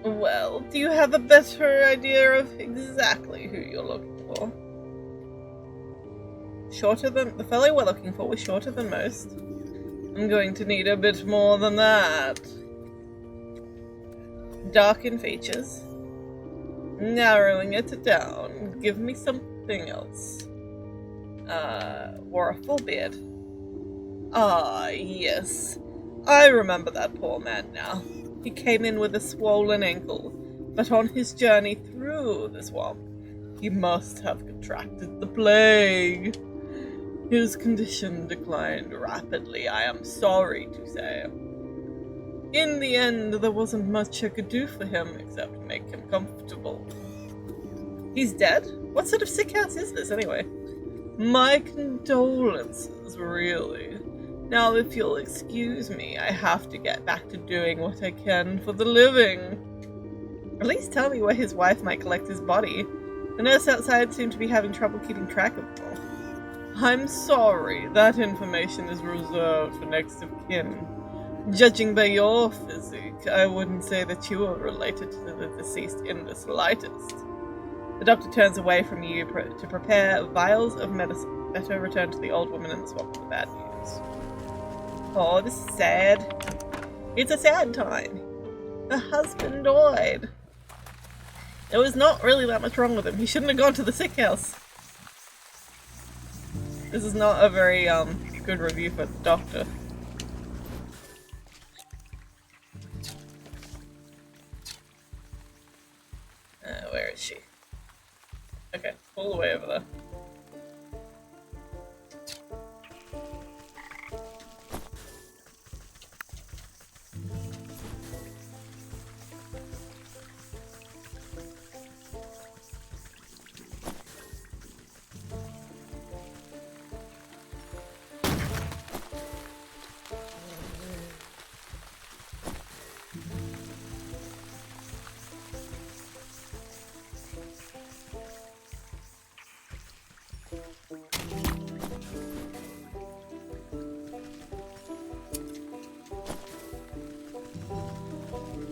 Well, do you have a better idea of exactly who you're looking for? The fellow we're looking for was shorter than most. I'm going to need a bit more than that. Dark in features. Narrowing it down. Give me something else. Wore a full beard. Ah, yes. I remember that poor man now. He came in with a swollen ankle, but on his journey through the swamp, he must have contracted the plague. His condition declined rapidly, I am sorry to say. In the end, there wasn't much I could do for him except make him comfortable. He's dead? What sort of sick house is this, anyway? My condolences, really. Now, if you'll excuse me, I have to get back to doing what I can for the living. At least tell me where his wife might collect his body. The nurse outside seemed to be having trouble keeping track of them all. I'm sorry, that information is reserved for next of kin. Judging by your physique, I wouldn't say that you are related to the deceased in the slightest. The doctor turns away from you to prepare vials of medicine. Better return to the old woman and swap for the bad news. Oh, this is sad. It's a sad time. The husband died. There was not really that much wrong with him. He shouldn't have gone to the sick house. This is not a very good review for the doctor. Where is she? Okay, all the way over there.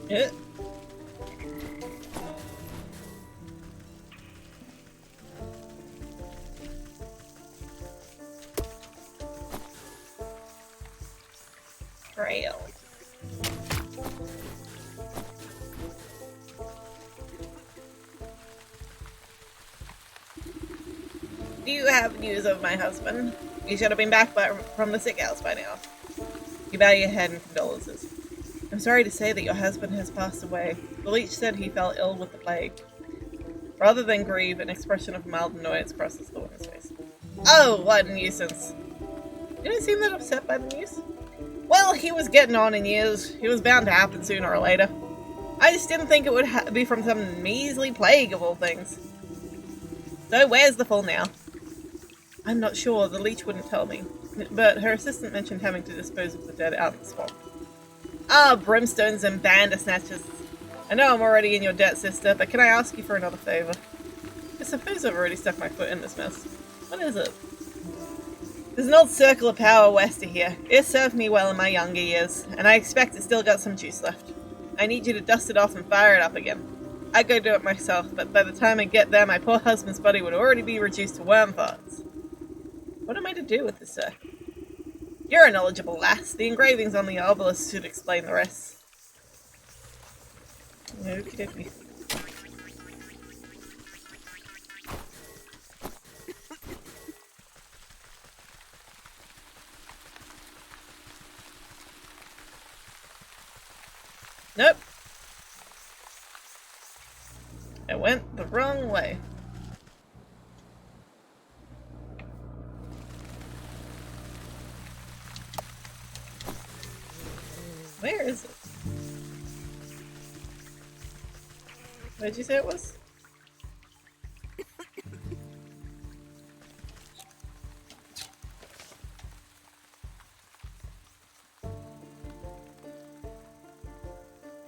Yeah. Trail. Do you have news of my husband? He should have been back from the sick house by now. You bow your head in condolences. I'm sorry to say that your husband has passed away. The leech said he fell ill with the plague. Rather than grieve, an expression of mild annoyance crosses the woman's face. Oh, what a nuisance. You don't seem that upset by the news. Well, he was getting on in years. It was bound to happen sooner or later. I just didn't think it would be from some measly plague of all things. So where's the fool now? I'm not sure. The leech wouldn't tell me. But her assistant mentioned having to dispose of the dead out in the swamp. Ah, brimstones and bandersnatches. I know I'm already in your debt, sister, but can I ask you for another favor? I suppose I've already stuck my foot in this mess. What is it? There's an old circle of power west of here. It served me well in my younger years, and I expect it's still got some juice left. I need you to dust it off and fire it up again. I'd go do it myself, but by the time I get there, my poor husband's body would already be reduced to worm parts. What am I to do with this, sir? You're a knowledgeable lass. The engravings on the obelisk should explain the rest. Okie dokie. Nope. I went the wrong way. Where is it? What did you say it was?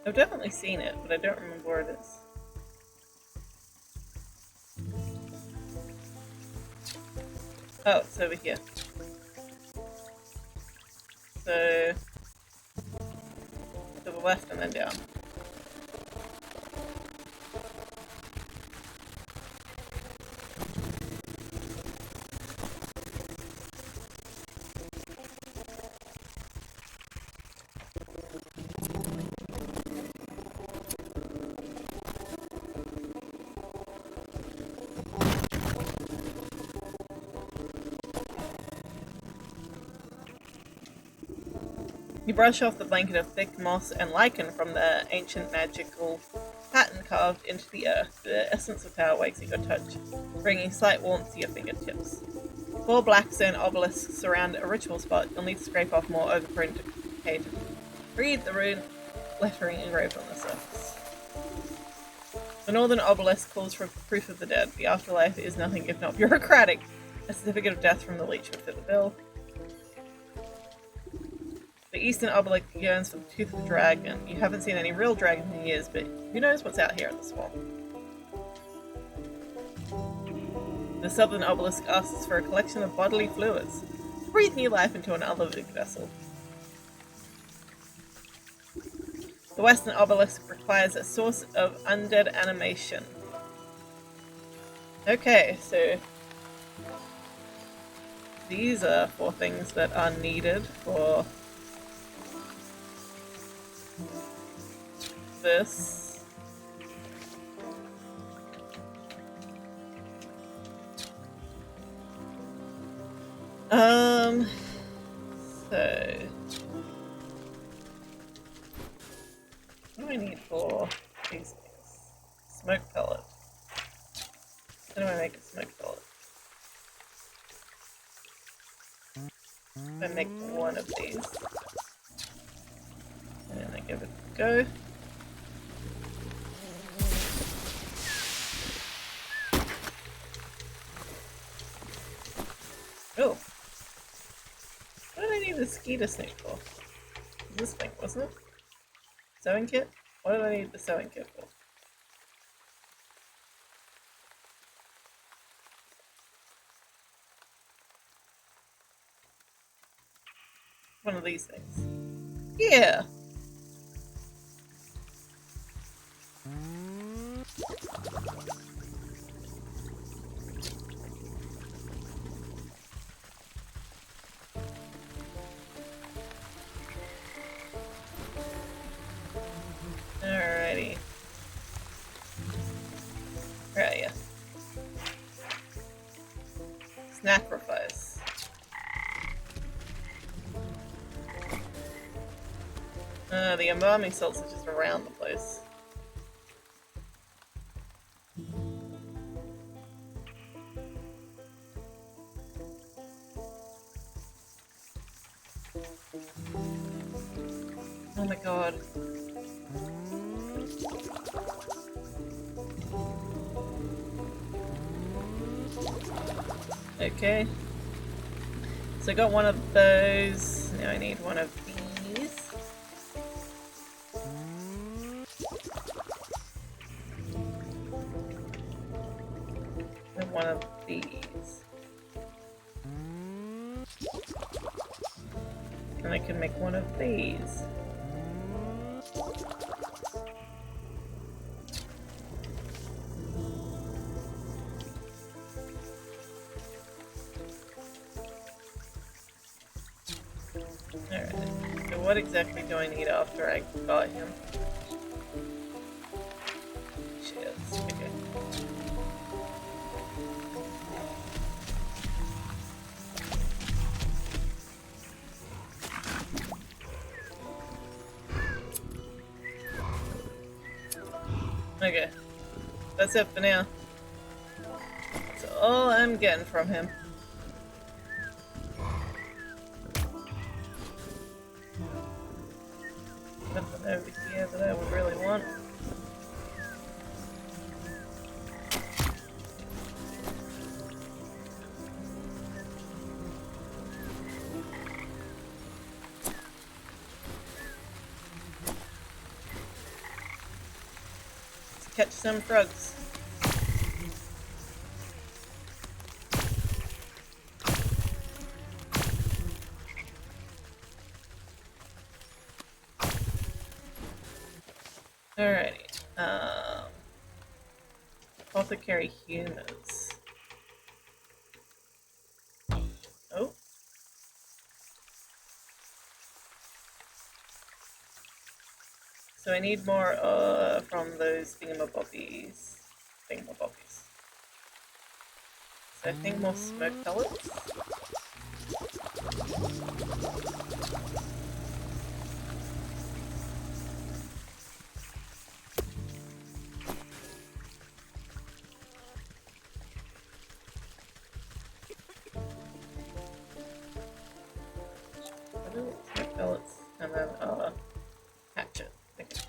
I've definitely seen it, but I don't remember where it is. Oh, it's over here. So, to the left and then down. You brush off the blanket of thick moss and lichen from the ancient magical pattern carved into the earth. The essence of power wakes at your touch, bringing slight warmth to your fingertips. 4 black stone obelisks surround a ritual spot. You'll need to scrape off more overprinted. Read the rune lettering engraved on the surface. The northern obelisk calls for proof of the dead. The afterlife is nothing if not bureaucratic. A certificate of death from the leech would fit the bill. The eastern obelisk yearns for the tooth of the dragon. You haven't seen any real dragons in years, but who knows what's out here in the swamp. The southern obelisk asks for a collection of bodily fluids. Breathe new life into an unlimited vessel. The western obelisk requires a source of undead animation. Okay, so these are 4 things that are needed for this. So what do I need for these things? Smoke pellet. How do I make a smoke pellet? I make 1 of these. And then I give it a go. Oh. What did I need the mosquito snake for? This thing, wasn't it? Sewing kit? What did I need the sewing kit for? One of these things. Yeah! Alrighty. Where are ya? Sacrifice. The embalming salts are just around the place. Oh my god. Okay. So I got 1 of those. Now I need 1 of these. And 1 of these. And I can make 1 of these. Alright, so what exactly do I need after I got him? Shiz, okay. Okay, that's it for now. That's all I'm getting from him. Nothing over here that I would really want. Let's catch some frogs. Alrighty. Apothecary humans. Oh. So I need more from those thingamabobbies. So I think more smoke pellets. Smoke pellets and then hatchet. Okay.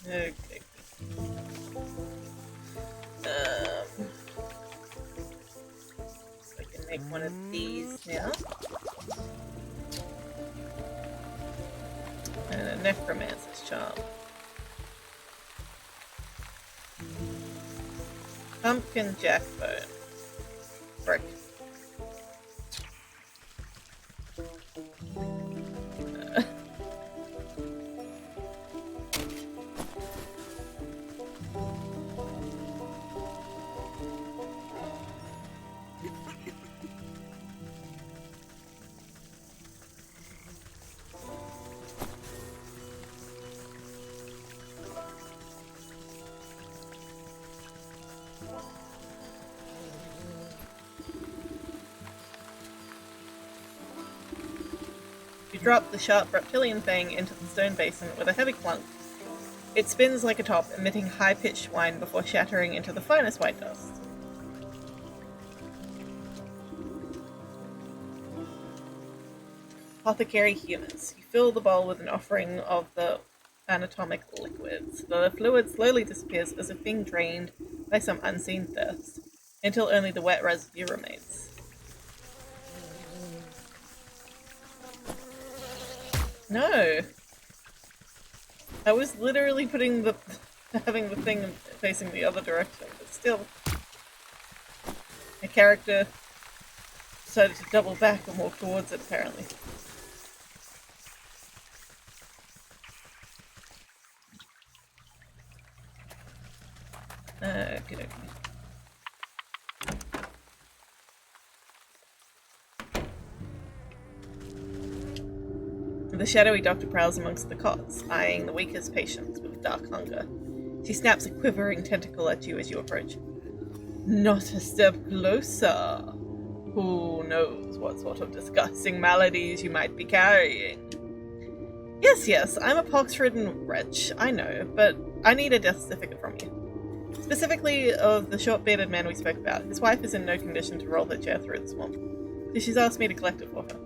Okay. So I can make one of these now. And a necromancer's charm. Pumpkin jackbone. Frick. You drop the sharp reptilian thing into the stone basin with a heavy clunk. It spins like a top, emitting high-pitched whine before shattering into the finest white dust. Apothecary humors. You fill the bowl with an offering of the anatomic liquids. The fluid slowly disappears as if being drained by some unseen thirst, until only the wet residue remains. No! I was literally putting the having the thing facing the other direction, but still. My character decided to double back and walk towards it, apparently. Okay. The shadowy doctor prowls amongst the cots, eyeing the weakest patients with dark hunger. She snaps a quivering tentacle at you as you approach. Not a step closer. Who knows what sort of disgusting maladies you might be carrying? Yes, I'm a pox-ridden wretch, I know, but I need a death certificate from you. Specifically of the short-bearded man we spoke about. His wife is in no condition to roll her chair through the swamp, so she's asked me to collect it for her.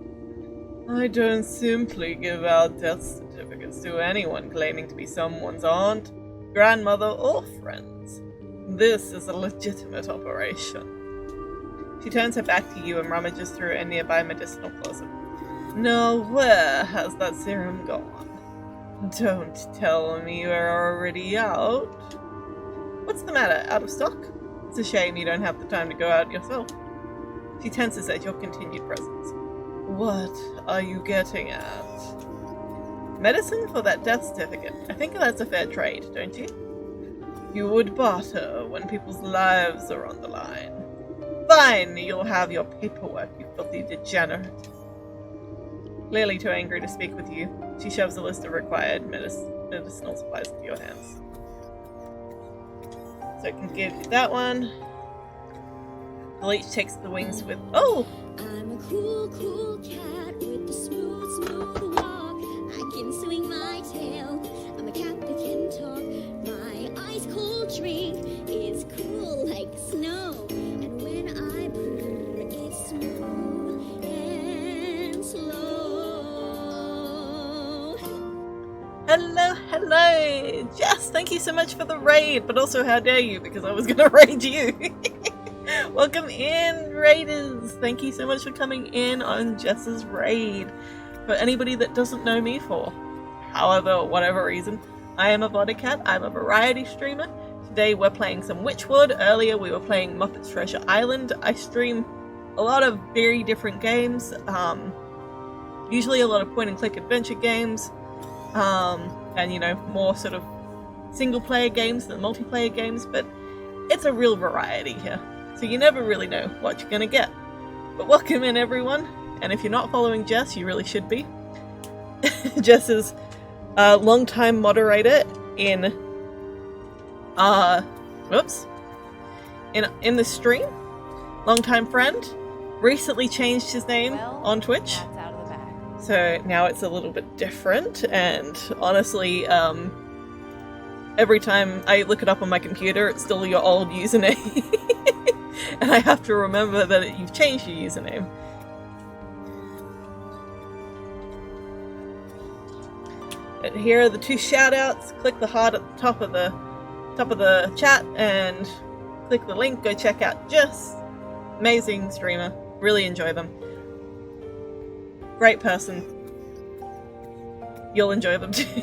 I don't simply give out death certificates to anyone claiming to be someone's aunt, grandmother, or friends. This is a legitimate operation. She turns her back to you and rummages through a nearby medicinal closet. Now, where has that serum gone? Don't tell me you're already out. What's the matter? Out of stock? It's a shame you don't have the time to go out yourself. She tenses at your continued presence. What are you getting at? Medicine for that death certificate. I think that's a fair trade, don't you? You would barter when people's lives are on the line. Fine, you'll have your paperwork, you filthy degenerate. Clearly too angry to speak with you, she shoves a list of required medicinal supplies into your hands. So I can give you that one. The leech takes the wings with... Oh! I'm a cool cat with a smooth walk. I can swing my tail. I'm a cat that can talk. My ice cold drink is cool like snow. And when I brew, it's smooth and slow. Hello! Jess, thank you so much for the raid, but also how dare you, because I was gonna raid you. Welcome in, raiders! Thank you so much for coming in on Jess's raid. For anybody that doesn't know me for however, whatever reason, I am Avoticat. I'm a variety streamer. Today we're playing some Wytchwood. Earlier we were playing Muppet's Treasure Island. I stream a lot of very different games. Usually a lot of point-and-click adventure games. And, you know, more sort of single-player games than multiplayer games, but it's a real variety here. So you never really know what you're gonna get. But welcome in, everyone. And if you're not following Jess, you really should be. Jess is a long-time moderator in in the stream. Long-time friend. Recently changed his name on Twitch. That's out of the bag. So now it's a little bit different, and honestly, every time I look it up on my computer, it's still your old username. And I have to remember that you've changed your username. But here are the 2 shout-outs. Click the heart at the top of the chat and click the link. Go check out Jess. Amazing streamer. Really enjoy them. Great person. You'll enjoy them too.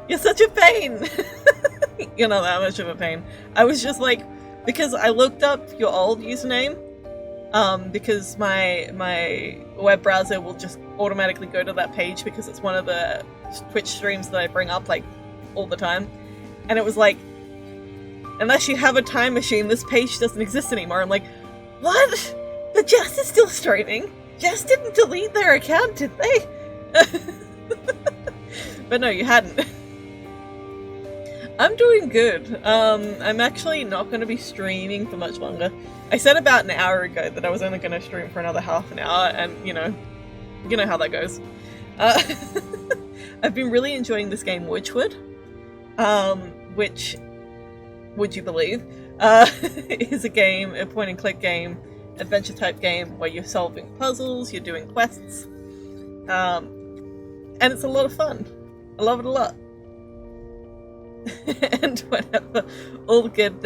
You're such a pain. You're not that much of a pain. I was just like, because I looked up your old username, because my web browser will just automatically go to that page because it's one of the Twitch streams that I bring up like all the time, and it was like, unless you have a time machine, this page doesn't exist anymore. I'm like, what? But Jess is still streaming. Jess didn't delete their account, did they? But no, you hadn't. I'm doing good. I'm actually not going to be streaming for much longer. I said about an hour ago that I was only going to stream for another half an hour, and you know how that goes. I've been really enjoying this game, Wytchwood, which, would you believe, is a point-and-click game, adventure-type game where you're solving puzzles, you're doing quests, and it's a lot of fun. I love it a lot. And whatever, all good.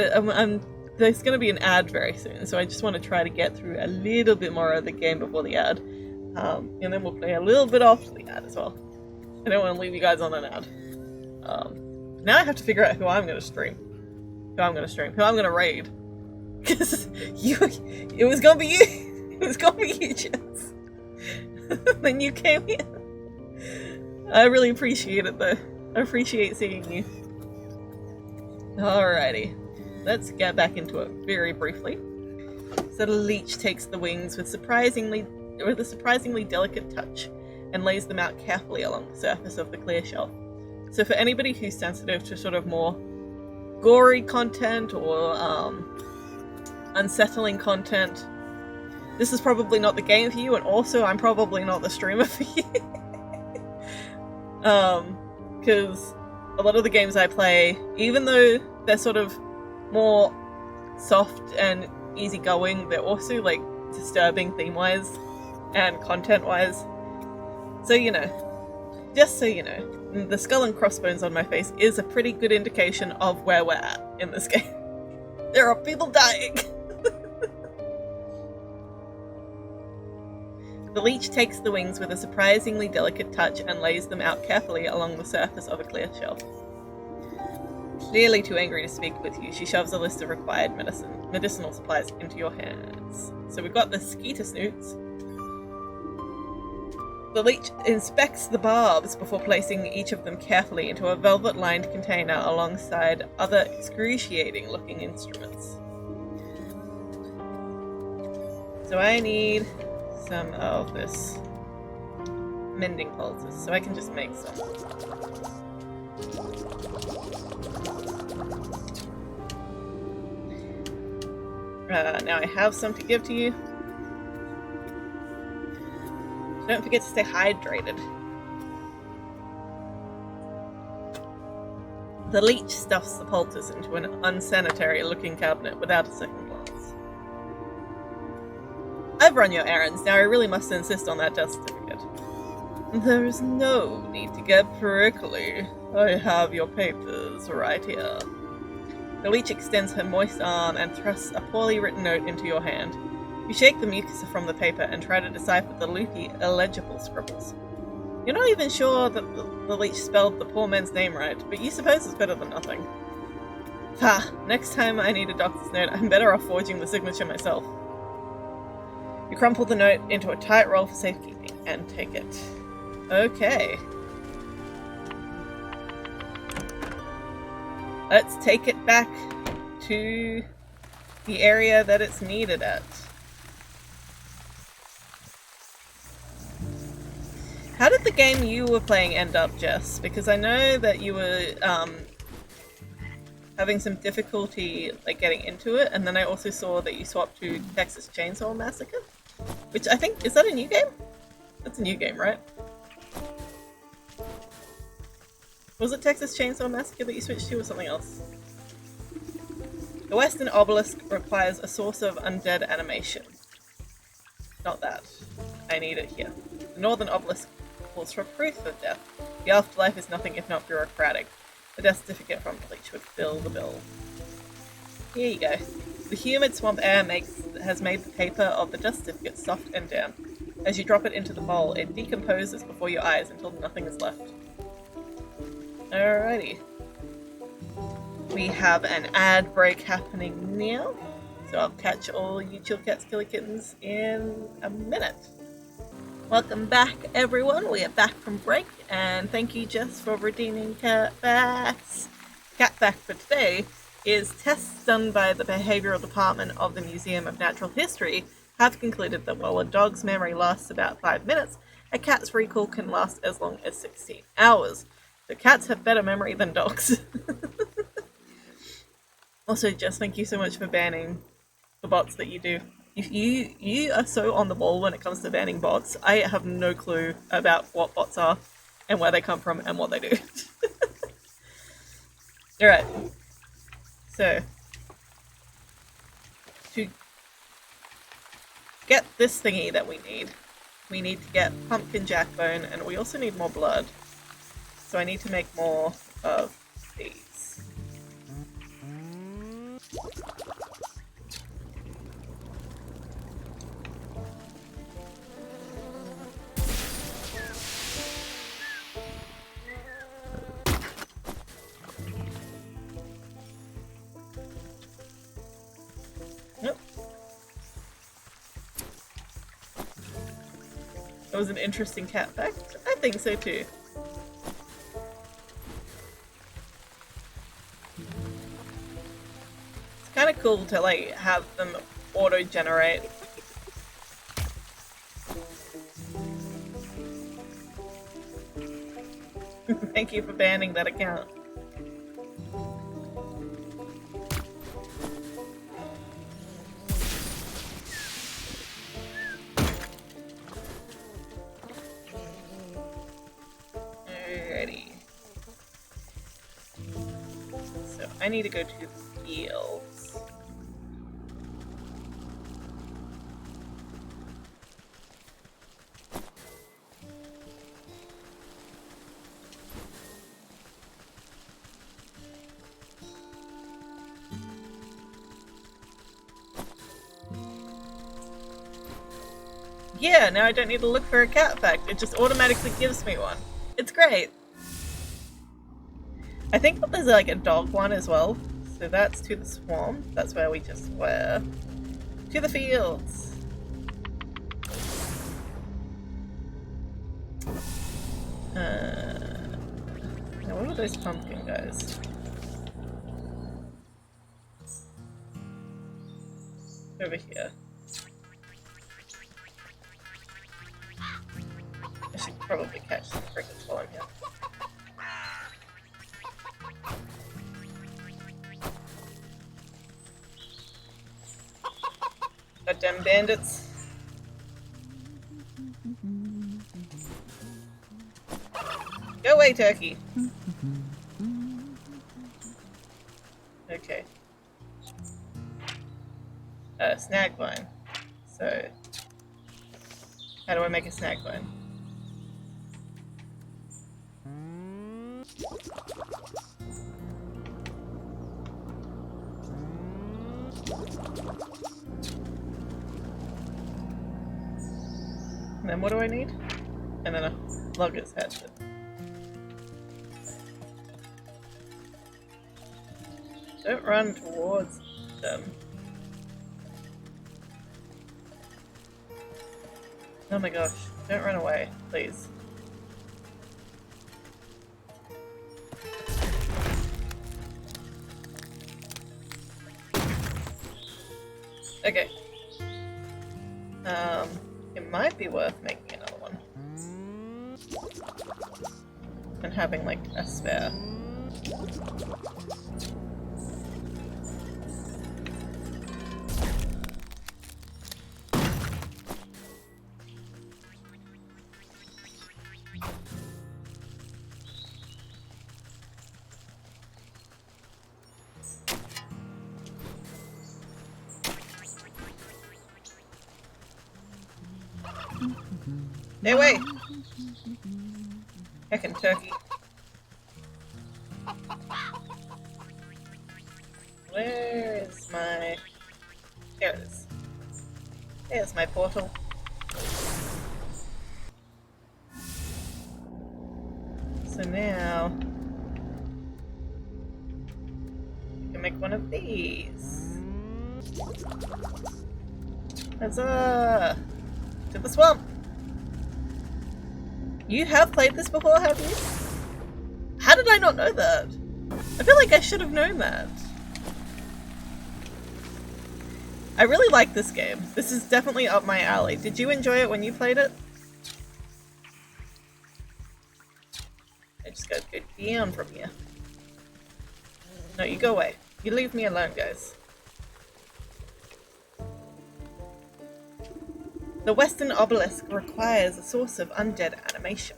There's going to be an ad very soon, so I just want to try to get through a little bit more of the game before the ad, and then we'll play a little bit after the ad as well. I don't want to leave you guys on an ad. Now I have to figure out who I'm going to stream, who I'm going to raid, because it was going to be you. It was going to be you, Jess. Then you came here. I really appreciate it though. I appreciate seeing you. Alrighty, let's get back into it very briefly. So the leech takes the wings with a surprisingly delicate touch and lays them out carefully along the surface of the clear shell. So for anybody who's sensitive to sort of more gory content or unsettling content, this is probably not the game for you, and also I'm probably not the streamer for you. Because a lot of the games I play, even though they're sort of more soft and easygoing, they're also like disturbing theme-wise and content-wise. So just so you know, the skull and crossbones on my face is a pretty good indication of where we're at in this game. There are people dying! The leech takes the wings with a surprisingly delicate touch and lays them out carefully along the surface of a clear shell. Clearly too angry to speak with you, she shoves a list of required medicinal supplies into your hands. So we've got the skeeter snoots. The leech inspects the barbs before placing each of them carefully into a velvet-lined container alongside other excruciating-looking instruments. So I need some of this mending pulses, so I can just make some. Now I have some to give to you. Don't forget to stay hydrated. The leech stuffs the poultice into an unsanitary-looking cabinet without a second glance. I've run your errands, now I really must insist on that death certificate. There is no need to get prickly. I have your papers right here. The leech extends her moist arm and thrusts a poorly written note into your hand. You shake the mucus from the paper and try to decipher the loopy, illegible scribbles. You're not even sure that the leech spelled the poor man's name right, but you suppose it's better than nothing. Next time I need a doctor's note, I'm better off forging the signature myself. You crumple the note into a tight roll for safekeeping and take it. Okay. Let's take it back to the area that it's needed at. How did the game you were playing end up, Jess? Because I know that you were having some difficulty getting into it, and then I also saw that you swapped to Texas Chainsaw Massacre, which I think, is that a new game? That's a new game, right? Was it Texas Chainsaw Massacre that you switched to, or something else? The western obelisk requires a source of undead animation. Not that. I need it here. The northern obelisk calls for proof of death. The afterlife is nothing if not bureaucratic. The death certificate from Bleach would fill the bill. Here you go. The humid swamp air has made the paper of the death certificate soft and damp. As you drop it into the bowl, it decomposes before your eyes until nothing is left. Alrighty. We have an ad break happening now, so I'll catch all you chill cats, killer kittens in a minute. Welcome back, everyone. We are back from break, and thank you, Jess, for redeeming Catbacks. Catback for today is tests done by the Behavioural Department of the Museum of Natural History have concluded that while a dog's memory lasts about 5 minutes, a cat's recall can last as long as 16 hours. So cats have better memory than dogs. Also, Jess, thank you so much for banning the bots that you do. You are so on the ball when it comes to banning bots. I have no clue about what bots are and where they come from and what they do. Alright. So, to get this thingy that we need to get pumpkin jackbone, and we also need more blood. So I need to make more of these. Nope. That was an interesting cat fact. I think so too. It's kind of cool to like have them auto-generate. Thank you for banning that account. Alrighty. So I need to go to the fields. Yeah, now I don't need to look for a cat fact. It just automatically gives me one. It's great. I think that there's like a dog one as well. So that's to the swamp. That's where we just were. To the fields. Now what are those pumpkin guys? Over here. I should probably catch some crickets while I'm here. Goddamn bandits. Go away, turkey. Okay. Snag vine. So, how do I make a snag vine? And then what do I need? And then a lugger's hatchet. Don't run towards them. Oh my gosh, don't run away, please. Okay. It might be worth making another one. And having, like, a spare. Stay away! Heckin' turkey. Where is my... There it is. There's my portal. So now... we can make one of these. Huzzah! To the swamp! You have played this before, have you? How did I not know that? I feel like I should have known that. I really like this game. This is definitely up my alley. Did you enjoy it when you played it? I just gotta go down from here. No, you go away. You leave me alone, guys. The western obelisk requires a source of undead animation.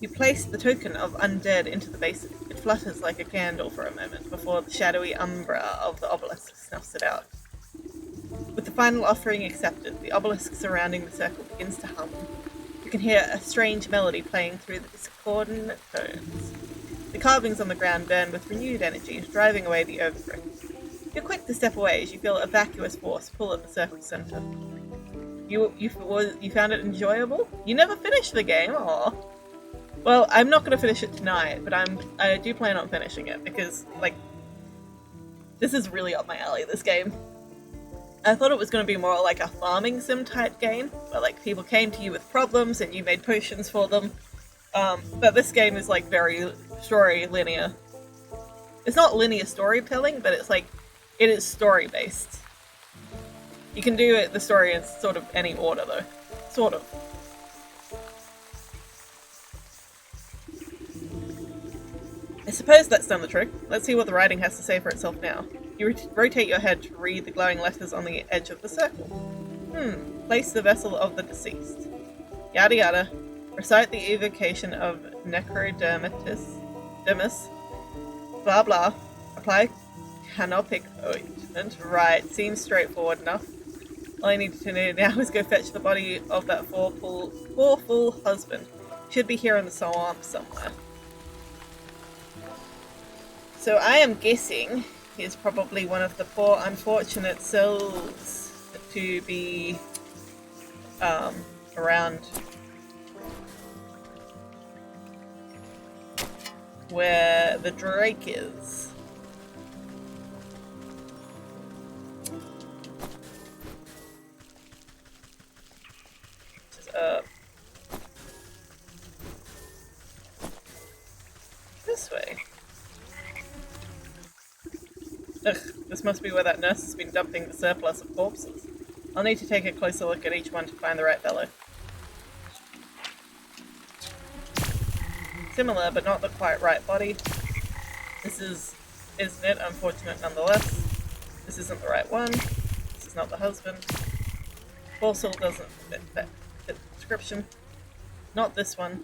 You place the token of undead into the basin. It flutters like a candle for a moment before the shadowy umbra of the obelisk snuffs it out. With the final offering accepted, the obelisk surrounding the circle begins to hum. You can hear a strange melody playing through the discordant tones. The carvings on the ground burn with renewed energy, driving away the overgrowth. You're quick to step away as you feel a vacuous force pull at the circle's center. You found it enjoyable? You never finished the game? Aw. Well, I'm not going to finish it tonight, but I do plan on finishing it because, like, this is really up my alley, this game. I thought it was going to be more like a farming sim type game, where, like, people came to you with problems and you made potions for them. But this game is, like, very story linear. It's not linear storytelling, but it's, like, it is story-based. You can do the story in sort of any order, though. Sort of. I suppose that's done the trick. Let's see what the writing has to say for itself now. You rotate your head to read the glowing letters on the edge of the circle. Place the vessel of the deceased. Yada yada. Recite the evocation of necrodermitis. Dermis. Blah blah. Apply canopic ointment. Right, seems straightforward enough. All I need to do now is go fetch the body of that fourful husband. Should be here in the swamp somewhere. So I am guessing he's probably one of the poor unfortunate souls to be around where the Drake is. Which is this way. Ugh, this must be where that nurse has been dumping the surplus of corpses. I'll need to take a closer look at each one to find the right fellow. Similar, but not the quite right body. This isn't it? Unfortunate nonetheless. This isn't the right one. This is not the husband. Fossil doesn't fit the description. Not this one.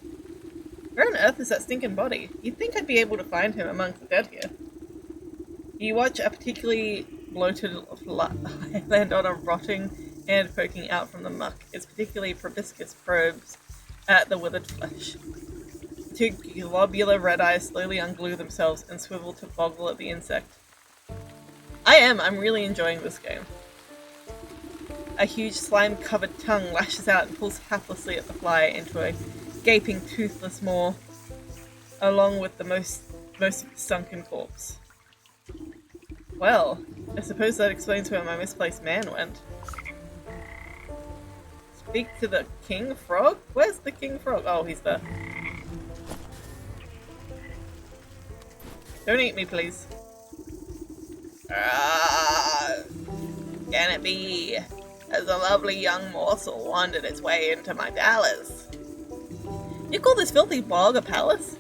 Where on earth is that stinking body? You'd think I'd be able to find him among the dead here. You watch a particularly bloated land on a rotting hand poking out from the muck. Its particularly proboscis probes at the withered flesh. Two globular red eyes slowly unglue themselves and swivel to boggle at the insect. I'm really enjoying this game. A huge slime-covered tongue lashes out and pulls haplessly at the fly into a gaping, toothless maw, along with the most of the sunken corpse. Well, I suppose that explains where my misplaced man went. Speak to the king frog? Where's the king frog? Oh, he's there. Don't eat me, please. Can it be? As a lovely young morsel wandered its way into my palace. You call this filthy bog a palace?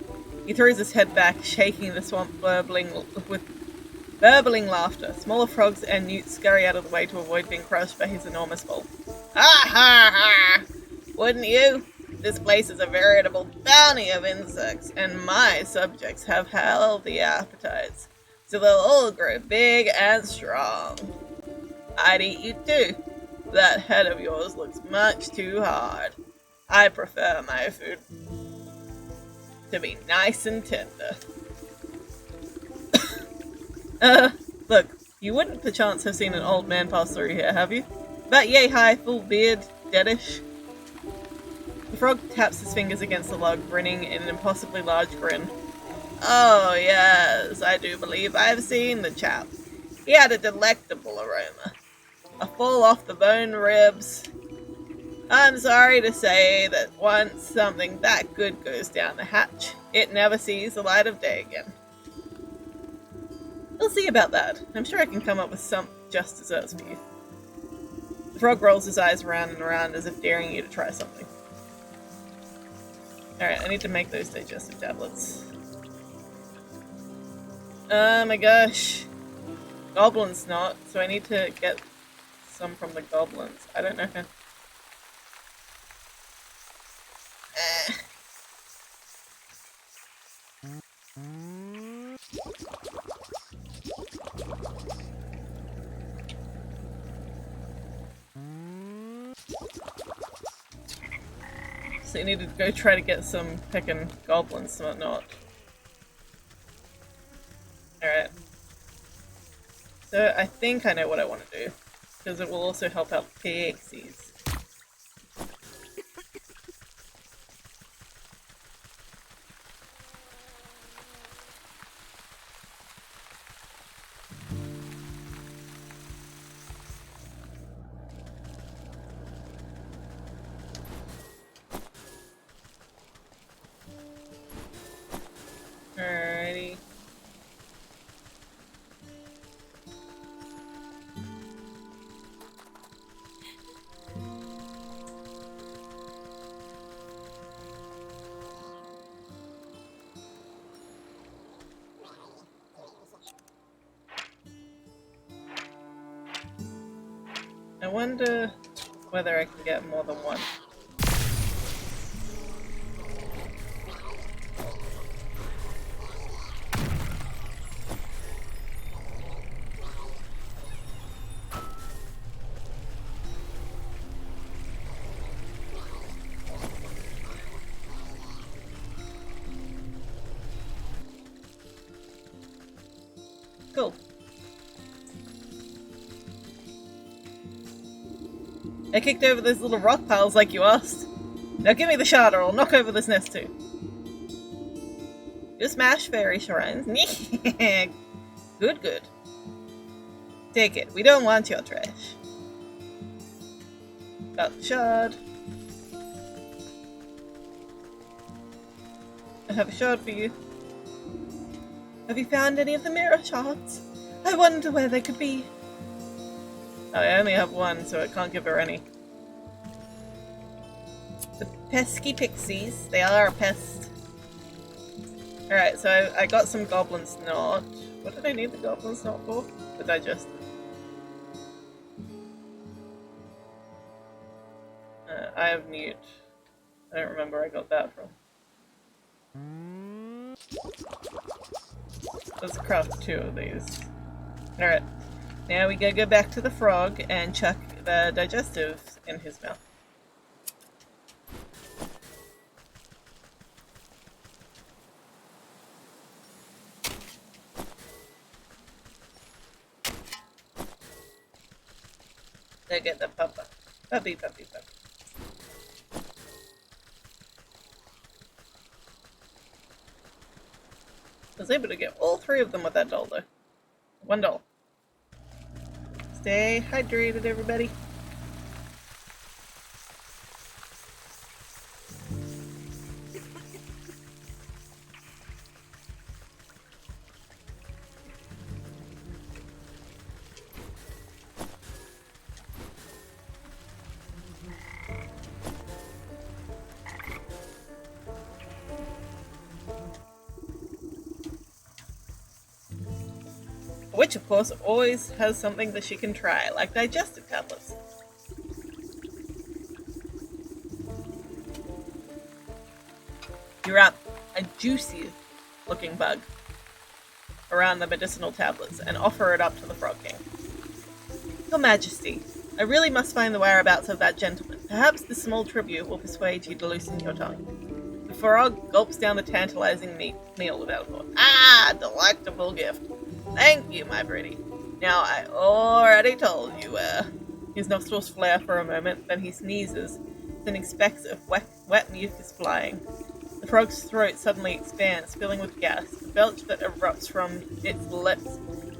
He throws his head back, shaking the swamp burbling laughter. Smaller frogs and newts scurry out of the way to avoid being crushed by his enormous bulk. Ha ha ha! Wouldn't you? This place is a veritable bounty of insects, and my subjects have healthy appetites, so they'll all grow big and strong. I'd eat you too. That head of yours looks much too hard. I prefer my food to be nice and tender. Look, you wouldn't perchance have seen an old man pass through here, have you? About yay high, full beard, deadish. The frog taps his fingers against the log, grinning in an impossibly large grin. Oh, yes, I do believe I've seen the chap. He had a delectable aroma. A full off-the-bone ribs. I'm sorry to say that once something that good goes down the hatch, it never sees the light of day again. We'll see about that. I'm sure I can come up with some just desserts for you. The frog rolls his eyes around and around as if daring you to try something. Alright, I need to make those digestive tablets. Oh my gosh. Goblins not, so I need to get some from the goblins. I don't know how. So you need to go try to get some pickin' goblins and whatnot. Alright. So I think I know what I want to do, because it will also help out pixies. Alrighty. I wonder whether I can get more than one. Cool. I kicked over those little rock piles like you asked. Now give me the shard or I'll knock over this nest too. You smash fairy shrines. Good, good. Take it. We don't want your trash. Got the shard. I have a shard for you. Have you found any of the mirror shards? I wonder where they could be. Oh, I only have one, so I can't give her any. The pesky pixies. They are a pest. Alright, so I got some goblin snot. What did I need the goblin snot for? The digestive. I have mute. I don't remember where I got that from. Let's craft 2 of these. Alright. Now we gotta go back to the frog and chuck the digestives in his mouth. Go get the puppa. Puppy, puppy, puppy. I was able to get all 3 of them with that doll though. 1 doll. Stay hydrated, everybody. Which, of course, always has something that she can try, like digestive tablets. You wrap a juicy looking bug around the medicinal tablets and offer it up to the Frog King. Your Majesty, I really must find the whereabouts of that gentleman. Perhaps this small tribute will persuade you to loosen your tongue. The frog gulps down the tantalizing meal without a thought. Ah, delectable gift. Thank you, my pretty. Now, I already told you where. His nostrils flare for a moment, then he sneezes, sending specks of wet mucus flying. The frog's throat suddenly expands, filling with gas. The belch that erupts from its lips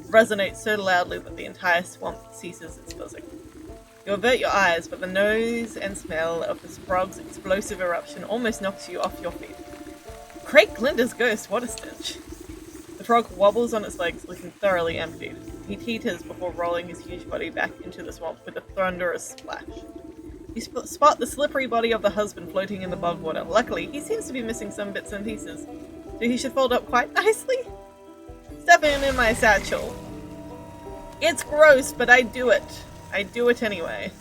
resonates so loudly that the entire swamp ceases its buzzing. You avert your eyes, but the noise and smell of this frog's explosive eruption almost knocks you off your feet. Great Glinda's ghost, what a stench! The frog wobbles on its legs, looking thoroughly emptied. He teeters before rolling his huge body back into the swamp with a thunderous splash. You spot the slippery body of the husband floating in the bog water. Luckily, he seems to be missing some bits and pieces, so he should fold up quite nicely. Stuff him in my satchel. It's gross, but I do it. I do it anyway.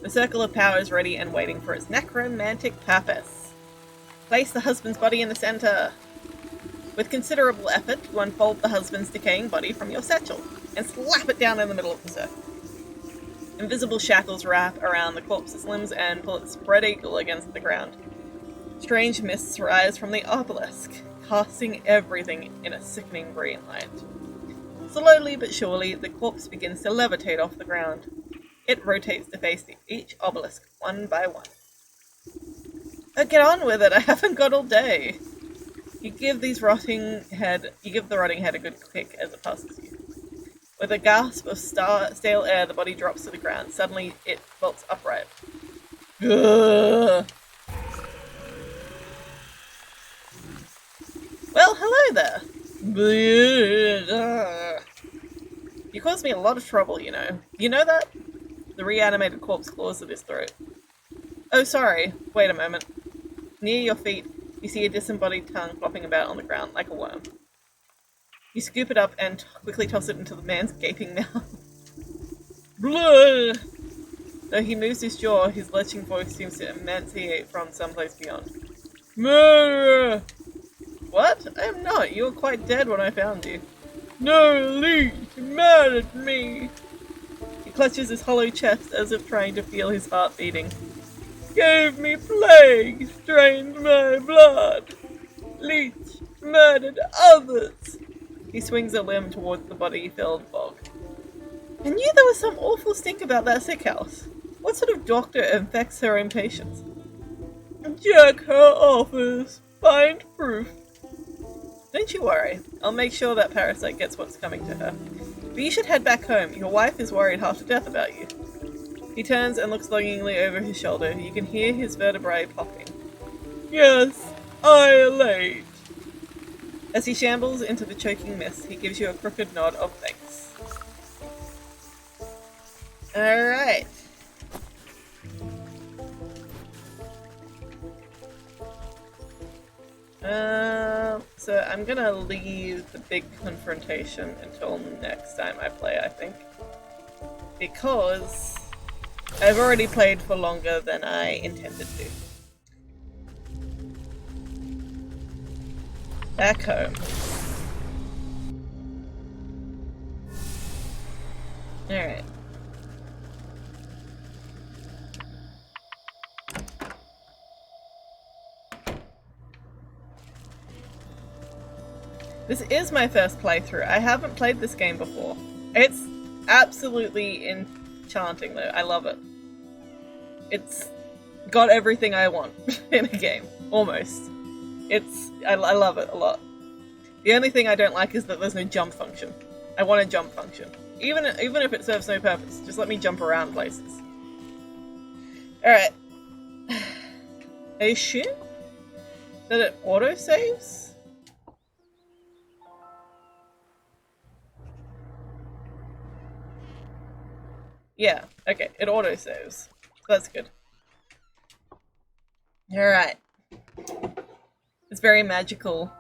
The circle of power is ready and waiting for its necromantic purpose. Place the husband's body in the center. With considerable effort, you unfold the husband's decaying body from your satchel and slap it down in the middle of the circle. Invisible shackles wrap around the corpse's limbs and pull it spread eagle against the ground. Strange mists rise from the obelisk, casting everything in a sickening green light. Slowly but surely, the corpse begins to levitate off the ground. It rotates to face each obelisk, one by one. Oh, get on with it, I haven't got all day. You give the rotting head a good kick as it passes you. With a gasp of stale air, the body drops to the ground. Suddenly, it vaults upright. Ugh. Well, hello there. You caused me a lot of trouble, you know. You know that? The reanimated corpse claws at his throat. Oh, sorry. Wait a moment. Near your feet, you see a disembodied tongue flopping about on the ground like a worm. You scoop it up and quickly toss it into the man's gaping mouth. Blood! Though he moves his jaw, his lurching voice seems to emanate from someplace beyond. Murderer! What? I am not. You were quite dead when I found you. No, Lee! You murdered me! He clutches his hollow chest as if trying to feel his heart beating. Gave me plague, drained my blood. Leech murdered others. He swings a limb towards the body-filled bog. I knew there was some awful stink about that sick house. What sort of doctor infects her own patients? Check her office. Find proof. Don't you worry. I'll make sure that parasite gets what's coming to her. But you should head back home. Your wife is worried half to death about you. He turns and looks longingly over his shoulder. You can hear his vertebrae popping. Yes, I late. As he shambles into the choking mist, he gives you a crooked nod of thanks. Alright. So I'm gonna leave the big confrontation until next time I play, I think. Because I've already played for longer than I intended to. Back home. Alright. This is my first playthrough. I haven't played this game before. It's absolutely enchanting though. I love it. It's got everything I want in a game. Almost. I love it a lot. The only thing I don't like is that there's no jump function. I want a jump function. Even if it serves no purpose. Just let me jump around places. Alright. Are you sure that it auto-saves? Yeah, okay, it auto-saves. That's good. Alright. It's very magical.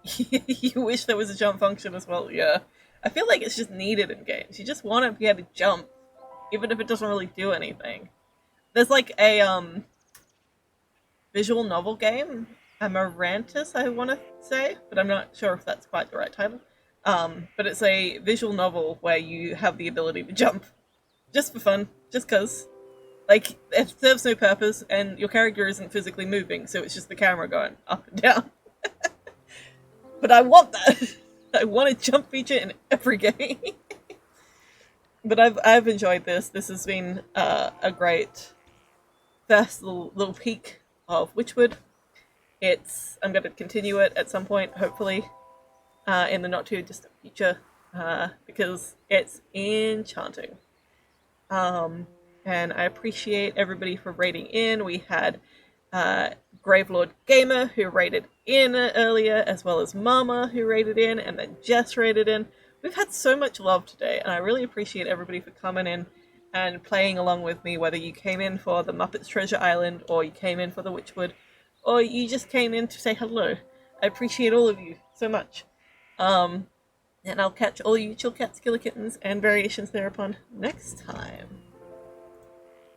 You wish there was a jump function as well, yeah. I feel like it's just needed in games. You just want to be able to jump, even if it doesn't really do anything. There's like a, visual novel game. Amaranthus, I want to say, but I'm not sure if that's quite the right title. But it's a visual novel where you have the ability to jump just for fun, just because. Like, it serves no purpose, and your character isn't physically moving, so it's just the camera going up and down. But I want that! I want a jump feature in every game. But I've enjoyed this. This has been a great first little peek of Wytchwood. I'm going to continue it at some point, hopefully, in the not too distant future, because it's enchanting. And I appreciate everybody for rating in. We had Gravelord Gamer, who rated in earlier, as well as Mama, who rated in, and then Jess rated in. We've had so much love today, and I really appreciate everybody for coming in and playing along with me, whether you came in for the Muppets Treasure Island, or you came in for the Wytchwood, or you just came in to say hello. I appreciate all of you so much. And I'll catch all you chill cats, killer kittens, and variations thereupon next time.